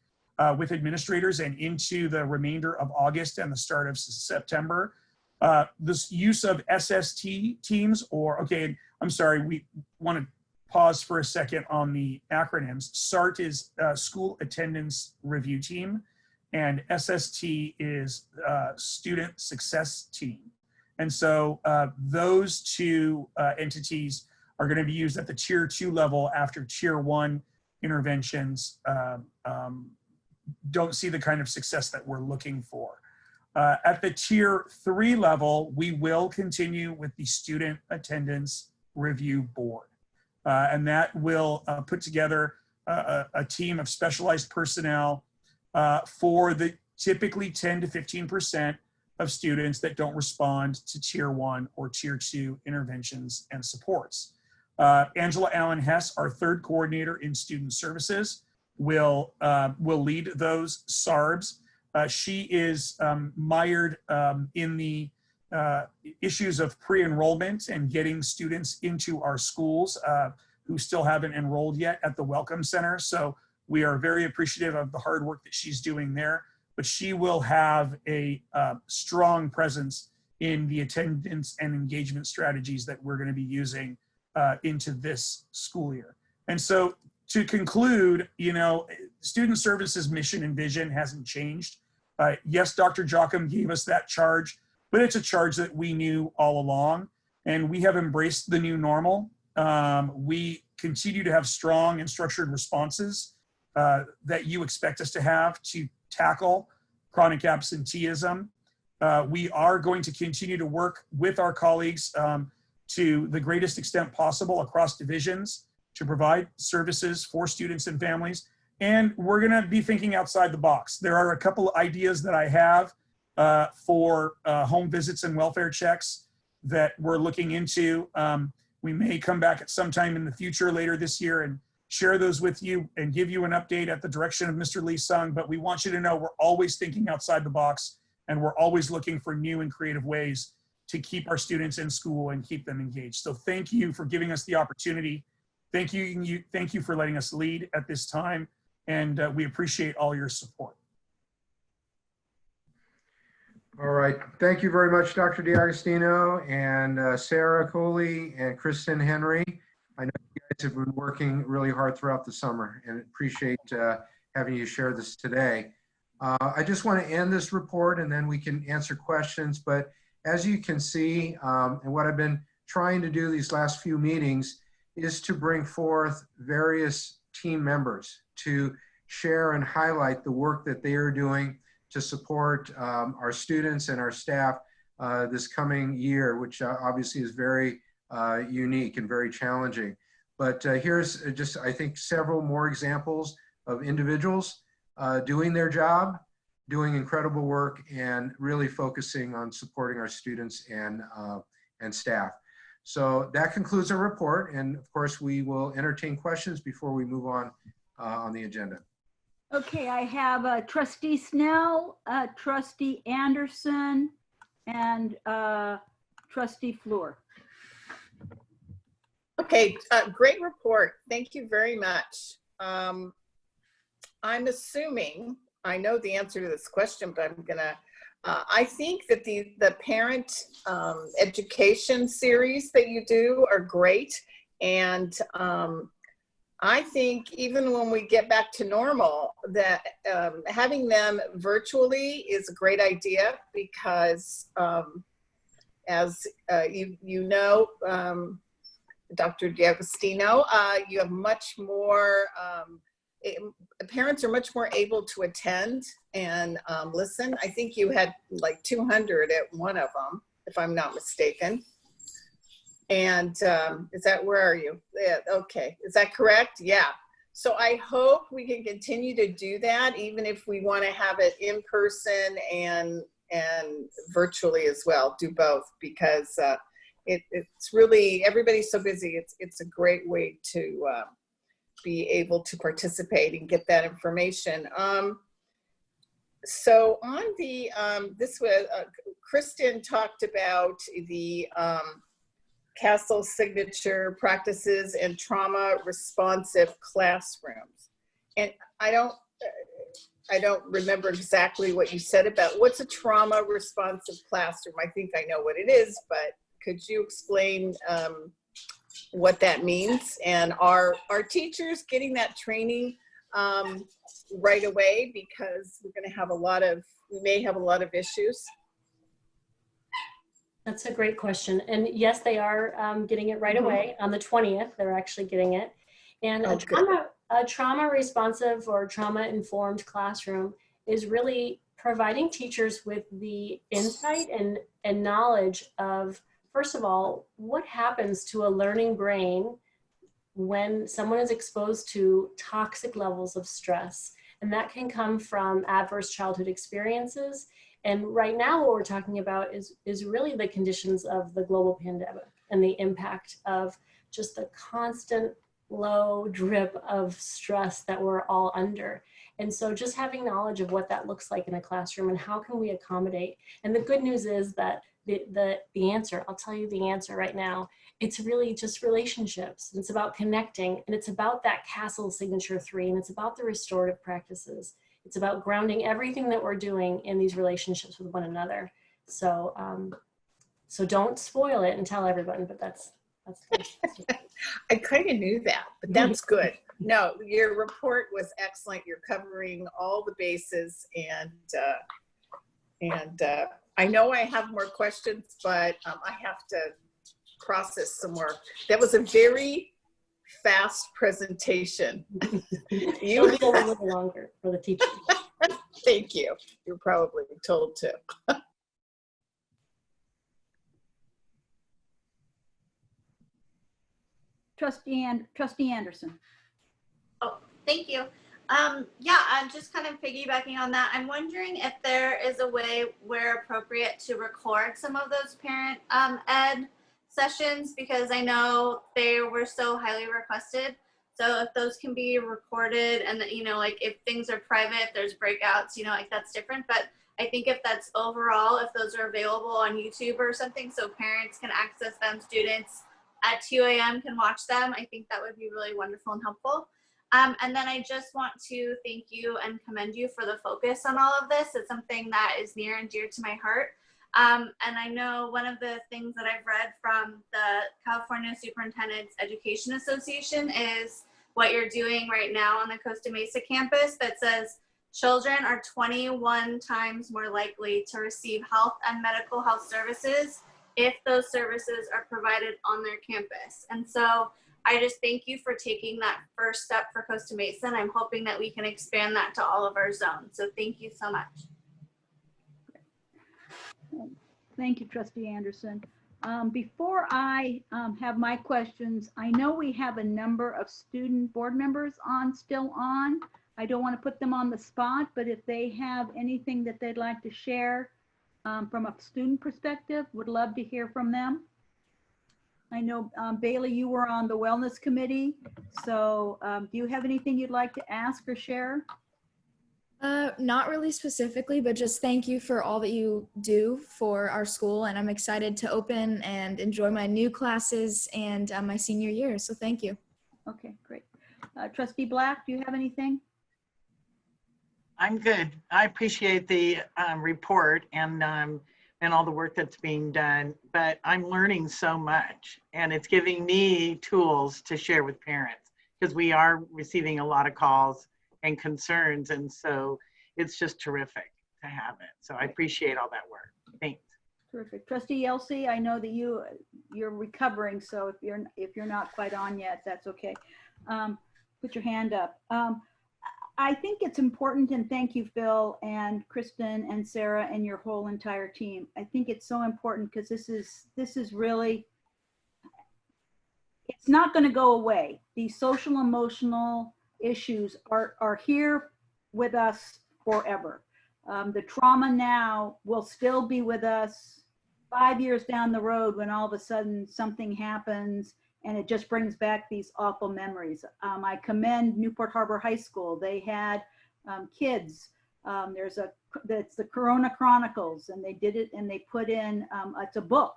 with administrators and into the remainder of August and the start of September. This use of SST teams, or, okay, I'm sorry, we want to pause for a second on the acronyms. SART is School Attendance Review Team, and SST is Student Success Team. And so those two entities are going to be used at the tier 2 level after tier 1 interventions don't see the kind of success that we're looking for. At the tier 3 level, we will continue with the Student Attendance Review Board. And that will put together a team of specialized personnel for the typically 10 to 15% of students that don't respond to tier 1 or tier 2 interventions and supports. Angela Allen Hess, our third coordinator in student services, will lead those SARBs. She is mired in the issues of pre-enrollment and getting students into our schools who still haven't enrolled yet at the Welcome Center. So we are very appreciative of the hard work that she's doing there, but she will have a strong presence in the attendance and engagement strategies that we're going to be using into this school year. And so to conclude, you know, student services mission and vision hasn't changed. Yes, Dr. Jocham gave us that charge, but it's a charge that we knew all along, and we have embraced the new normal. We continue to have strong and structured responses that you expect us to have to tackle chronic absenteeism. We are going to continue to work with our colleagues to the greatest extent possible across divisions to provide services for students and families. And we're going to be thinking outside the box. There are a couple of ideas that I have for home visits and welfare checks that we're looking into. We may come back at some time in the future later this year and share those with you and give you an update at the direction of Mr. Lee Sung. But we want you to know we're always thinking outside the box, and we're always looking for new and creative ways to keep our students in school and keep them engaged. So thank you for giving us the opportunity. Thank you for letting us lead at this time. And we appreciate all your support. All right. Thank you very much, Dr. D'Agostino and Sarah Coley and Kristen Henry. I know you guys have been working really hard throughout the summer and appreciate having you share this today. I just want to end this report and then we can answer questions. But as you can see, and what I've been trying to do these last few meetings is to bring forth various team members to share and highlight the work that they are doing to support our students and our staff this coming year, which obviously is very unique and very challenging. But here's just, I think, several more examples of individuals doing their job, doing incredible work, and really focusing on supporting our students and staff. So that concludes our report. And of course, we will entertain questions before we move on the agenda. Okay, I have Trustee Snell, Trustee Anderson, and Trustee Fleur. Okay, great report. Thank you very much. I'm assuming, I know the answer to this question, but I'm gonna, I think that the parent education series that you do are great. And I think even when we get back to normal, that having them virtually is a great idea because as you know, Dr. D'Agostino, you have much more parents are much more able to attend and listen. I think you had like 200 at one of them, if I'm not mistaken. And is that, where are you? Yeah, okay, is that correct? Yeah. So I hope we can continue to do that, even if we want to have it in person and virtually as well, do both, because it's really, everybody's so busy. It's a great way to be able to participate and get that information. So on the, this was, Kristen talked about the CASEL signature practices and trauma responsive classrooms. And I don't remember exactly what you said about what's a trauma responsive classroom. I think I know what it is, but could you explain what that means? And are teachers getting that training right away? Because we're going to have we may have a lot of issues. That's a great question. And yes, they are getting it right away. On the 20th, they're actually getting it. And a trauma responsive or trauma informed classroom is really providing teachers with the insight and knowledge of, first of all, what happens to a learning brain when someone is exposed to toxic levels of stress. And that can come from adverse childhood experiences. And right now what we're talking about is really the conditions of the global pandemic and the impact of just the constant low drip of stress that we're all under. And so just having knowledge of what that looks like in a classroom and how can we accommodate. And the good news is that the answer, I'll tell you the answer right now, it's really just relationships. It's about connecting, and it's about that CASEL signature 3, and it's about the restorative practices. It's about grounding everything that we're doing in these relationships with one another. So, so don't spoil it and tell everyone, but that's I kind of knew that, but that's good. No, your report was excellent. You're covering all the bases, and I know I have more questions, but I have to process some more. That was a very fast presentation. It'll be a little longer for the teacher. Thank you. You're probably told to. Trustee Anderson. Oh, thank you. Yeah, I'm just kind of piggybacking on that. I'm wondering if there is a way where appropriate to record some of those parent ed sessions, because I know they were so highly requested. So if those can be recorded, and you know, like if things are private, if there's breakouts, you know, like that's different. But I think if that's overall, if those are available on YouTube or something, so parents can access them, students at 2 a.m. can watch them, I think that would be really wonderful and helpful. And then I just want to thank you and commend you for the focus on all of this. It's something that is near and dear to my heart. And I know one of the things that I've read from the California Superintendents Education Association is what you're doing right now on the Costa Mesa campus that says children are 21 times more likely to receive health and medical health services if those services are provided on their campus. And so I just thank you for taking that first step for Costa Mesa, and I'm hoping that we can expand that to all of our zones. So thank you so much. Thank you, Trustee Anderson. Before I have my questions, I know we have a number of student board members still on. I don't want to put them on the spot, but if they have anything that they'd like to share from a student perspective, would love to hear from them. I know, Bailey, you were on the Wellness Committee, so do you have anything you'd like to ask or share? Not really specifically, but just thank you for all that you do for our school, and I'm excited to open and enjoy my new classes and my senior year, so thank you. Okay, great. Trustee Black, do you have anything? I'm good. I appreciate the report and all the work that's being done, but I'm learning so much, and it's giving me tools to share with parents because we are receiving a lot of calls and concerns, and so it's just terrific to have it. So I appreciate all that work. Thanks. Terrific. Trustee Yelsey, I know that you're recovering, so if you're not quite on yet, that's okay. Put your hand up. I think it's important, and thank you, Phil and Kristen and Sarah and your whole entire team. I think it's so important because this is really, it's not going to go away. These social emotional issues are here with us forever. The trauma now will still be with us 5 years down the road when all of a sudden something happens and it just brings back these awful memories. I commend Newport Harbor High School. They had kids. That's the Corona Chronicles, and they did it, and they put in, it's a book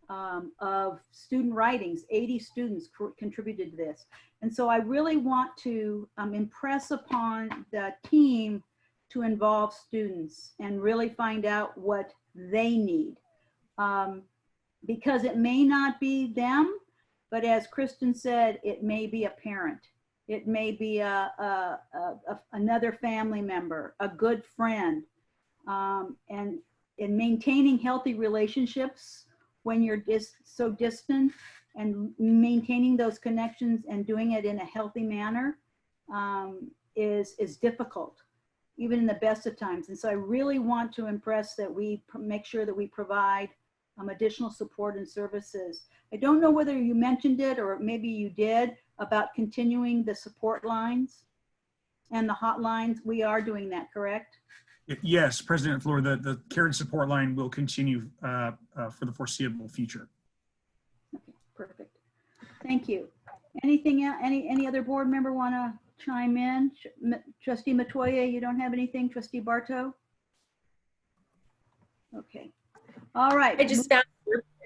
of student writings. 80 students contributed to this. And so I really want to impress upon the team to involve students and really find out what they need. Because it may not be them, but as Kristen said, it may be a parent. It may be another family member, a good friend, and in maintaining healthy relationships when you're so distant, and maintaining those connections and doing it in a healthy manner is difficult, even in the best of times. And so I really want to impress that we make sure that we provide additional support and services. I don't know whether you mentioned it or maybe you did about continuing the support lines and the hotlines. We are doing that, correct? Yes, President Fleur, the care and support line will continue for the foreseeable future. Okay, perfect. Thank you. Anything else? Any other board member want to chime in? Trustee Matoye, you don't have anything? Trustee Barto? Okay. All right. I just found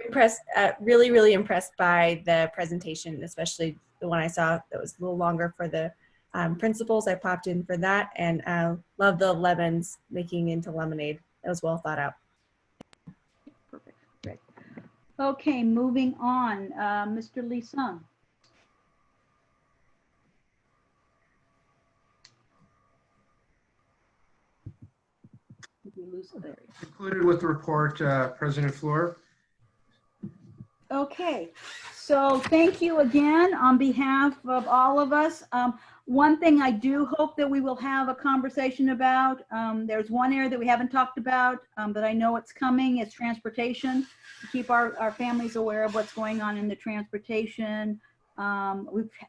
impressed, really impressed by the presentation, especially the one I saw that was a little longer for the principals. I popped in for that, and love the lemons making into lemonade. That was well thought out. Perfect. Great. Okay, moving on. Mr. Lee Sung. Included with the report, President Fleur. Okay, so thank you again on behalf of all of us. One thing I do hope that we will have a conversation about, there's one area that we haven't talked about, but I know it's coming, is transportation. To keep our families aware of what's going on in the transportation.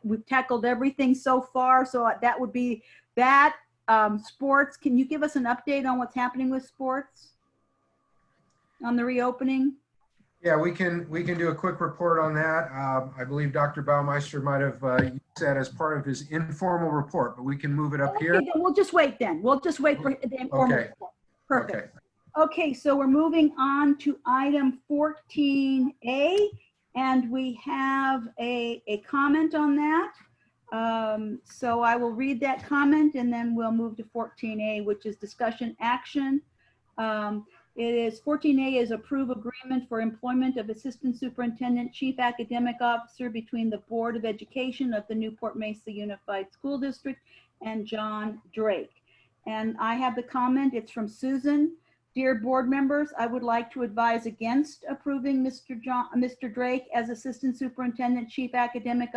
We've tackled everything so far, so that would be that. Sports, can you give us an update on what's happening with sports? On the reopening? Yeah, we can do a quick report on that. I believe Dr. Baumeister might have used that as part of his informal report, but we can move it up here. Then we'll just wait then. We'll just wait for the informal report. Perfect. Okay, so we're moving on to item 14A, and we have a comment on that. So I will read that comment and then we'll move to 14A, which is discussion action. It is 14A is approve agreement for employment of Assistant Superintendent Chief Academic Officer between the Board of Education of the Newport-Mesa Unified School District and John Drake. And I have the comment, it's from Susan. Dear board members, I would like to advise against approving Mr. Drake as Assistant Superintendent Chief Academic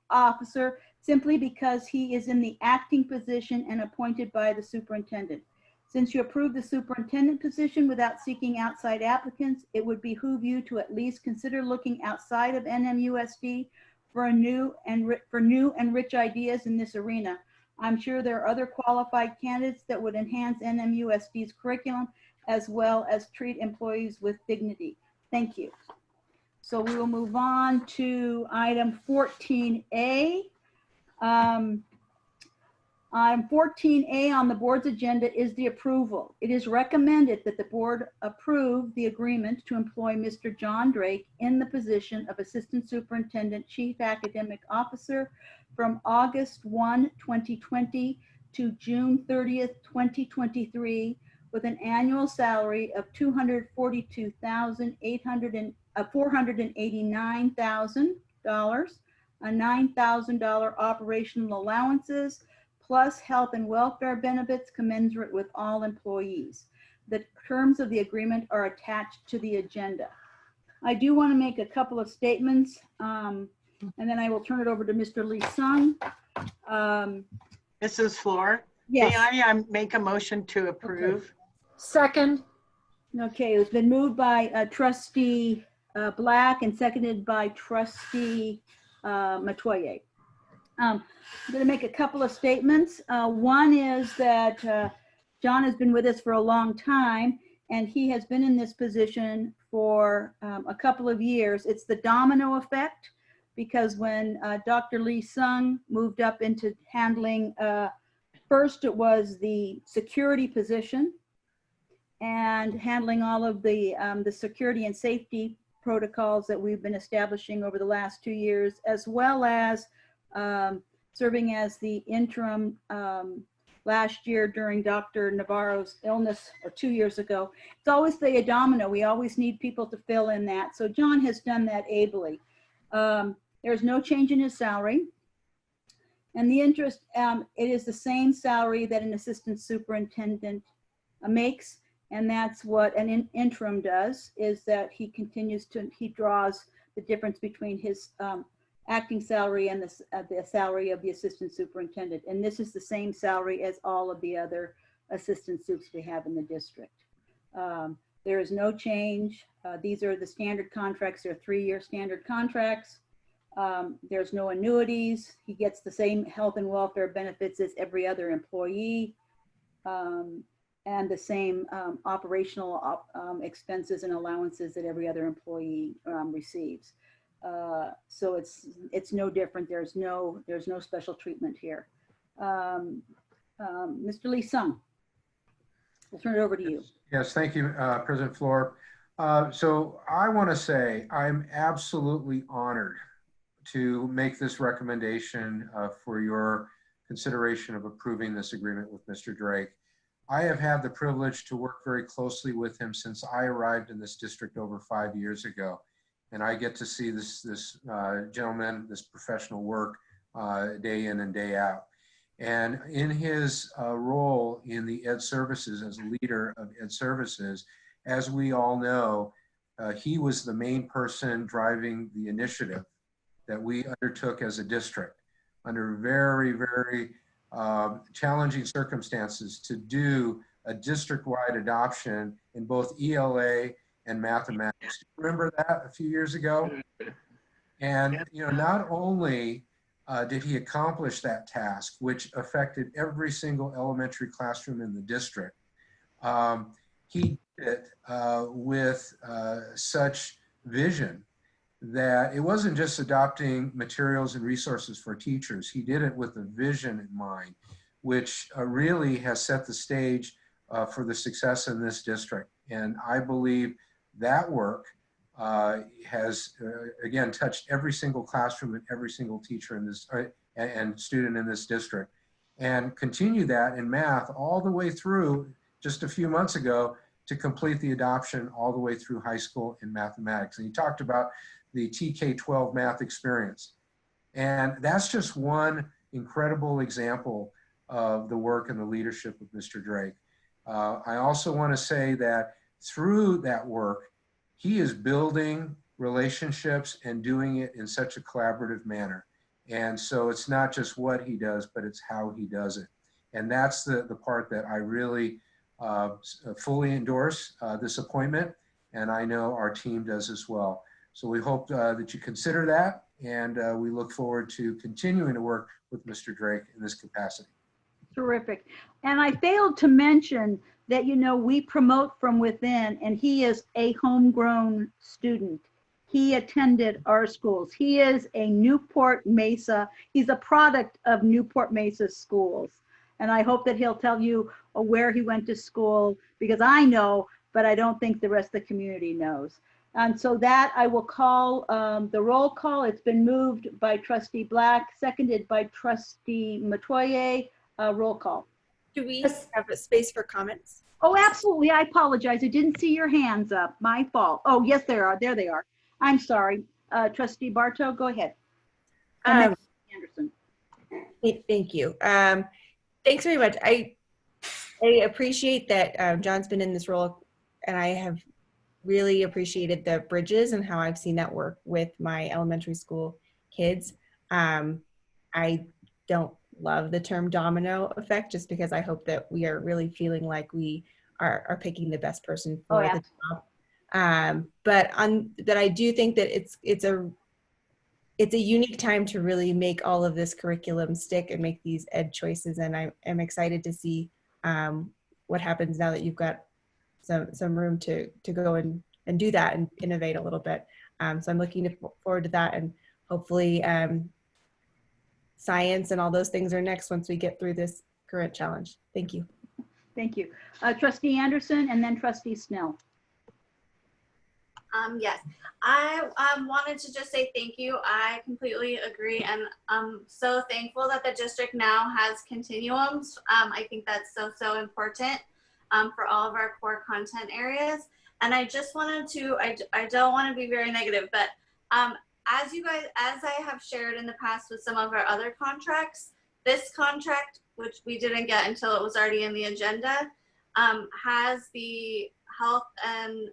Officer simply because he is in the acting position and appointed by the superintendent. Since you approved the superintendent position without seeking outside applicants, it would behoove you to at least consider looking outside of NMUSD for new and rich ideas in this arena. I'm sure there are other qualified candidates that would enhance NMUSD's curriculum as well as treat employees with dignity. Thank you. So we will move on to item 14A. Item 14A on the board's agenda is the approval. It is recommended that the board approve the agreement to employ Mr. John Drake in the position of Assistant Superintendent Chief Academic Officer from August 1, 2020 to June 30th, 2023 with an annual salary of $489,000, a $9,000 operational allowances, plus health and welfare benefits commensurate with all employees. The terms of the agreement are attached to the agenda. I do want to make a couple of statements, and then I will turn it over to Mr. Lee Sung. Mrs. Flor? Yes. May I make a motion to approve? Second. Okay, it's been moved by trustee Black and seconded by trustee Metoyer. I'm going to make a couple of statements. One is that John has been with us for a long time, and he has been in this position for a couple of years. It's the domino effect, because when Dr. Lee Sung moved up into handling, first it was the security position and handling all of the security and safety protocols that we've been establishing over the last 2 years, as well as serving as the interim last year during Dr. Navarro's illness, or 2 years ago. It's always the domino. We always need people to fill in that. So John has done that ably. There's no change in his salary. And the interest, it is the same salary that an assistant superintendent makes. And that's what an interim does, is that he draws the difference between his acting salary and the salary of the assistant superintendent. And this is the same salary as all of the other assistant supes we have in the district. There is no change. These are the standard contracts. They're 3-year standard contracts. There's no annuities. He gets the same health and welfare benefits as every other employee, and the same operational expenses and allowances that every other employee receives. So it's no different. There's no special treatment here. Mr. Lee Sung, I'll turn it over to you. Yes, thank you, President Flor. So I want to say I'm absolutely honored to make this recommendation for your consideration of approving this agreement with Mr. Drake. I have had the privilege to work very closely with him since I arrived in this district over 5 years ago. And I get to see this gentleman, this professional work day in and day out. And in his role in the Ed Services, as leader of Ed Services, as we all know, he was the main person driving the initiative that we undertook as a district under very, very challenging circumstances to do a district-wide adoption in both ELA and mathematics. Remember that a few years ago? And not only did he accomplish that task, which affected every single elementary classroom in the district, he did it with such vision that it wasn't just adopting materials and resources for teachers. He did it with a vision in mind, which really has set the stage for the success in this district. And I believe that work has, again, touched every single classroom and every single teacher in this and student in this district. And continue that in math all the way through, just a few months ago, to complete the adoption all the way through high school in mathematics. And he talked about the TK-12 math experience. And that's just one incredible example of the work and the leadership of Mr. Drake. I also want to say that through that work, he is building relationships and doing it in such a collaborative manner. And so it's not just what he does, but it's how he does it. And that's the part that I really fully endorse this appointment. And I know our team does as well. So we hope that you consider that, and we look forward to continuing to work with Mr. Drake in this capacity. Terrific. And I failed to mention that, we promote from within, and he is a homegrown student. He attended our schools. He is a Newport-Mesa. He's a product of Newport-Mesa schools. And I hope that he'll tell you where he went to school, because I know, but I don't think the rest of the community knows. And so that I will call the roll call. It's been moved by trustee Black, seconded by trustee Metoyer. Roll call. Do we have a space for comments? Oh, absolutely. I apologize. I didn't see your hands up. My fault. Oh, yes, there are. There they are. I'm sorry. Trustee Bartow, go ahead. Anderson. Thank you. Thanks very much. I appreciate that John's been in this role, and I have really appreciated the bridges and how I've seen that work with my elementary school kids. I don't love the term domino effect, just because I hope that we are really feeling like we are picking the best person for the job. But I do think that it's a unique time to really make all of this curriculum stick and make these ed choices. And I am excited to see what happens now that you've got some room to go and do that and innovate a little bit. So I'm looking forward to that, and hopefully science and all those things are next once we get through this current challenge. Thank you. Thank you. Trustee Anderson and then Trustee Snell. Yes, I wanted to just say thank you. I completely agree, and I'm so thankful that the district now has continuums. I think that's so important for all of our core content areas. And I just wanted to, I don't want to be very negative, but as I have shared in the past with some of our other contracts, this contract, which we didn't get until it was already in the agenda, has the health and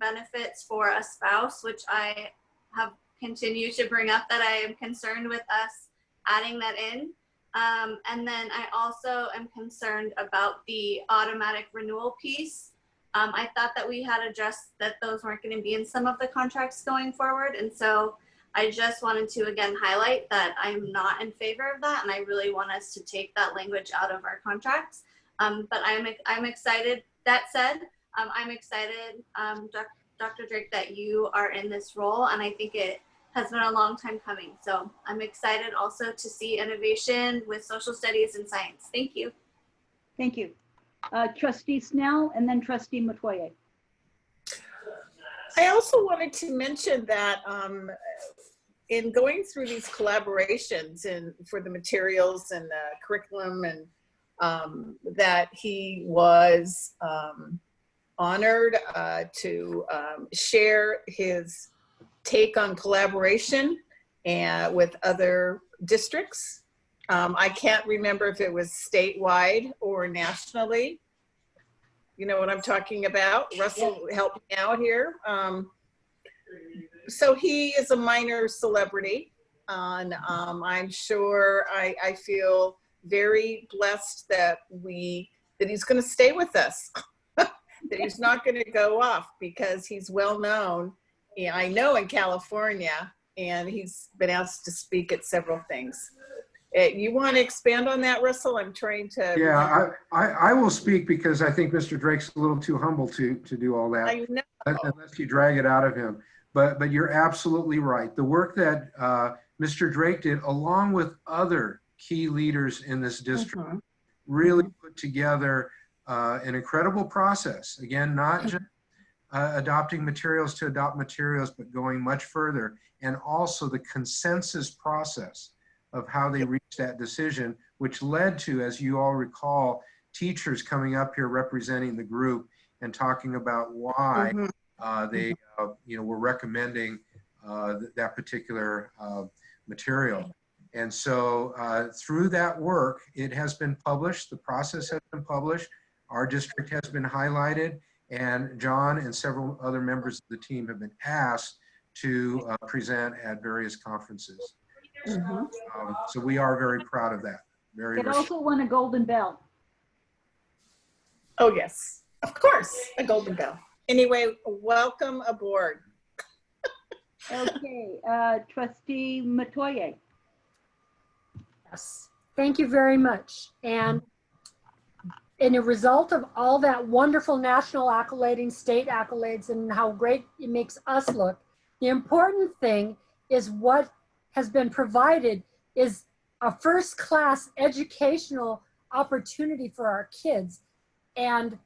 benefits for a spouse, which I have continued to bring up that I am concerned with us adding that in. And then I also am concerned about the automatic renewal piece. I thought that we had addressed that those weren't going to be in some of the contracts going forward. And so I just wanted to again highlight that I'm not in favor of that. And I really want us to take that language out of our contracts. But I'm excited. That said, I'm excited, Dr. Drake, that you are in this role. And I think it has been a long time coming. So I'm excited also to see innovation with social studies and science. Thank you. Thank you. Trustee Snell and then Trustee Matoye. I also wanted to mention that in going through these collaborations and for the materials and the curriculum, and that he was honored to share his take on collaboration and with other districts. I can't remember if it was statewide or nationally. You know what I'm talking about? Russell helped me out here. So he is a minor celebrity, and I'm sure I feel very blessed that he's going to stay with us, that he's not going to go off, because he's well known. Yeah, I know in California, and he's been asked to speak at several things. You want to expand on that, Russell? I'm trying to. Yeah, I will speak, because I think Mr. Drake's a little too humble to do all that. I know. Unless you drag it out of him. But you're absolutely right. The work that Mr. Drake did, along with other key leaders in this district, really put together an incredible process. Again, not just adopting materials to adopt materials, but going much further, and also the consensus process of how they reached that decision, which led to, as you all recall, teachers coming up here representing the group and talking about why they were recommending that particular material. And so through that work, it has been published, the process has been published, our district has been highlighted, and John and several other members of the team have been asked to present at various conferences. So we are very proud of that. It also won a Golden Bell. Oh yes, of course, a Golden Bell. Anyway, welcome aboard. Okay, Trustee Matoye. Yes, thank you very much. And in a result of all that wonderful national accolading, state accolades, and how great it makes us look, the important thing is what has been provided is a first-class educational opportunity for our kids. And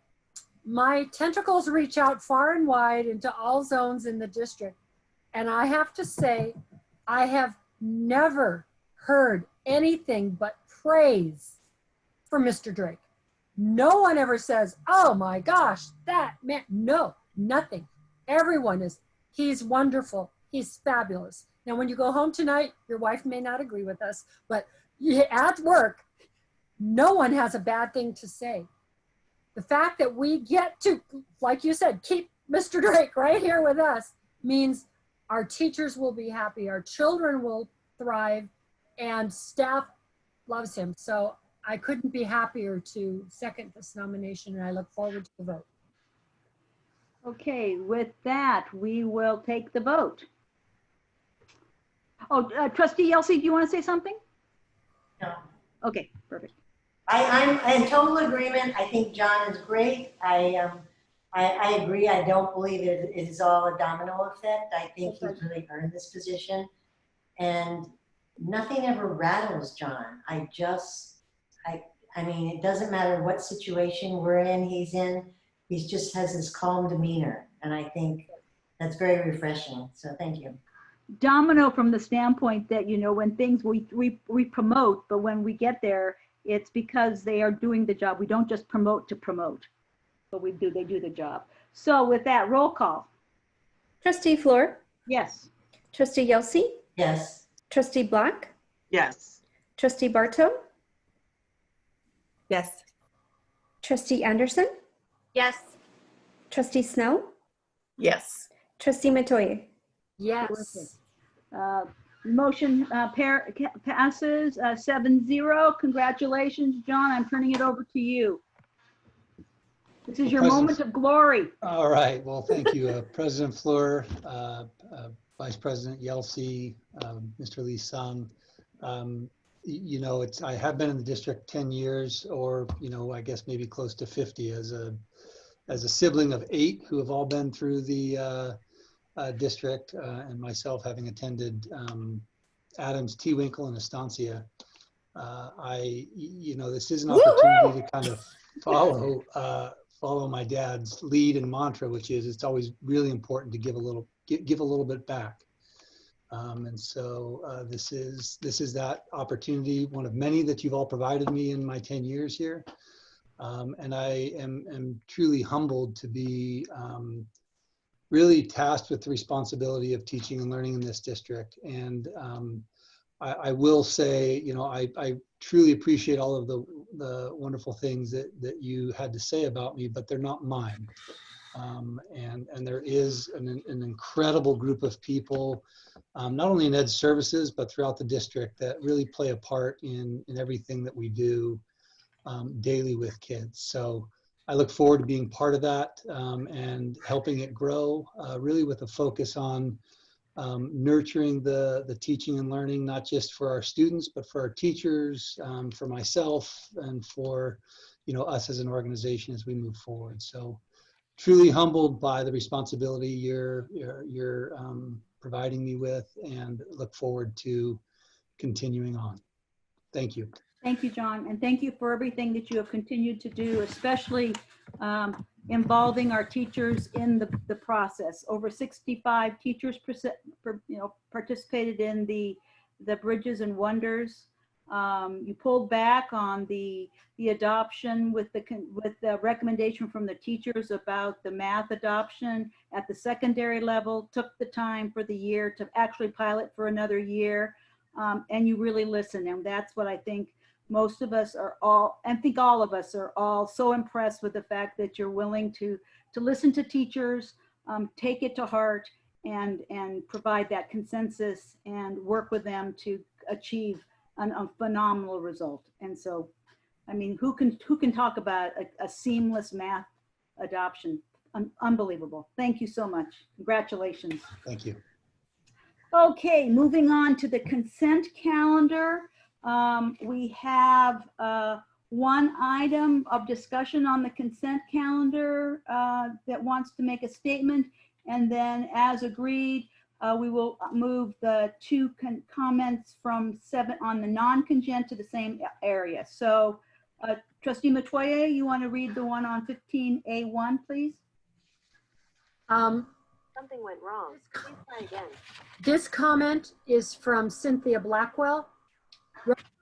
my tentacles reach out far and wide into all zones in the district. And I have to say, I have never heard anything but praise for Mr. Drake. No one ever says, oh my gosh, that man, no, nothing. Everyone is, he's wonderful, he's fabulous. Now, when you go home tonight, your wife may not agree with us, but at work, no one has a bad thing to say. The fact that we get to, like you said, keep Mr. Drake right here with us means our teachers will be happy, our children will thrive, and staff loves him. So I couldn't be happier to second this nomination, and I look forward to the vote. Okay, with that, we will take the vote. Oh, Trustee Yelsey, do you want to say something? No. Okay, perfect. I'm in total agreement. I think John is great. I agree. I don't believe it is all a domino effect. I think he's really earned this position. And nothing ever rattles John. I mean, it doesn't matter what situation we're in, he's in, he just has this calm demeanor. And I think that's very refreshing. So thank you. Domino from the standpoint that, you know, when things we promote, but when we get there, it's because they are doing the job. We don't just promote to promote, but they do the job. So with that, roll call. Trustee Floor? Yes. Trustee Yelsey? Yes. Trustee Black? Yes. Trustee Barto? Yes. Trustee Anderson? Yes. Trustee Snell? Yes. Trustee Matoye? Yes. Motion passes 7-0. Congratulations, John. I'm turning it over to you. This is your moment of glory. All right. Well, thank you, President Fleur, Vice President Yelsey, Mr. Lee Sung. You know, I have been in the district 10 years, or, you know, I guess maybe close to 50 as a sibling of 8 who have all been through the district, and myself having attended Adams, T. Winkle, and Estancia. You know, this is an opportunity to kind of follow my dad's lead and mantra, which is it's always really important to give a little bit back. And so this is that opportunity, one of many that you've all provided me in my 10 years here. And I am truly humbled to be really tasked with the responsibility of teaching and learning in this district. And I will say, you know, I truly appreciate all of the wonderful things that you had to say about me, but they're not mine. And there is an incredible group of people, not only in Ed Services, but throughout the district that really play a part in everything that we do daily with kids. So I look forward to being part of that and helping it grow, really with a focus on nurturing the teaching and learning, not just for our students, but for our teachers, for myself, and for, you know, us as an organization as we move forward. So truly humbled by the responsibility you're providing me with, and look forward to continuing on. Thank you. Thank you, John, and thank you for everything that you have continued to do, especially involving our teachers in the process. Over 65 teachers participated in the Bridges and Wonders. You pulled back on the adoption with the recommendation from the teachers about the math adoption at the secondary level, took the time for the year to actually pilot for another year, and you really listen, and that's what I think most of us are all, I think all of us are all so impressed with the fact that you're willing to listen to teachers, take it to heart, and provide that consensus and work with them to achieve a phenomenal result. And so, I mean, who can talk about a seamless math adoption? Unbelievable. Thank you so much. Congratulations. Thank you. Okay, moving on to the consent calendar. We have one item of discussion on the consent calendar that wants to make a statement, and then as agreed, we will move the 2 comments from 7 on the non-consent to the same area. So Trustee Matoye, you want to read the one on 15A1, please? Something went wrong. Please try again. This comment is from Cynthia Blackwell.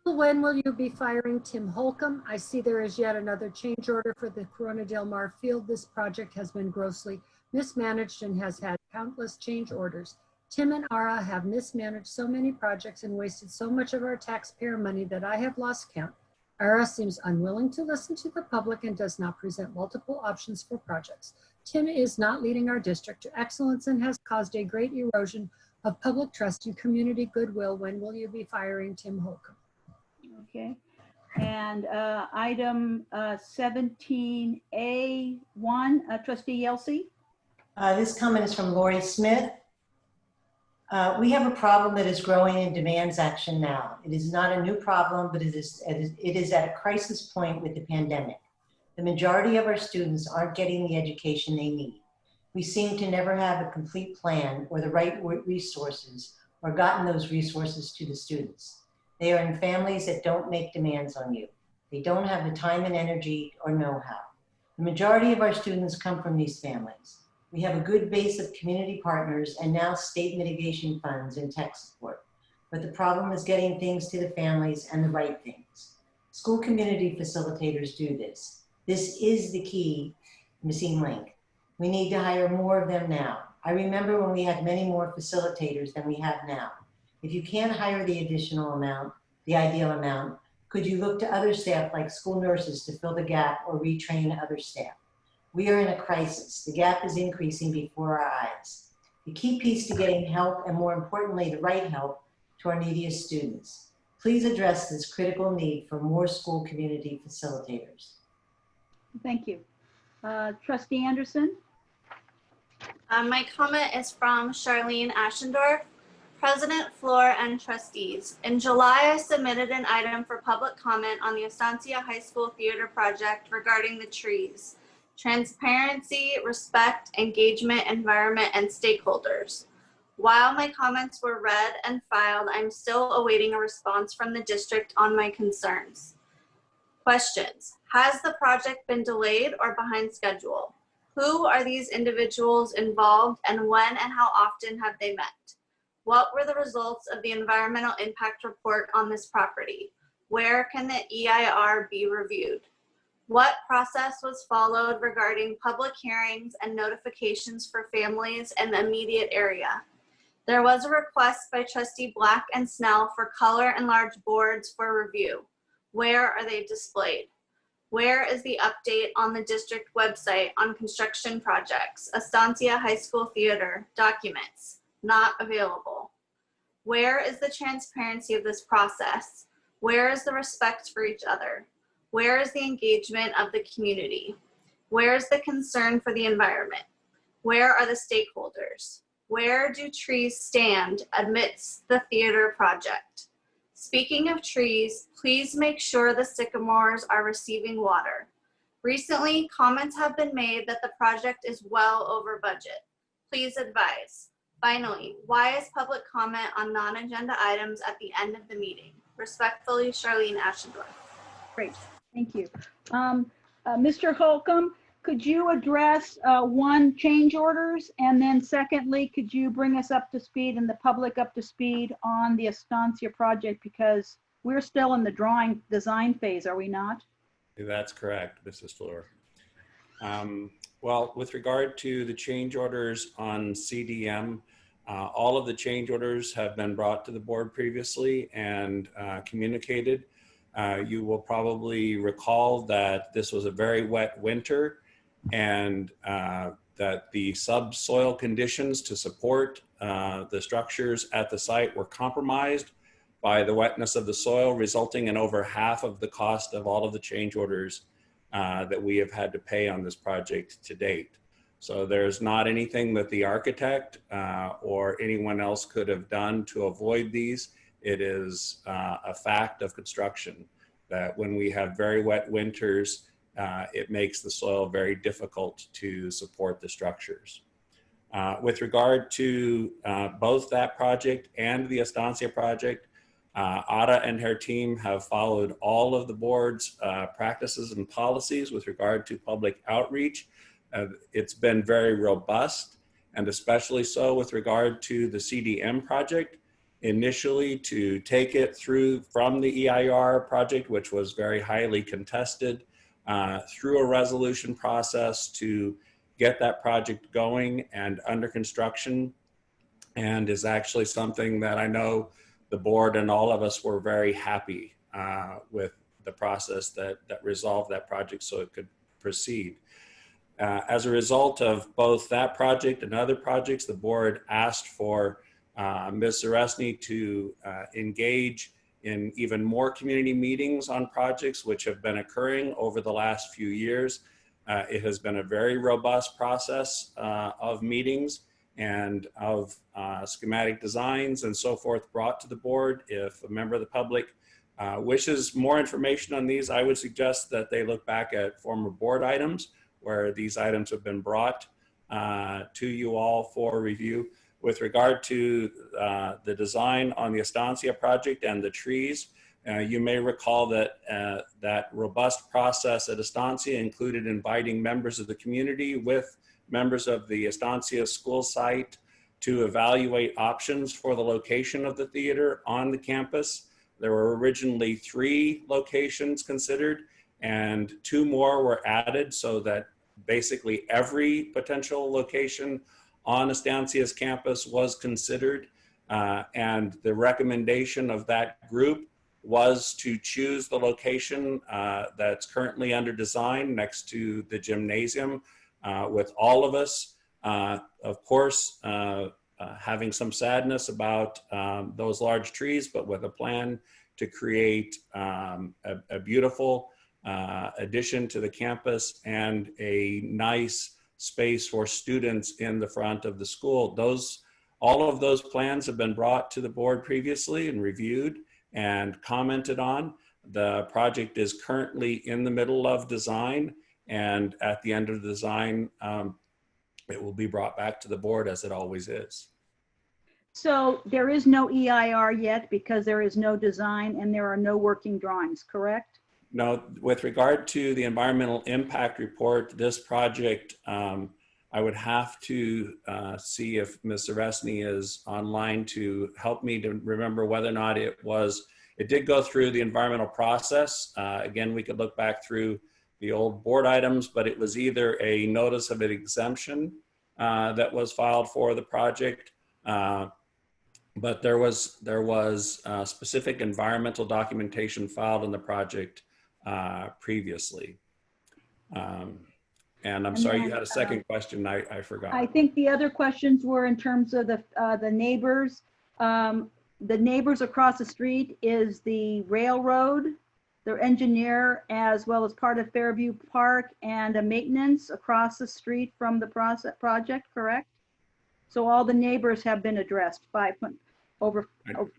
When will you be firing Tim Holcomb? I see there is yet another change order for the Corona Del Mar field. This project has been grossly mismanaged and has had countless change orders. Tim and Ara have mismanaged so many projects and wasted so much of our taxpayer money that I have lost count. Ara seems unwilling to listen to the public and does not present multiple options for projects. Tim is not leading our district to excellence and has caused a great erosion of public trust and community goodwill. When will you be firing Tim Holcomb? Okay. And item 17A1, Trustee Yelsey. This comment is from Lori Smith. We have a problem that is growing and demands action now. It is not a new problem, but it is at a crisis point with the pandemic. The majority of our students aren't getting the education they need. We seem to never have a complete plan or the right resources or gotten those resources to the students. They are in families that don't make demands on you. They don't have the time and energy or know-how. The majority of our students come from these families. We have a good base of community partners and now state mitigation funds and tech support. But the problem is getting things to the families and the right things. School community facilitators do this. This is the key missing link. We need to hire more of them now. I remember when we had many more facilitators than we have now. If you can't hire the additional amount, the ideal amount, could you look to other staff like school nurses to fill the gap or retrain other staff? We are in a crisis. The gap is increasing before our eyes. The key piece to getting help, and more importantly, the right help to our neediest students. Please address this critical need for more school community facilitators. Thank you. Trustee Anderson. My comment is from Charlene Ashendorf. President, Floor, and trustees. In July, I submitted an item for public comment on the Estancia High School Theater project regarding the trees. Transparency, respect, engagement, environment, and stakeholders. While my comments were read and filed, I'm still awaiting a response from the district on my concerns. Questions. Has the project been delayed or behind schedule? Who are these individuals involved, and when and how often have they met? What were the results of the environmental impact report on this property? Where can the EIR be reviewed? What process was followed regarding public hearings and notifications for families in the immediate area? There was a request by Trustee Black and Snell for color and large boards for review. Where are they displayed? Where is the update on the district website on construction projects? Estancia High School Theater documents not available. Where is the transparency of this process? Where is the respect for each other? Where is the engagement of the community? Where is the concern for the environment? Where are the stakeholders? Where do trees stand amidst the theater project? Speaking of trees, please make sure the sycamores are receiving water. Recently, comments have been made that the project is well over budget. Please advise. Finally, why is public comment on non-agenda items at the end of the meeting? Respectfully, Charlene Ashendorf. Great, thank you. Mr. Holcomb, could you address one, change orders, and then secondly, could you bring us up to speed and the public up to speed on the Estancia project, because we're still in the drawing design phase, are we not? That's correct, Mrs. Fleur. Well, with regard to the change orders on CDM, all of the change orders have been brought to the board previously and communicated. You will probably recall that this was a very wet winter and that the subsoil conditions to support the structures at the site were compromised by the wetness of the soil, resulting in over half of the cost of all of the change orders that we have had to pay on this project to date. So there's not anything that the architect or anyone else could have done to avoid these. It is a fact of construction that when we have very wet winters, it makes the soil very difficult to support the structures. With regard to both that project and the Estancia project, Ada and her team have followed all of the board's practices and policies with regard to public outreach. It's been very robust, and especially so with regard to the CDM project. Initially, to take it through from the EIR project, which was very highly contested, through a resolution process to get that project going and under construction, and is actually something that I know the board and all of us were very happy with the process that resolved that project so it could proceed. As a result of both that project and other projects, the board asked for Ms. Zaresny to engage in even more community meetings on projects which have been occurring over the last few years. It has been a very robust process of meetings and of schematic designs and so forth brought to the board. If a member of the public wishes more information on these, I would suggest that they look back at former board items where these items have been brought to you all for review. With regard to the design on the Estancia project and the trees, you may recall that that robust process at Estancia included inviting members of the community with members of the Estancia school site to evaluate options for the location of the theater on the campus. There were originally 3 locations considered, and 2 more were added so that basically every potential location on Estancia's campus was considered. And the recommendation of that group was to choose the location that's currently under design next to the gymnasium, with all of us, of course, having some sadness about those large trees, but with a plan to create a beautiful addition to the campus and a nice space for students in the front of the school. All of those plans have been brought to the board previously and reviewed and commented on. The project is currently in the middle of design, and at the end of the design, it will be brought back to the board as it always is. So there is no EIR yet because there is no design and there are no working drawings, correct? No, with regard to the environmental impact report, this project, I would have to see if Ms. Zaresny is online to help me to remember whether or not it did go through the environmental process. Again, we could look back through the old board items, but it was either a notice of an exemption that was filed for the project, but there was specific environmental documentation filed in the project previously. And I'm sorry, you had a second question. I forgot. I think the other questions were in terms of the neighbors. The neighbors across the street is the railroad, their engineer, as well as part of Fairview Park and a maintenance across the street from the project, correct? So all the neighbors have been addressed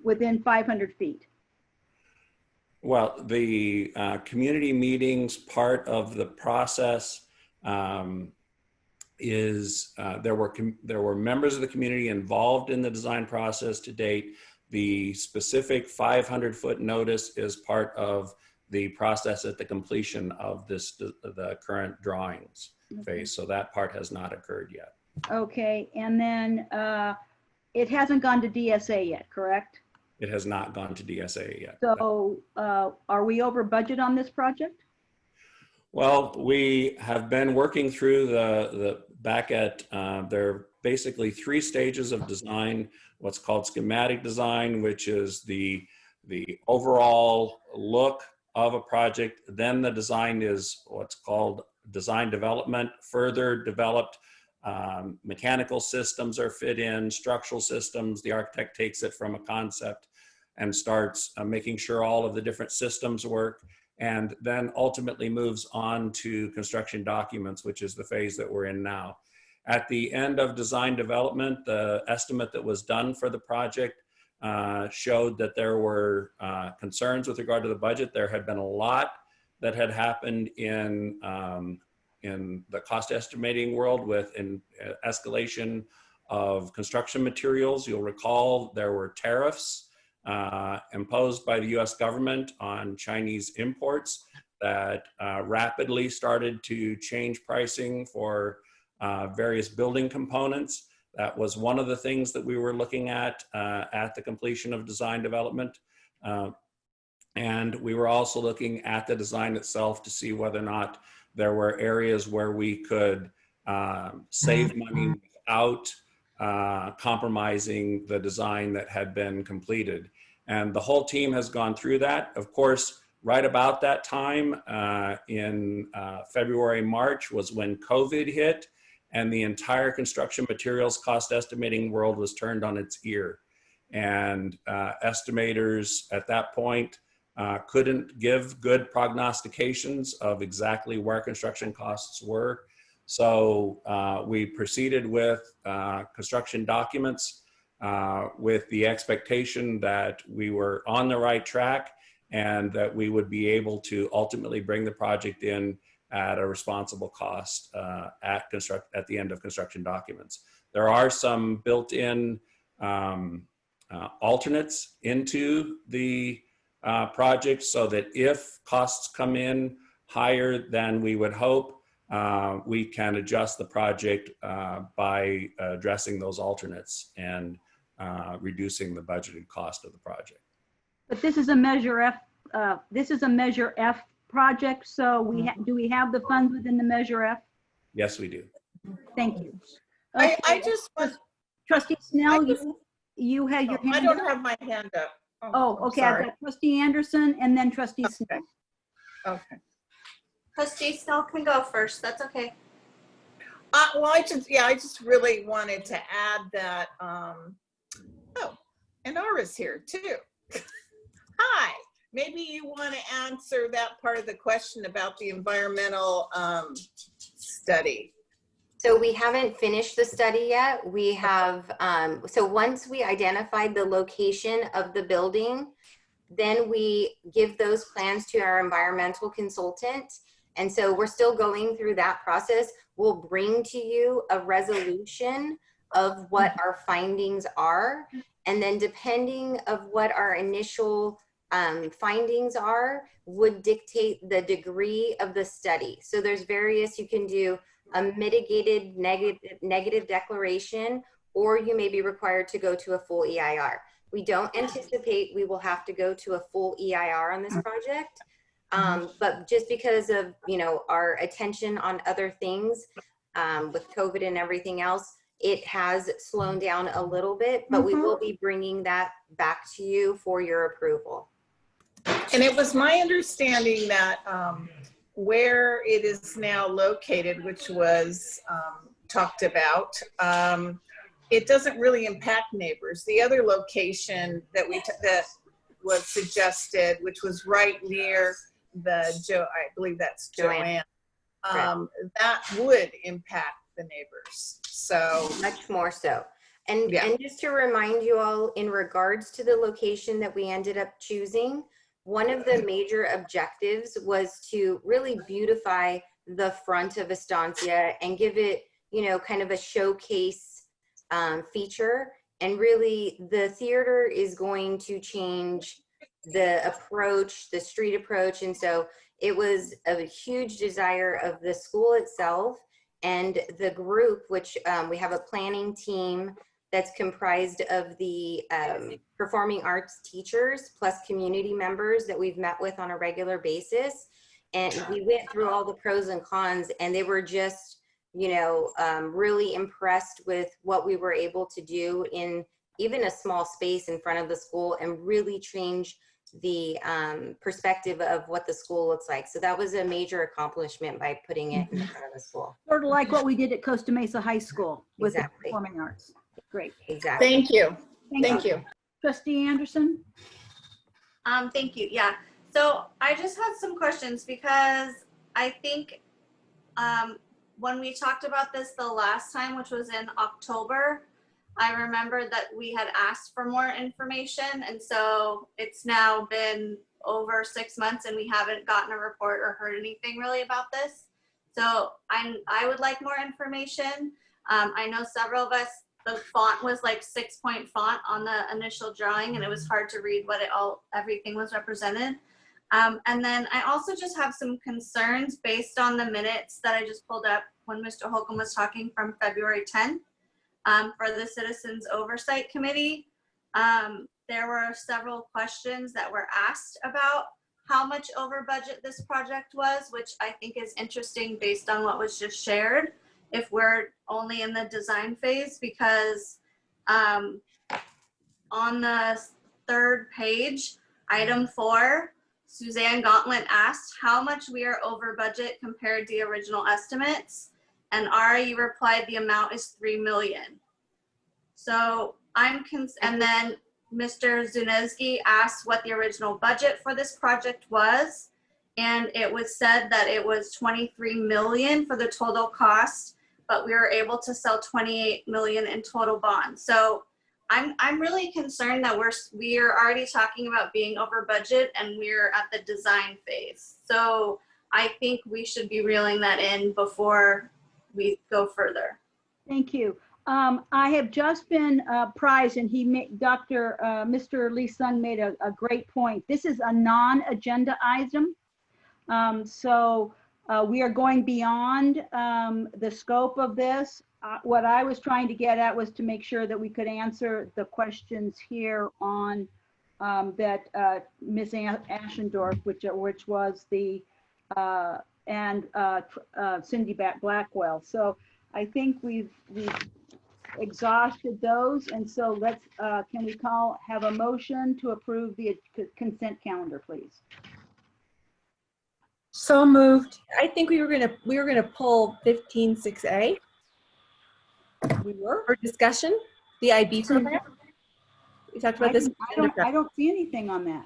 within 500 feet. Well, the community meetings part of the process there were members of the community involved in the design process to date. The specific 500-foot notice is part of the process at the completion of the current drawings phase. So that part has not occurred yet. Okay, and then it hasn't gone to DSA yet, correct? It has not gone to DSA yet. So are we over budget on this project? Well, we have been working through there are basically 3 stages of design, what's called schematic design, which is the overall look of a project. Then the design is what's called design development, further developed. Mechanical systems are fit in, structural systems. The architect takes it from a concept and starts making sure all of the different systems work, and then ultimately moves on to construction documents, which is the phase that we're in now. At the end of design development, the estimate that was done for the project showed that there were concerns with regard to the budget. There had been a lot that had happened in the cost estimating world with escalation of construction materials. You'll recall there were tariffs imposed by the US government on Chinese imports that rapidly started to change pricing for various building components. That was one of the things that we were looking at the completion of design development. And we were also looking at the design itself to see whether or not there were areas where we could save money without compromising the design that had been completed. And the whole team has gone through that. Of course, right about that time in February, March was when COVID hit, and the entire construction materials cost estimating world was turned on its ear. and estimators at that point couldn't give good prognostications of exactly where construction costs were. So we proceeded with construction documents with the expectation that we were on the right track and that we would be able to ultimately bring the project in at a responsible cost at the end of construction documents. There are some built-in alternates into the project so that if costs come in higher than we would hope, we can adjust the project by addressing those alternates and reducing the budgeted cost of the project. But this is a Measure F. This is a Measure F project. So do we have the funds within the Measure F? Yes, we do. Thank you. Okay. I just want. Trustee Snell, you had your hand I don't up? have my hand up. Oh, okay. I've got Trustee Anderson and then Trustee Snell. Okay. Trustee Snell can go first. That's okay. Well, I just really wanted to add that. And Nara's here too. Hi. Maybe you want to answer that part of the question about the environmental study. So we haven't finished the study yet. We have, so once we identified the location of the building, then we give those plans to our environmental consultant. And so we're still going through that process. We'll bring to you a resolution of what our findings are. And then depending of what our initial findings are, would dictate the degree of the study. So there's various, you can do a mitigated negative declaration, or you may be required to go to a full EIR. We don't anticipate we will have to go to a full EIR on this project, but just because of, you know, our attention on other things with COVID and everything else, it has slowed down a little bit, but we will be bringing that back to you for your approval. And it was my understanding that where it is now located, which was talked about, it doesn't really impact neighbors. The other location that that was suggested, which was right near the I believe that's Joanne, that would impact the neighbors. So much more so. And just to remind you all, in regards to the location that we ended up choosing, one of the major objectives was to really beautify the front of Estancia and give it, you know, kind of a showcase feature. And really the theater is going to change the approach, the street approach. And so it was a huge desire of the school itself and the group, which we have a planning team that's comprised of the performing arts teachers plus community members that we've met with on a regular basis. And we went through all the pros and cons, and they were just, you know, really impressed with what we were able to do in even a small space in front of the school and really change the perspective of what the school looks like. So that was a major accomplishment by putting it in front of the school. Sort of like what we did at Costa Mesa High School with the performing arts. Great. Exactly. Thank you. Thank you. Trustee Anderson? Thank you. Yeah. So I just had some questions because I think when we talked about this the last time, which was in October, I remember that we had asked for more information. And so it's now been over 6 months and we haven't gotten a report or heard anything really about this. So I would like more information. I know several of us, the font was like 6-point font on the initial drawing and it was hard to read what everything was represented. And then I also just have some concerns based on the minutes that I just pulled up when Mr. Holcomb was talking from February 10th for the Citizens Oversight Committee. There were several questions that were asked about how much over budget this project was, which I think is interesting based on what was just shared, if we're only in the design phase, because on the third page, item 4, Suzanne Gauntlet asked how much we are over budget compared to the original estimates. And Ari replied the amount is $3 million. So and then Mr. Zuneski asked what the original budget for this project was, and it was said that it was 23 million for the total cost, but we were able to sell 28 million in total bonds. So I'm really concerned that we are already talking about being over budget and we're at the design phase. So I think we should be reeling that in before we go further. Thank you. I have just been apprised, and Mr. Lee Sung made a great point. This is a non-agenda item. So we are going beyond the scope of this. What I was trying to get at was to make sure that we could answer the questions here on that Ms. Ashendorf, which was the, and Cindy Blackwell. So I think we've exhausted those, and so let's can we have a motion to approve the consent calendar, please? So moved. I think we were gonna pull 15-6A. We were for discussion, the IB program. We talked about this. I don't see anything on that.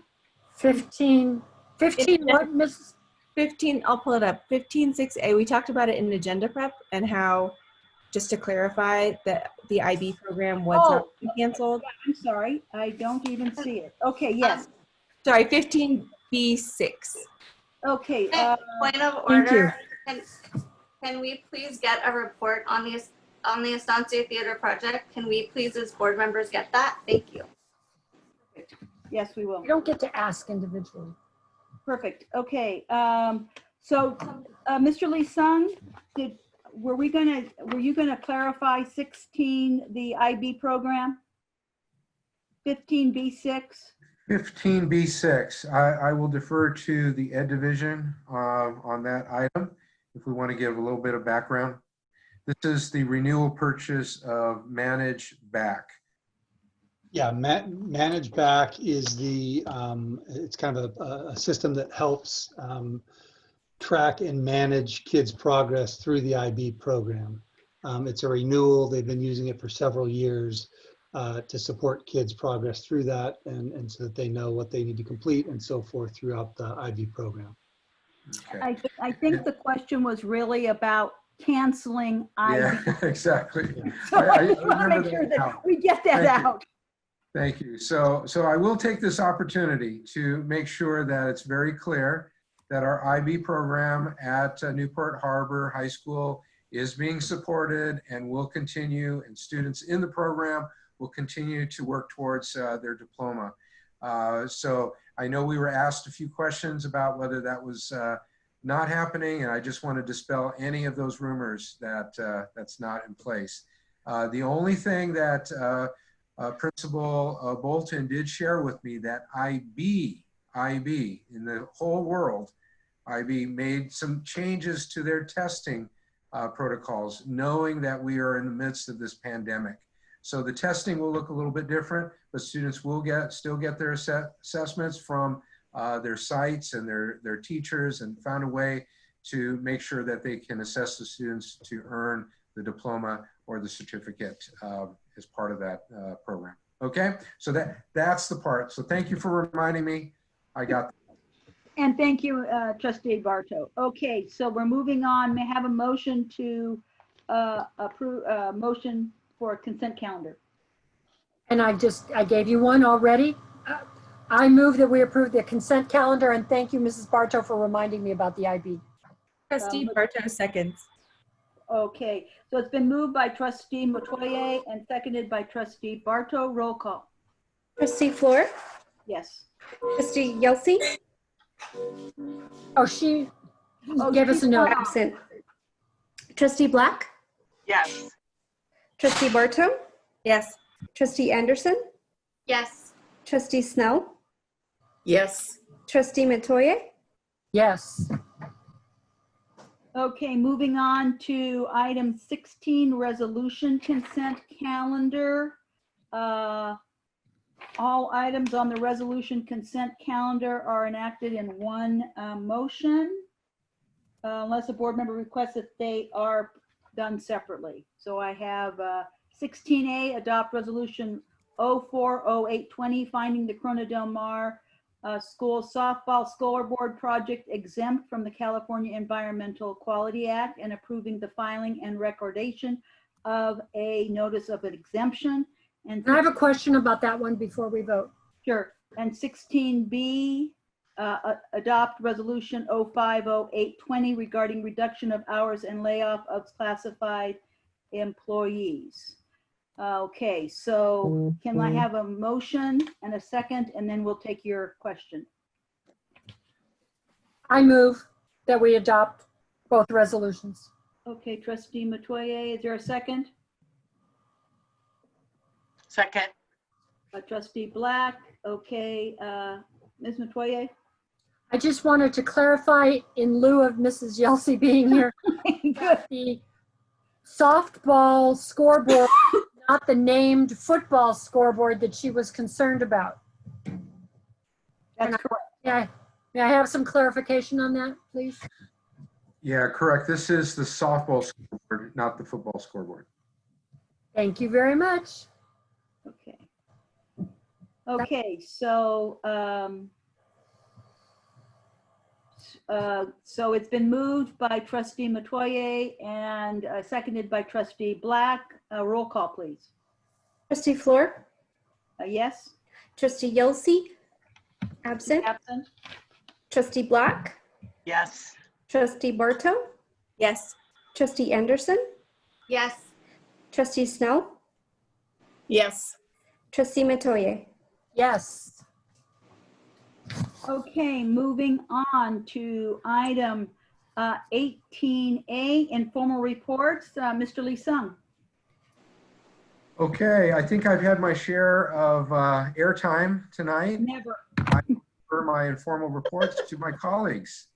15 what, Mrs. 15, I'll pull it up. 15-6A, we talked about it in agenda prep and how, just to clarify, that the IB program was not canceled. I'm sorry, I don't even see it. Okay, yes. Sorry, 15B6. Okay. Point of order. Can we please get a report on the Estancia Theater project? Can we please, as board members, get that? Thank you. Yes, we will. You don't get to ask individually. Perfect. Okay. So, Mr. Lee Sung, were you gonna clarify 16, the IB program? 15B6? 15B6, I will defer to the Ed Division on that item if we want to give a little bit of background. This is the renewal purchase of Manage Back. Yeah, Manage Back is the, it's kind of a system that helps track and manage kids' progress through the IB program. It's a renewal. They've been using it for several years to support kids' progress through that and so that they know what they need to complete and so forth throughout the IB program. Okay. I think the question was really about canceling IB. Yeah, exactly. So I just want to make sure that we get that out. Thank you. So I will take this opportunity to make sure that it's very clear that our IB program at Newport Harbor High School is being supported and will continue, and students in the program will continue to work towards their diploma. So I know we were asked a few questions about whether that was not happening, and I just want to dispel any of those rumors that that's not in place. The only thing that Principal Bolton did share with me that IB in the whole world, IB made some changes to their testing protocols, knowing that we are in the midst of this pandemic. So the testing will look a little bit different, but students will still get their assessments from their sites and their teachers, and found a way to make sure that they can assess the students to earn the diploma or the certificate as part of that program. Okay, so that's the part. So thank you for reminding me. I got that. And thank you, Trustee Barto. Okay, so we're moving on. May I have a motion to approve motion for a consent calendar? And I gave you one already. I move that we approve the consent calendar, and thank you, Mrs. Barto, for reminding me about the IB. Trustee Barto seconds. Okay, so it's been moved by Trustee Metoyer and seconded by Trustee Barto. Roll call. Trustee Floor? Yes. Trustee Yelsey? Oh, she gave us a note. Absent. Trustee Black? Yes. Trustee Barto? Yes. Trustee Anderson? Yes. Trustee Snell? Yes. Trustee Metoyer? Yes. Okay, moving on to item 16, resolution consent calendar. All items on the resolution consent calendar are enacted in one motion, unless a board member requests that they are done separately. So I have 16A, adopt resolution 040820, finding the Corona Del Mar School Softball Scoreboard Project exempt from the California Environmental Quality Act and approving the filing and recordation of a notice of an exemption. And I have a question about that one before we vote. Sure. And 16B, adopt resolution 050820 regarding reduction of hours and layoff of classified employees. Okay, so can I have a motion and a second, and then we'll take your question. I move that we adopt both resolutions. Okay, Trustee Metoyer, is there a second? Second. Trustee Black, okay. Ms. Metoyer? I just wanted to clarify, in lieu of Mrs. Yelsey being here, the softball scoreboard, not the named football scoreboard that she was concerned about. That's correct. Yeah, may I have some clarification on that, please? Yeah, correct. This is the softball scoreboard, not the football scoreboard. Thank you very much. Okay. Okay, so so it's been moved by Trustee Metoyer and seconded by Trustee Black. Roll call, please. Trustee Floor? Yes. Trustee Yelsey? Absent. Absent. Trustee Black? Yes. Trustee Barto? Yes. Trustee Anderson? Yes. Trustee Snell? Yes. Trustee Metoyer? Yes. Okay, moving on to item 18A, informal reports. Mr. Lee Sung. Okay, I think I've had my share of airtime tonight. Never. I refer my informal reports to my colleagues.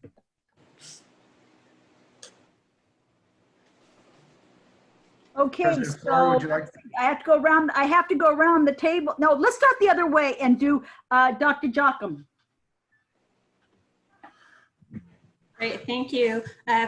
Okay, President Flour, so would you like I have to go around. I have to go around the table. No, let's start the other way and do Dr. Jocham. Great, thank you.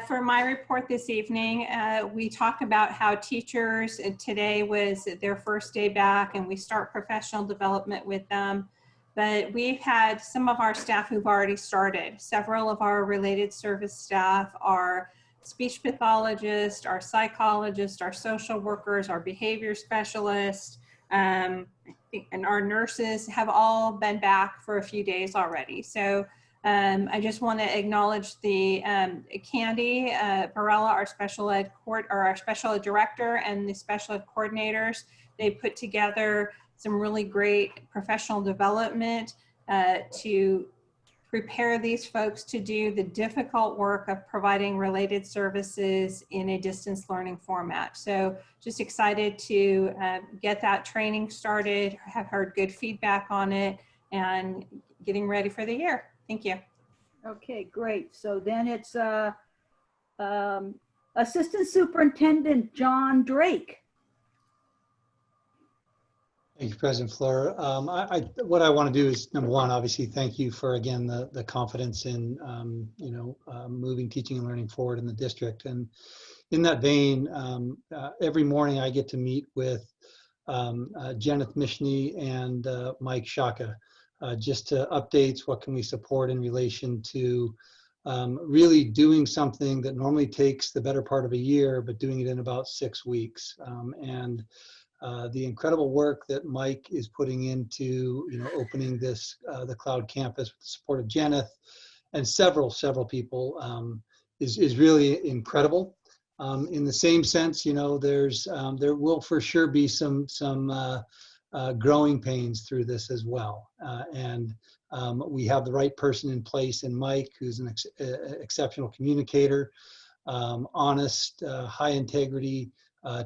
For my report this evening, we talked about how teachers, today was their first day back and we start professional development with them. But we've had some of our staff who've already started. Several of our related service staff are speech pathologists, our psychologists, our social workers, our behavior specialists, and our nurses have all been back for a few days already. So I just want to acknowledge the Candy Barella, our special ed director, and the special ed coordinators. They put together some really great professional development to prepare these folks to do the difficult work of providing related services in a distance learning format. So just excited to get that training started, have heard good feedback on it, and getting ready for the year. Thank you. Okay, great. So then it's Assistant Superintendent John Drake. Thank you, President Flour. What I want to do is, number one, obviously, thank you for, again, the confidence in, moving teaching and learning forward in the district. And in that vein, every morning I get to meet with Jenith Mishny and Mike Shaka, just to updates, what can we support in relation to really doing something that normally takes the better part of a year, but doing it in about 6 weeks. The incredible work that Mike is putting into, opening this, the cloud campus with the support of Jenith and several people is really incredible. In the same sense, there will for sure be some growing pains through this as well. We have the right person in place in Mike, who's an exceptional communicator, honest, high integrity,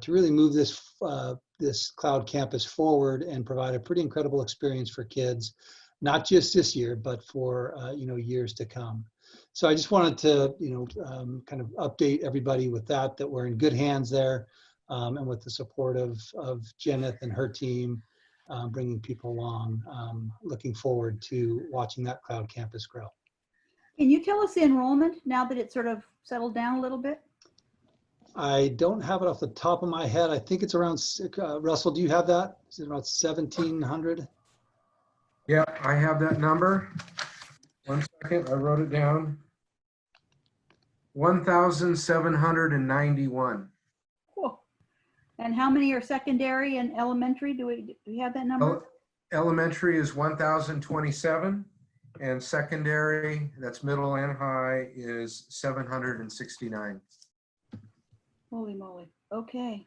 to really move this cloud campus forward and provide a pretty incredible experience for kids, not just this year, but for years to come. So I just wanted to kind of update everybody with that we're in good hands there, and with the support of Jenith and her team, bringing people along. Looking forward to watching that cloud campus grow. Can you tell us the enrollment now that it's sort of settled down a little bit? I don't have it off the top of my head. I think it's around, Russell, do you have that? Is it about 1,700? Yeah, I have that number. 1 second, I wrote it down. 1,791. Cool. And how many are secondary and elementary? Do we have that number? Elementary is 1,027, and secondary, that's middle and high, is 769. Holy moly. Okay.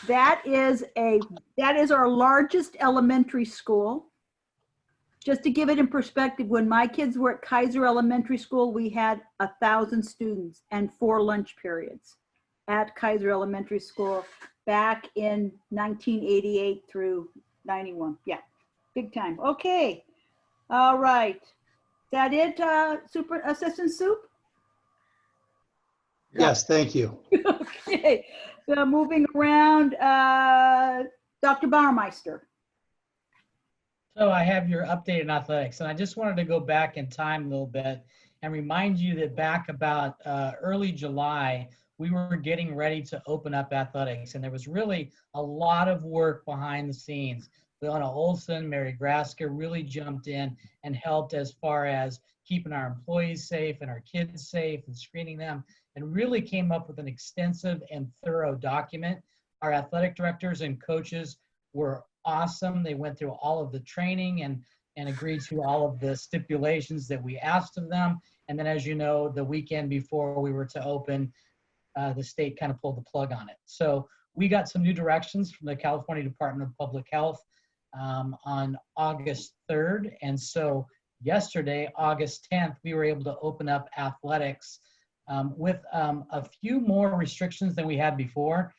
That is our largest elementary school. Just to give it in perspective, when my kids were at Kaiser Elementary School, we had 1,000 students and 4 lunch periods at Kaiser Elementary School back in 1988 through 91. Yeah, big time. Okay. All right. Is that it, Super Assistant Soup? Yes, thank you. Okay. So moving around, Dr. Bauermeister. So I have your update in athletics, and I just wanted to go back in time a little bit and remind you that back about early July, we were getting ready to open up athletics, and there was really a lot of work behind the scenes. Leona Olson, Mary Graska really jumped in and helped as far as keeping our employees safe and our kids safe and screening them, and really came up with an extensive and thorough document. Our athletic directors and coaches were awesome. They went through all of the training and agreed to all of the stipulations that we asked of them. And then, as you know, the weekend before we were to open, the state kind of pulled the plug on it. So we got some new directions from the California Department of Public Health on August 3rd. And so yesterday, August 10th, we were able to open up athletics with a few more restrictions than we had before.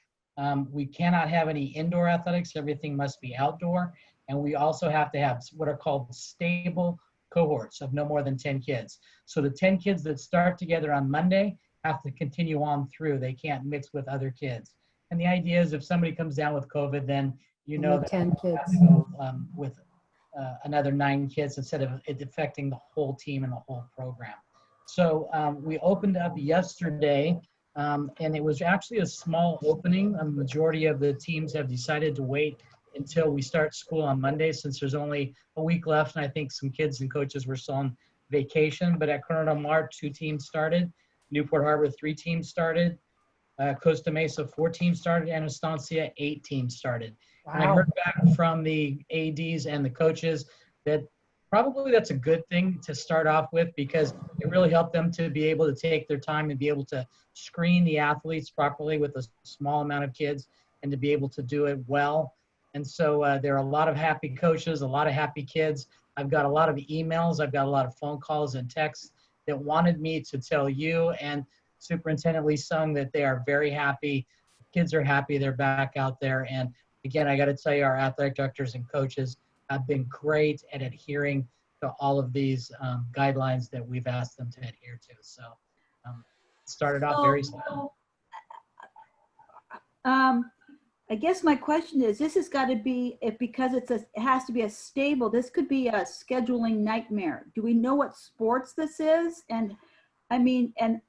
We cannot have any indoor athletics. Everything must be outdoor. And we also have to have what are called stable cohorts of no more than 10 kids. So the 10 kids that start together on Monday have to continue on through. They can't mix with other kids. And the idea is if somebody comes down with COVID, then you know that 10 kids. have to go with another 9 kids instead of it affecting the whole team and the whole program. So we opened up yesterday. And it was actually a small opening. A majority of the teams have decided to wait until we start school on Monday, since there's only a week left, and I think some kids and coaches were still on vacation. But at Coronado Mar, 2 teams started. Newport Harbor, 3 teams started. Costa Mesa, 4 teams started. And Estancia, 8 teams started. Wow. And I heard back from the ADs and the coaches that probably that's a good thing to start off with, because it really helped them to be able to take their time and be able to screen the athletes properly with a small amount of kids and to be able to do it well. And so there are a lot of happy coaches, a lot of happy kids. I've got a lot of emails. I've got a lot of phone calls and texts that wanted me to tell you and Superintendent Lee Sung that they are very happy. Kids are happy. They're back out there. And again, I got to tell you, our athletic directors and coaches have been great at adhering to all of these guidelines that we've asked them to adhere to. So started off very small. I guess my question is, this has got to be, because it has to be a stable, this could be a scheduling nightmare. Do we know what sports this is? And I mean, and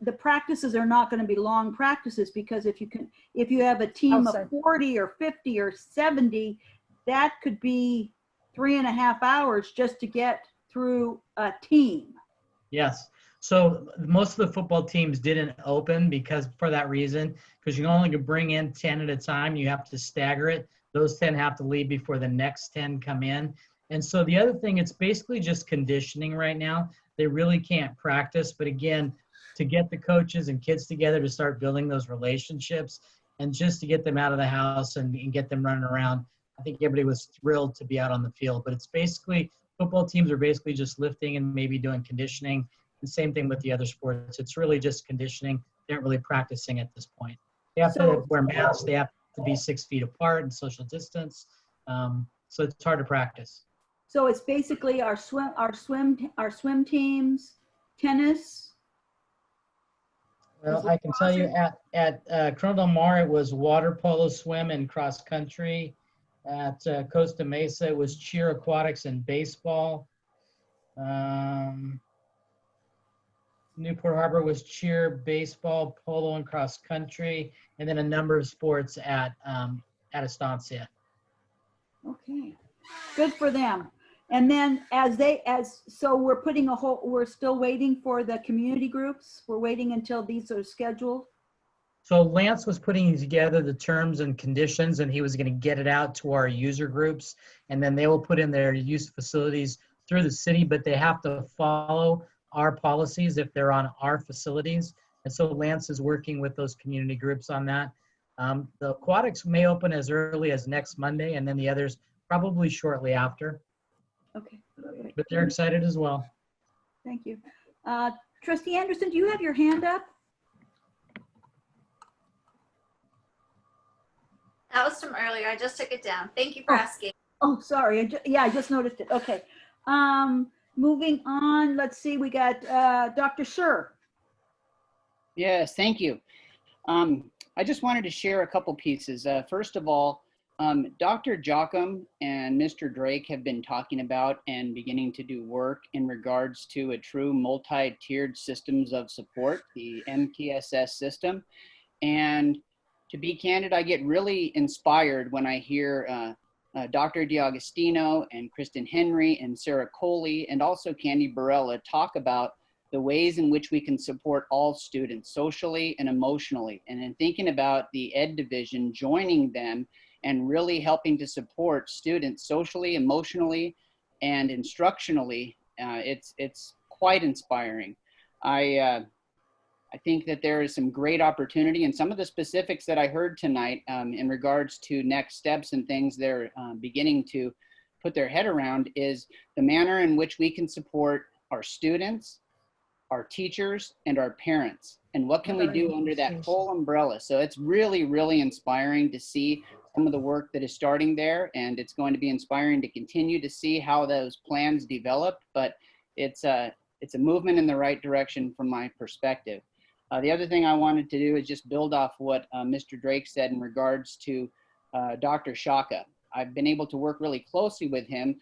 the practices are not going to be long practices, because if you have a team of 40 or 50 or 70, that could be 3.5 hours just to get through a team. Yes. So most of the football teams didn't open because for that reason, because you only can bring in 10 at a time. You have to stagger it. Those 10 have to leave before the next 10 come in. And so the other thing, it's basically just conditioning right now. They really can't practice. But again, to get the coaches and kids together to start building those relationships and just to get them out of the house and get them running around, I think everybody was thrilled to be out on the field. But it's basically, football teams are basically just lifting and maybe doing conditioning. The same thing with the other sports. It's really just conditioning. They aren't really practicing at this point. They have to wear masks. They have to be 6 feet apart and social distance. So it's hard to practice. So it's basically our swim teams, tennis. Well, I can tell you at Coronado Del Mar, it was water polo, swim, and cross country. At Costa Mesa, it was cheer, aquatics, and baseball. Newport Harbor was cheer, baseball, polo, and cross country, and then a number of sports at Estancia. Okay, good for them. And then so we're still waiting for the community groups. We're waiting until these are scheduled. So Lance was putting together the terms and conditions, and he was going to get it out to our user groups, and then they will put in their use facilities through the city, but they have to follow our policies if they're on our facilities. And so Lance is working with those community groups on that. The aquatics may open as early as next Monday, and then the others probably shortly after. Okay. But they're excited as well. Thank you. Trustee Anderson, do you have your hand up? That was from earlier. I just took it down. Thank you for asking. Oh, sorry. I just noticed it. Okay. Moving on. Let's see. We got Dr. Scher. Yes, thank you. I just wanted to share a couple pieces. First of all, Dr. Jocham and Mr. Drake have been talking about and beginning to do work in regards to a true multi-tiered systems of support, the MTSS system. And to be candid, I get really inspired when I hear Dr. D'Agostino and Kristen Henry and Sarah Coley and also Candy Barella talk about the ways in which we can support all students socially and emotionally. And in thinking about the Ed division, joining them and really helping to support students socially, emotionally, and instructionally, it's quite inspiring. I think that there is some great opportunity, and some of the specifics that I heard tonight in regards to next steps and things they're beginning to put their head around is the manner in which we can support our students, our teachers, and our parents. And what can we do under that whole umbrella? So it's really, really inspiring to see some of the work that is starting there, and it's going to be inspiring to continue to see how those plans develop, but it's a movement in the right direction from my perspective. The other thing I wanted to do is just build off what Mr. Drake said in regards to Dr. Shaka. I've been able to work really closely with him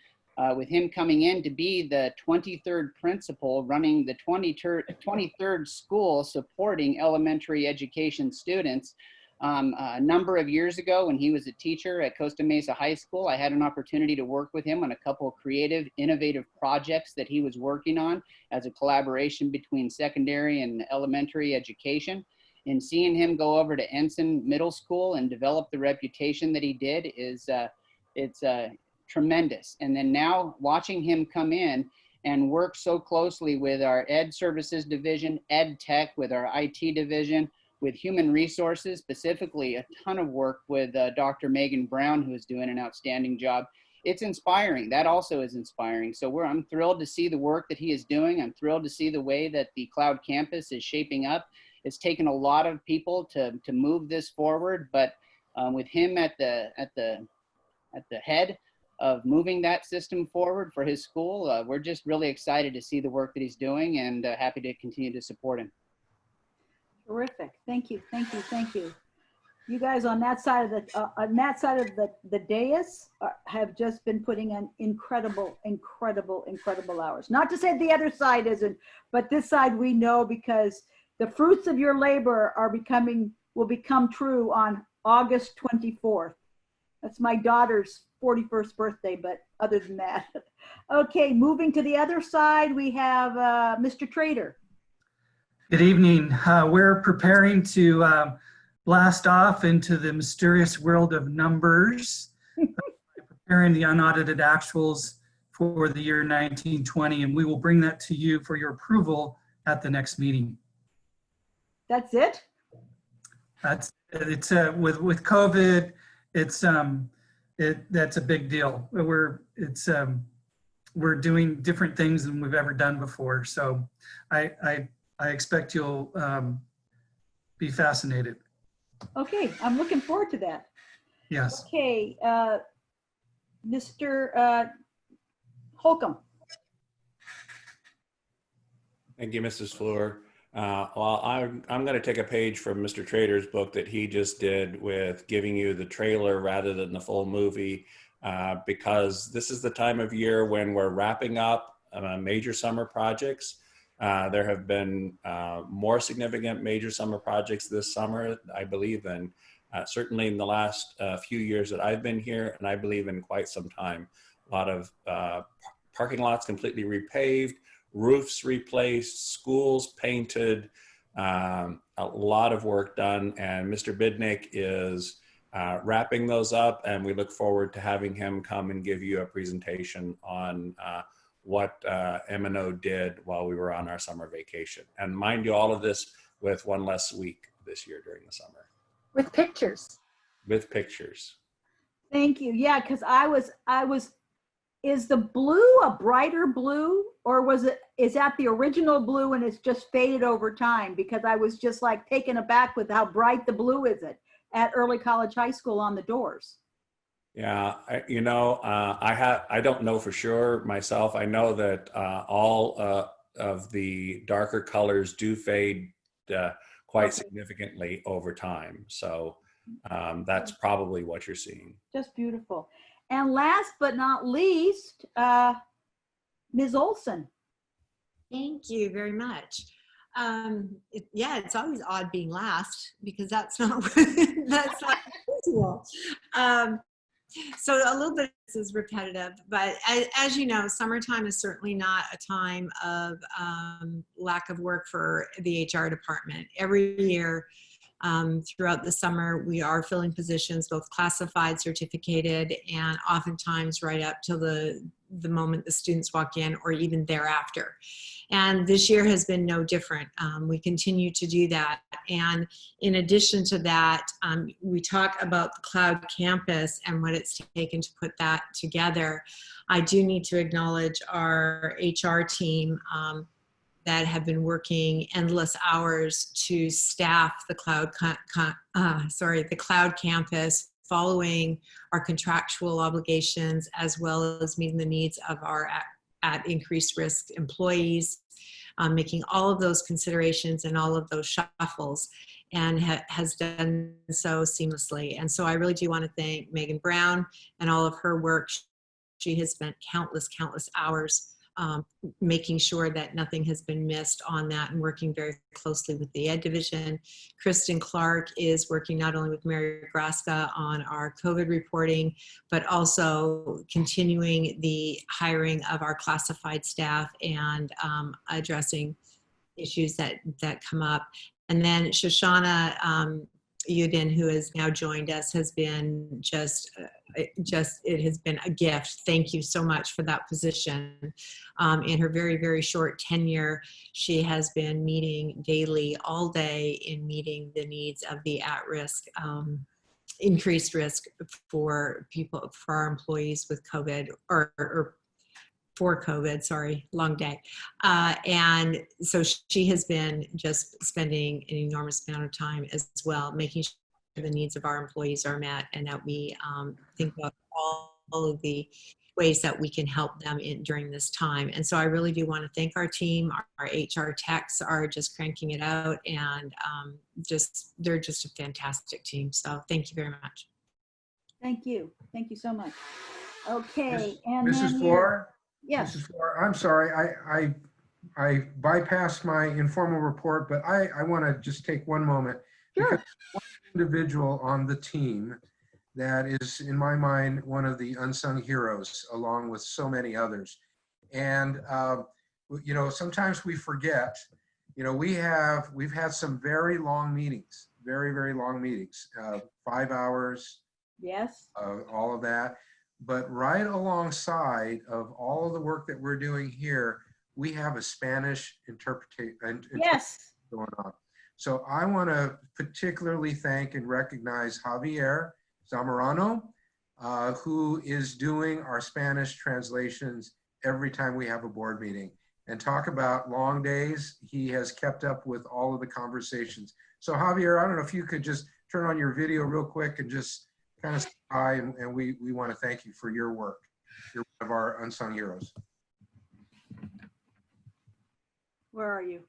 coming in to be the 23rd principal running the 23rd school supporting elementary education students. A number of years ago when he was a teacher at Costa Mesa High School, I had an opportunity to work with him on a couple of creative, innovative projects that he was working on as a collaboration between secondary and elementary education. And seeing him go over to Ensign Middle School and develop the reputation that he did is it's tremendous. And then now watching him come in and work so closely with our Ed Services Division, Ed Tech, with our IT division, with human resources, specifically a ton of work with Dr. Megan Brown, who is doing an outstanding job. It's inspiring. That also is inspiring. So I'm thrilled to see the work that he is doing. I'm thrilled to see the way that the cloud campus is shaping up. It's taken a lot of people to move this forward, but with him at the head of moving that system forward for his school, we're just really excited to see the work that he's doing and happy to continue to support him. Terrific. Thank you. Thank you. Thank you. You guys on that side of the dais have just been putting in incredible hours. Not to say the other side isn't, but this side we know because the fruits of your labor will become true on August 24th. That's my daughter's 41st birthday, but other than that. Okay, moving to the other side, we have Mr. Trader. Good evening. We're preparing to blast off into the mysterious world of numbers, preparing the unaudited actuals for the year 1920, and we will bring that to you for your approval at the next meeting. That's it? It's with COVID, that's a big deal. We're doing different things than we've ever done before, so I expect you'll be fascinated. Okay, I'm looking forward to that. Yes. Okay, Mr. Holcomb. Thank you, Mrs. Fleur. Well, I'm going to take a page from Mr. Trader's book that he just did with giving you the trailer rather than the full movie, because this is the time of year when we're wrapping up major summer projects. There have been more significant major summer projects this summer, I believe, than certainly in the last few years that I've been here, and I believe in quite some time. A lot of parking lots completely repaved, roofs replaced, schools painted, a lot of work done, and Mr. Bidnick is wrapping those up, and we look forward to having him come and give you a presentation on what M&O did while we were on our summer vacation. And mind you, all of this with one less week this year during the summer. With pictures. With pictures. Thank you. Yeah, because I was, is the blue a brighter blue, or is that the original blue and it's just faded over time? Because I was just like taken aback with how bright the blue is at Early College High School on the doors. Yeah, I don't know for sure myself. I know that all of the darker colors do fade quite significantly over time. So that's probably what you're seeing. Just beautiful. And last but not least, Ms. Olson. Thank you very much. Yeah, it's always odd being last because that's not that's not usual. So a little bit of this is repetitive, but as you know, summertime is certainly not a time of lack of work for the HR department. Every year throughout the summer, we are filling positions, both classified, certificated, and oftentimes right up till the moment the students walk in or even thereafter. And this year has been no different. We continue to do that. And in addition to that, we talk about the cloud campus and what it's taken to put that together. I do need to acknowledge our HR team that have been working endless hours to staff the cloud campus, following our contractual obligations, as well as meeting the needs of our at increased risk employees, making all of those considerations and all of those shuffles, and has done so seamlessly. And so I really do want to thank Megan Brown and all of her work. She has spent countless hours making sure that nothing has been missed on that and working very closely with the Ed Division. Kristen Clark is working not only with Mary Graska on our COVID reporting, but also continuing the hiring of our classified staff and addressing issues that come up. And then Shoshana Udin, who has now joined us, has been it has been a gift. Thank you so much for that position. In her very, very short tenure, she has been meeting daily, all day, in meeting the needs of the at-risk, increased risk for people, for our employees with COVID or for COVID, sorry, long day. And so she has been just spending an enormous amount of time as well, making sure the needs of our employees are met and that we think about all of the ways that we can help them during this time. And so I really do want to thank our team. Our HR techs are just cranking it out, and they're just a fantastic team. So thank you very much. Thank you. Thank you so much. Okay. And Mrs. Floor? Yes. Mrs. Floor, I'm sorry, I bypassed my informal report, but I want to just take one moment. Sure. Because one individual on the team that is, in my mind, one of the unsung heroes, along with so many others. And, you know, sometimes we forget, you know, we've had some very long meetings, very, very long meetings, 5 hours. Yes. All of that. But right alongside of all of the work that we're doing here, we have a Spanish interpretation yes. going on. So I want to particularly thank and recognize Javier Zamorano, who is doing our Spanish translations every time we have a board meeting. And talk about long days, he has kept up with all of the conversations. So Javier, I don't know if you could just turn on your video real quick and just kind of say hi, and we want to thank you for your work. You're one of our unsung heroes. Where are you?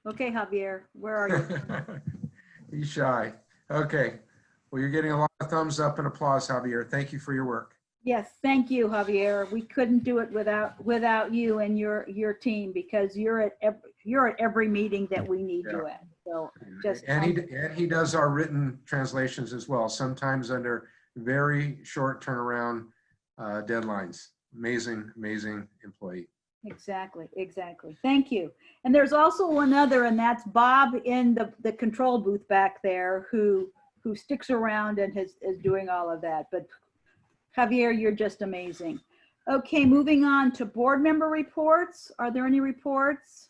Okay, Javier, where are you? He's shy. Okay. Well, you're getting a lot of thumbs up and applause, Javier. Thank you for your work. Yes, thank you, Javier. We couldn't do it without you and your team, because you're at every meeting that we need you at. So just And he does our written translations as well, sometimes under very short turnaround deadlines. Amazing employee. Exactly. Thank you. And there's also another, and that's Bob in the control booth back there who sticks around and is doing all of that. But Javier, you're just amazing. Okay, moving on to board member reports. Are there any reports?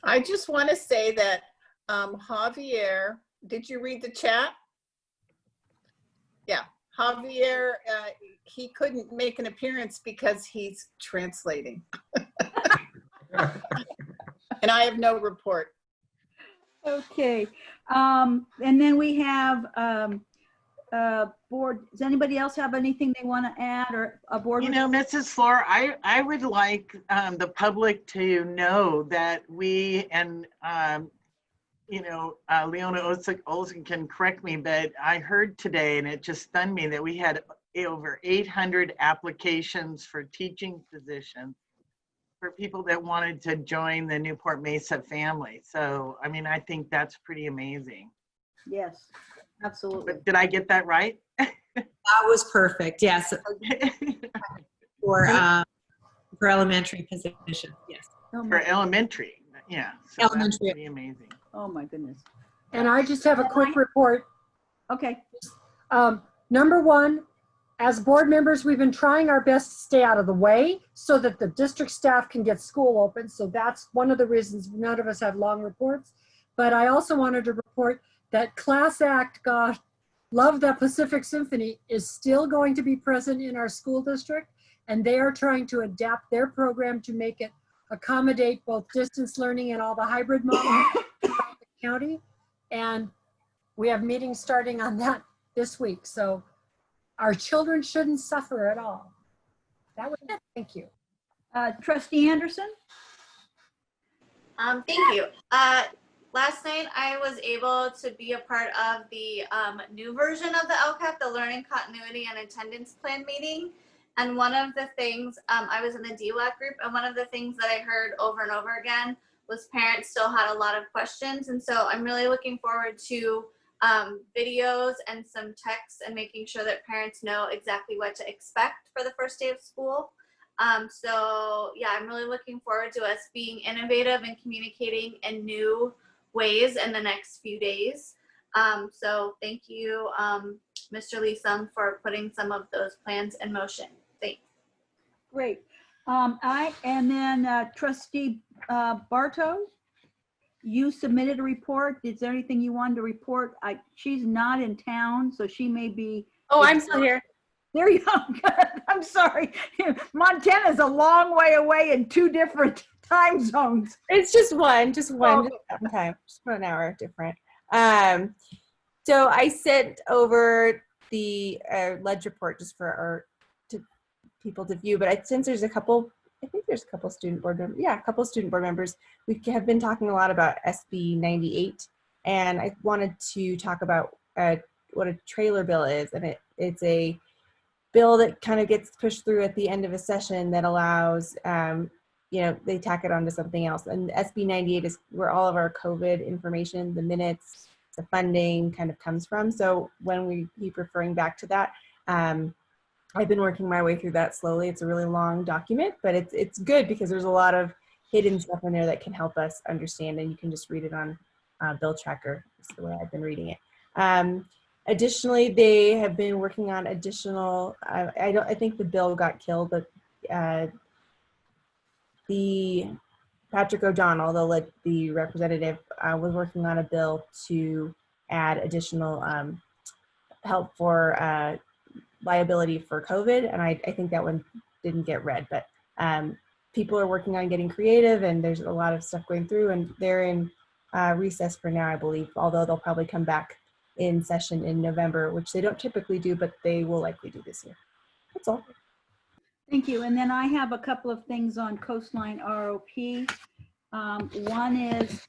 I just want to say that Javier, did you read the chat? Yeah, Javier, he couldn't make an appearance because he's translating. And I have no report. Okay, and then we have board. Does anybody else have anything they want to add, or a board? You know, Mrs. Floor, I would like the public to know that we, and you know, Leona Olsen can correct me, but I heard today, and it just stunned me, that we had over 800 applications for teaching positions for people that wanted to join the Newport-Mesa family. So, I mean, I think that's pretty amazing. Yes, absolutely. But did I get that right? That was perfect. Yes. For elementary positions. Yes. For elementary. Yeah. So Elementary. That's pretty amazing. Oh my goodness. And I just have a quick report. Okay. Number one, as board members, we've been trying our best to stay out of the way so that the district staff can get school open. So that's one of the reasons none of us have long reports. But I also wanted to report that Class Act, God, Love That Pacific Symphony, is still going to be present in our school district. And they are trying to adapt their program to make it accommodate both distance learning and all the hybrid models throughout the county. And we have meetings starting on that this week. So our children shouldn't suffer at all. That was it. Thank you. Trustee Anderson? Thank you. Last night I was able to be a part of the new version of the LCAP, the Learning Continuity and Attendance Plan meeting. And one of the things, I was in the DWAC group, and one of the things that I heard over and over again was parents still had a lot of questions. And so I'm really looking forward to videos and some texts and making sure that parents know exactly what to expect for the first day of school. So yeah, I'm really looking forward to us being innovative and communicating in new ways in the next few days. So thank you, Mr. Lee Sung, for putting some of those plans in motion. Thanks. Great. And then Trustee Barto, you submitted a report. Is there anything you wanted to report? She's not in town, so she may be. Oh, I'm still here. There you go. I'm sorry. Montana's a long way away in 2 different time zones. It's just one. Oh. Okay, just 1 hour different. So I sent over the ledge report just for people to view, but since there's a couple, I think there's a couple student board members. Yeah, a couple student board members. We have been talking a lot about SB 98, and I wanted to talk about what a trailer bill is, and it's a bill that kind of gets pushed through at the end of a session that allows, you know, they tack it onto something else. And SB 98 is where all of our COVID information, the minutes, the funding kind of comes from. So when we keep referring back to that, I've been working my way through that slowly. It's a really long document, but it's good because there's a lot of hidden stuff in there that can help us understand, and you can just read it on Bill Tracker. That's the way I've been reading it. Additionally, they have been working on additional, I think the bill got killed, but the Patrick O'Donnell, the representative, was working on a bill to add additional help for liability for COVID, and I think that one didn't get read, but people are working on getting creative, and there's a lot of stuff going through, and they're in recess for now, I believe, although they'll probably come back in session in November, which they don't typically do, but they will likely do this year. That's all. Thank you. And then I have a couple of things on Coastline ROP. One is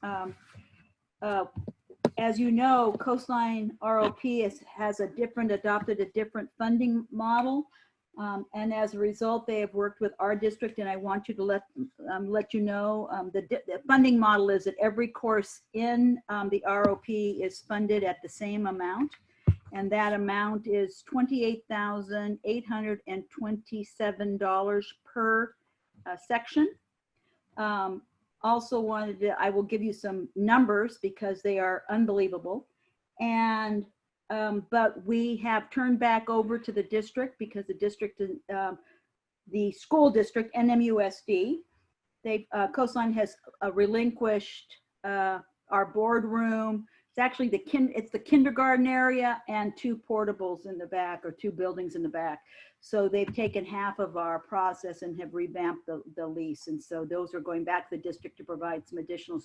as you know, Coastline ROP has adopted a different funding model. And as a result, they have worked with our district, and I want you to let you know, the funding model is that every course in the ROP is funded at the same amount. And that amount is $28,827 per section. Also I will give you some numbers because they are unbelievable. And, but we have turned back over to the district because the district, the school district, NMUSD, Coastline has relinquished our boardroom. It's actually it's the kindergarten area and 2 portables in the back, or 2 buildings in the back. So they've taken half of our process and have revamped the lease. And so those are going back to the district to provide some additional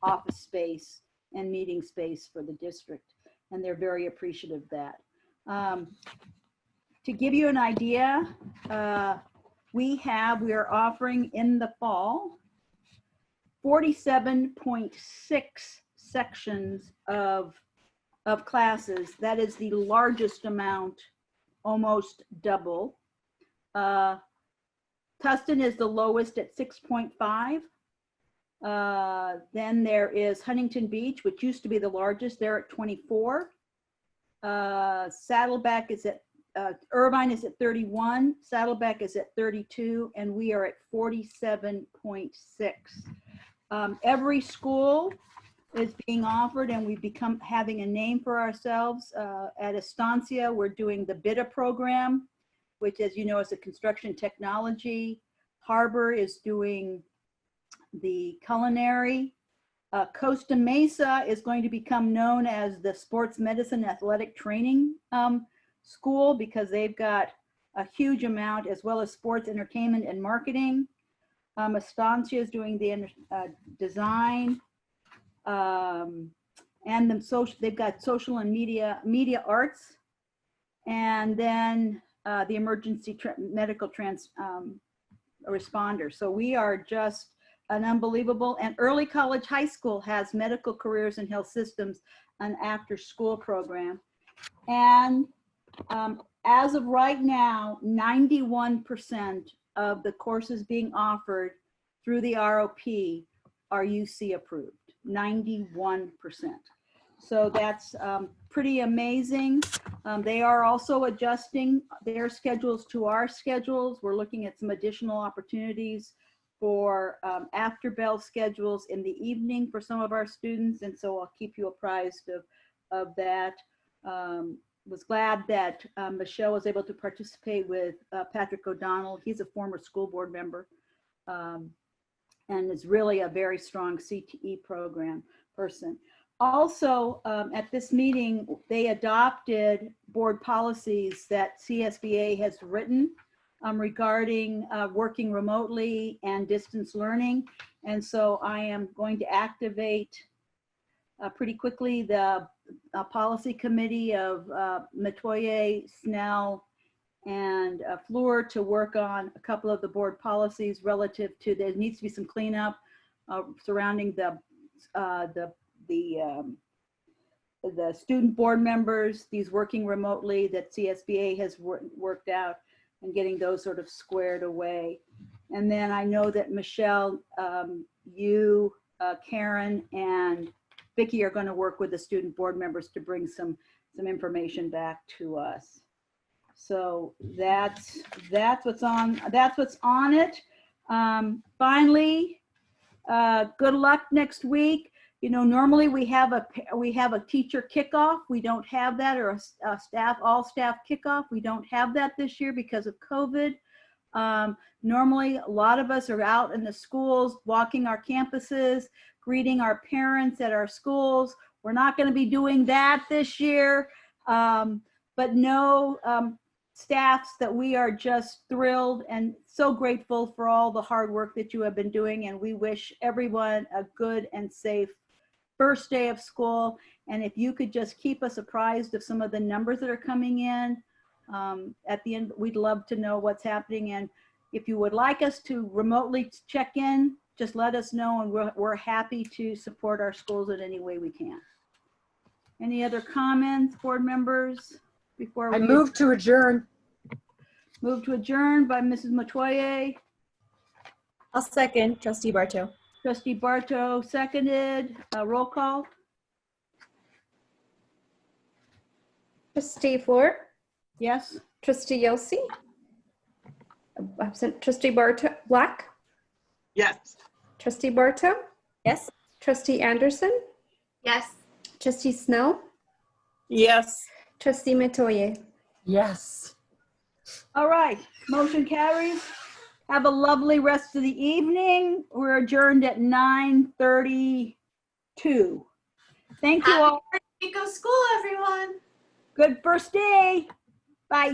office space and meeting space for the district. And they're very appreciative of that. To give you an idea, we are offering in the fall 47.6 sections of classes. That is the largest amount, almost double. Tustin is the lowest at 6.5. Then there is Huntington Beach, which used to be the largest. They're at 24. Saddleback is at, Irvine is at 31. Saddleback is at 32, and we are at 47.6. Every school is being offered, and we've become having a name for ourselves. At Estancia, we're doing the BITA program, which, as you know, is a construction technology. Harbor is doing the culinary. Costa Mesa is going to become known as the sports medicine athletic training school because they've got a huge amount, as well as sports entertainment and marketing. Estancia is doing the design. And they've got social and media arts, and then the emergency medical responder. So we are just an unbelievable, and early college high school has medical careers and health systems, an after school program. And as of right now, 91% of the courses being offered through the ROP are UC approved. 91%. So that's pretty amazing. They are also adjusting their schedules to our schedules. We're looking at some additional opportunities for after bell schedules in the evening for some of our students. And so I'll keep you apprised of that. Was glad that Michelle was able to participate with Patrick O'Donnell. He's a former school board member. And is really a very strong CTE program person. Also, at this meeting, they adopted board policies that CSBA has written regarding working remotely and distance learning. And so I am going to activate pretty quickly the policy committee of Metoyer, Snell, and Fleur to work on a couple of the board policies relative to, there needs to be some cleanup surrounding the student board members, these working remotely that CSBA has worked out, and getting those sort of squared away. And then I know that Michelle, you, Karen, and Vicki are going to work with the student board members to bring some information back to us. So that's what's on it. Finally, good luck next week. You know, normally we have a teacher kickoff. We don't have that, or a all staff kickoff. We don't have that this year because of COVID. Normally, a lot of us are out in the schools, walking our campuses, greeting our parents at our schools. We're not going to be doing that this year, but no. Staffs that we are just thrilled and so grateful for all the hard work that you have been doing, and we wish everyone a good and safe first day of school. And if you could just keep us apprised of some of the numbers that are coming in at the end, we'd love to know what's happening. And if you would like us to remotely check in, just let us know, and we're happy to support our schools in any way we can. Any other comments, board members, before we? I move to adjourn. Move to adjourn by Mrs. Metoyer. I'll second Trustee Barto. Trustee Barto seconded. Roll call. Trustee Floor, Yes. Trustee Yelsey, absent. Trustee Barto, Black, Yes. Trustee Barto, Yes. Trustee Anderson, Yes. Trustee Snell, Yes. Trustee Metoyer. Yes. All right, motion carries. Have a lovely rest of the evening. We're adjourned at 9:32. Thank you all. Happy first week of school, everyone. Good first day. Bye.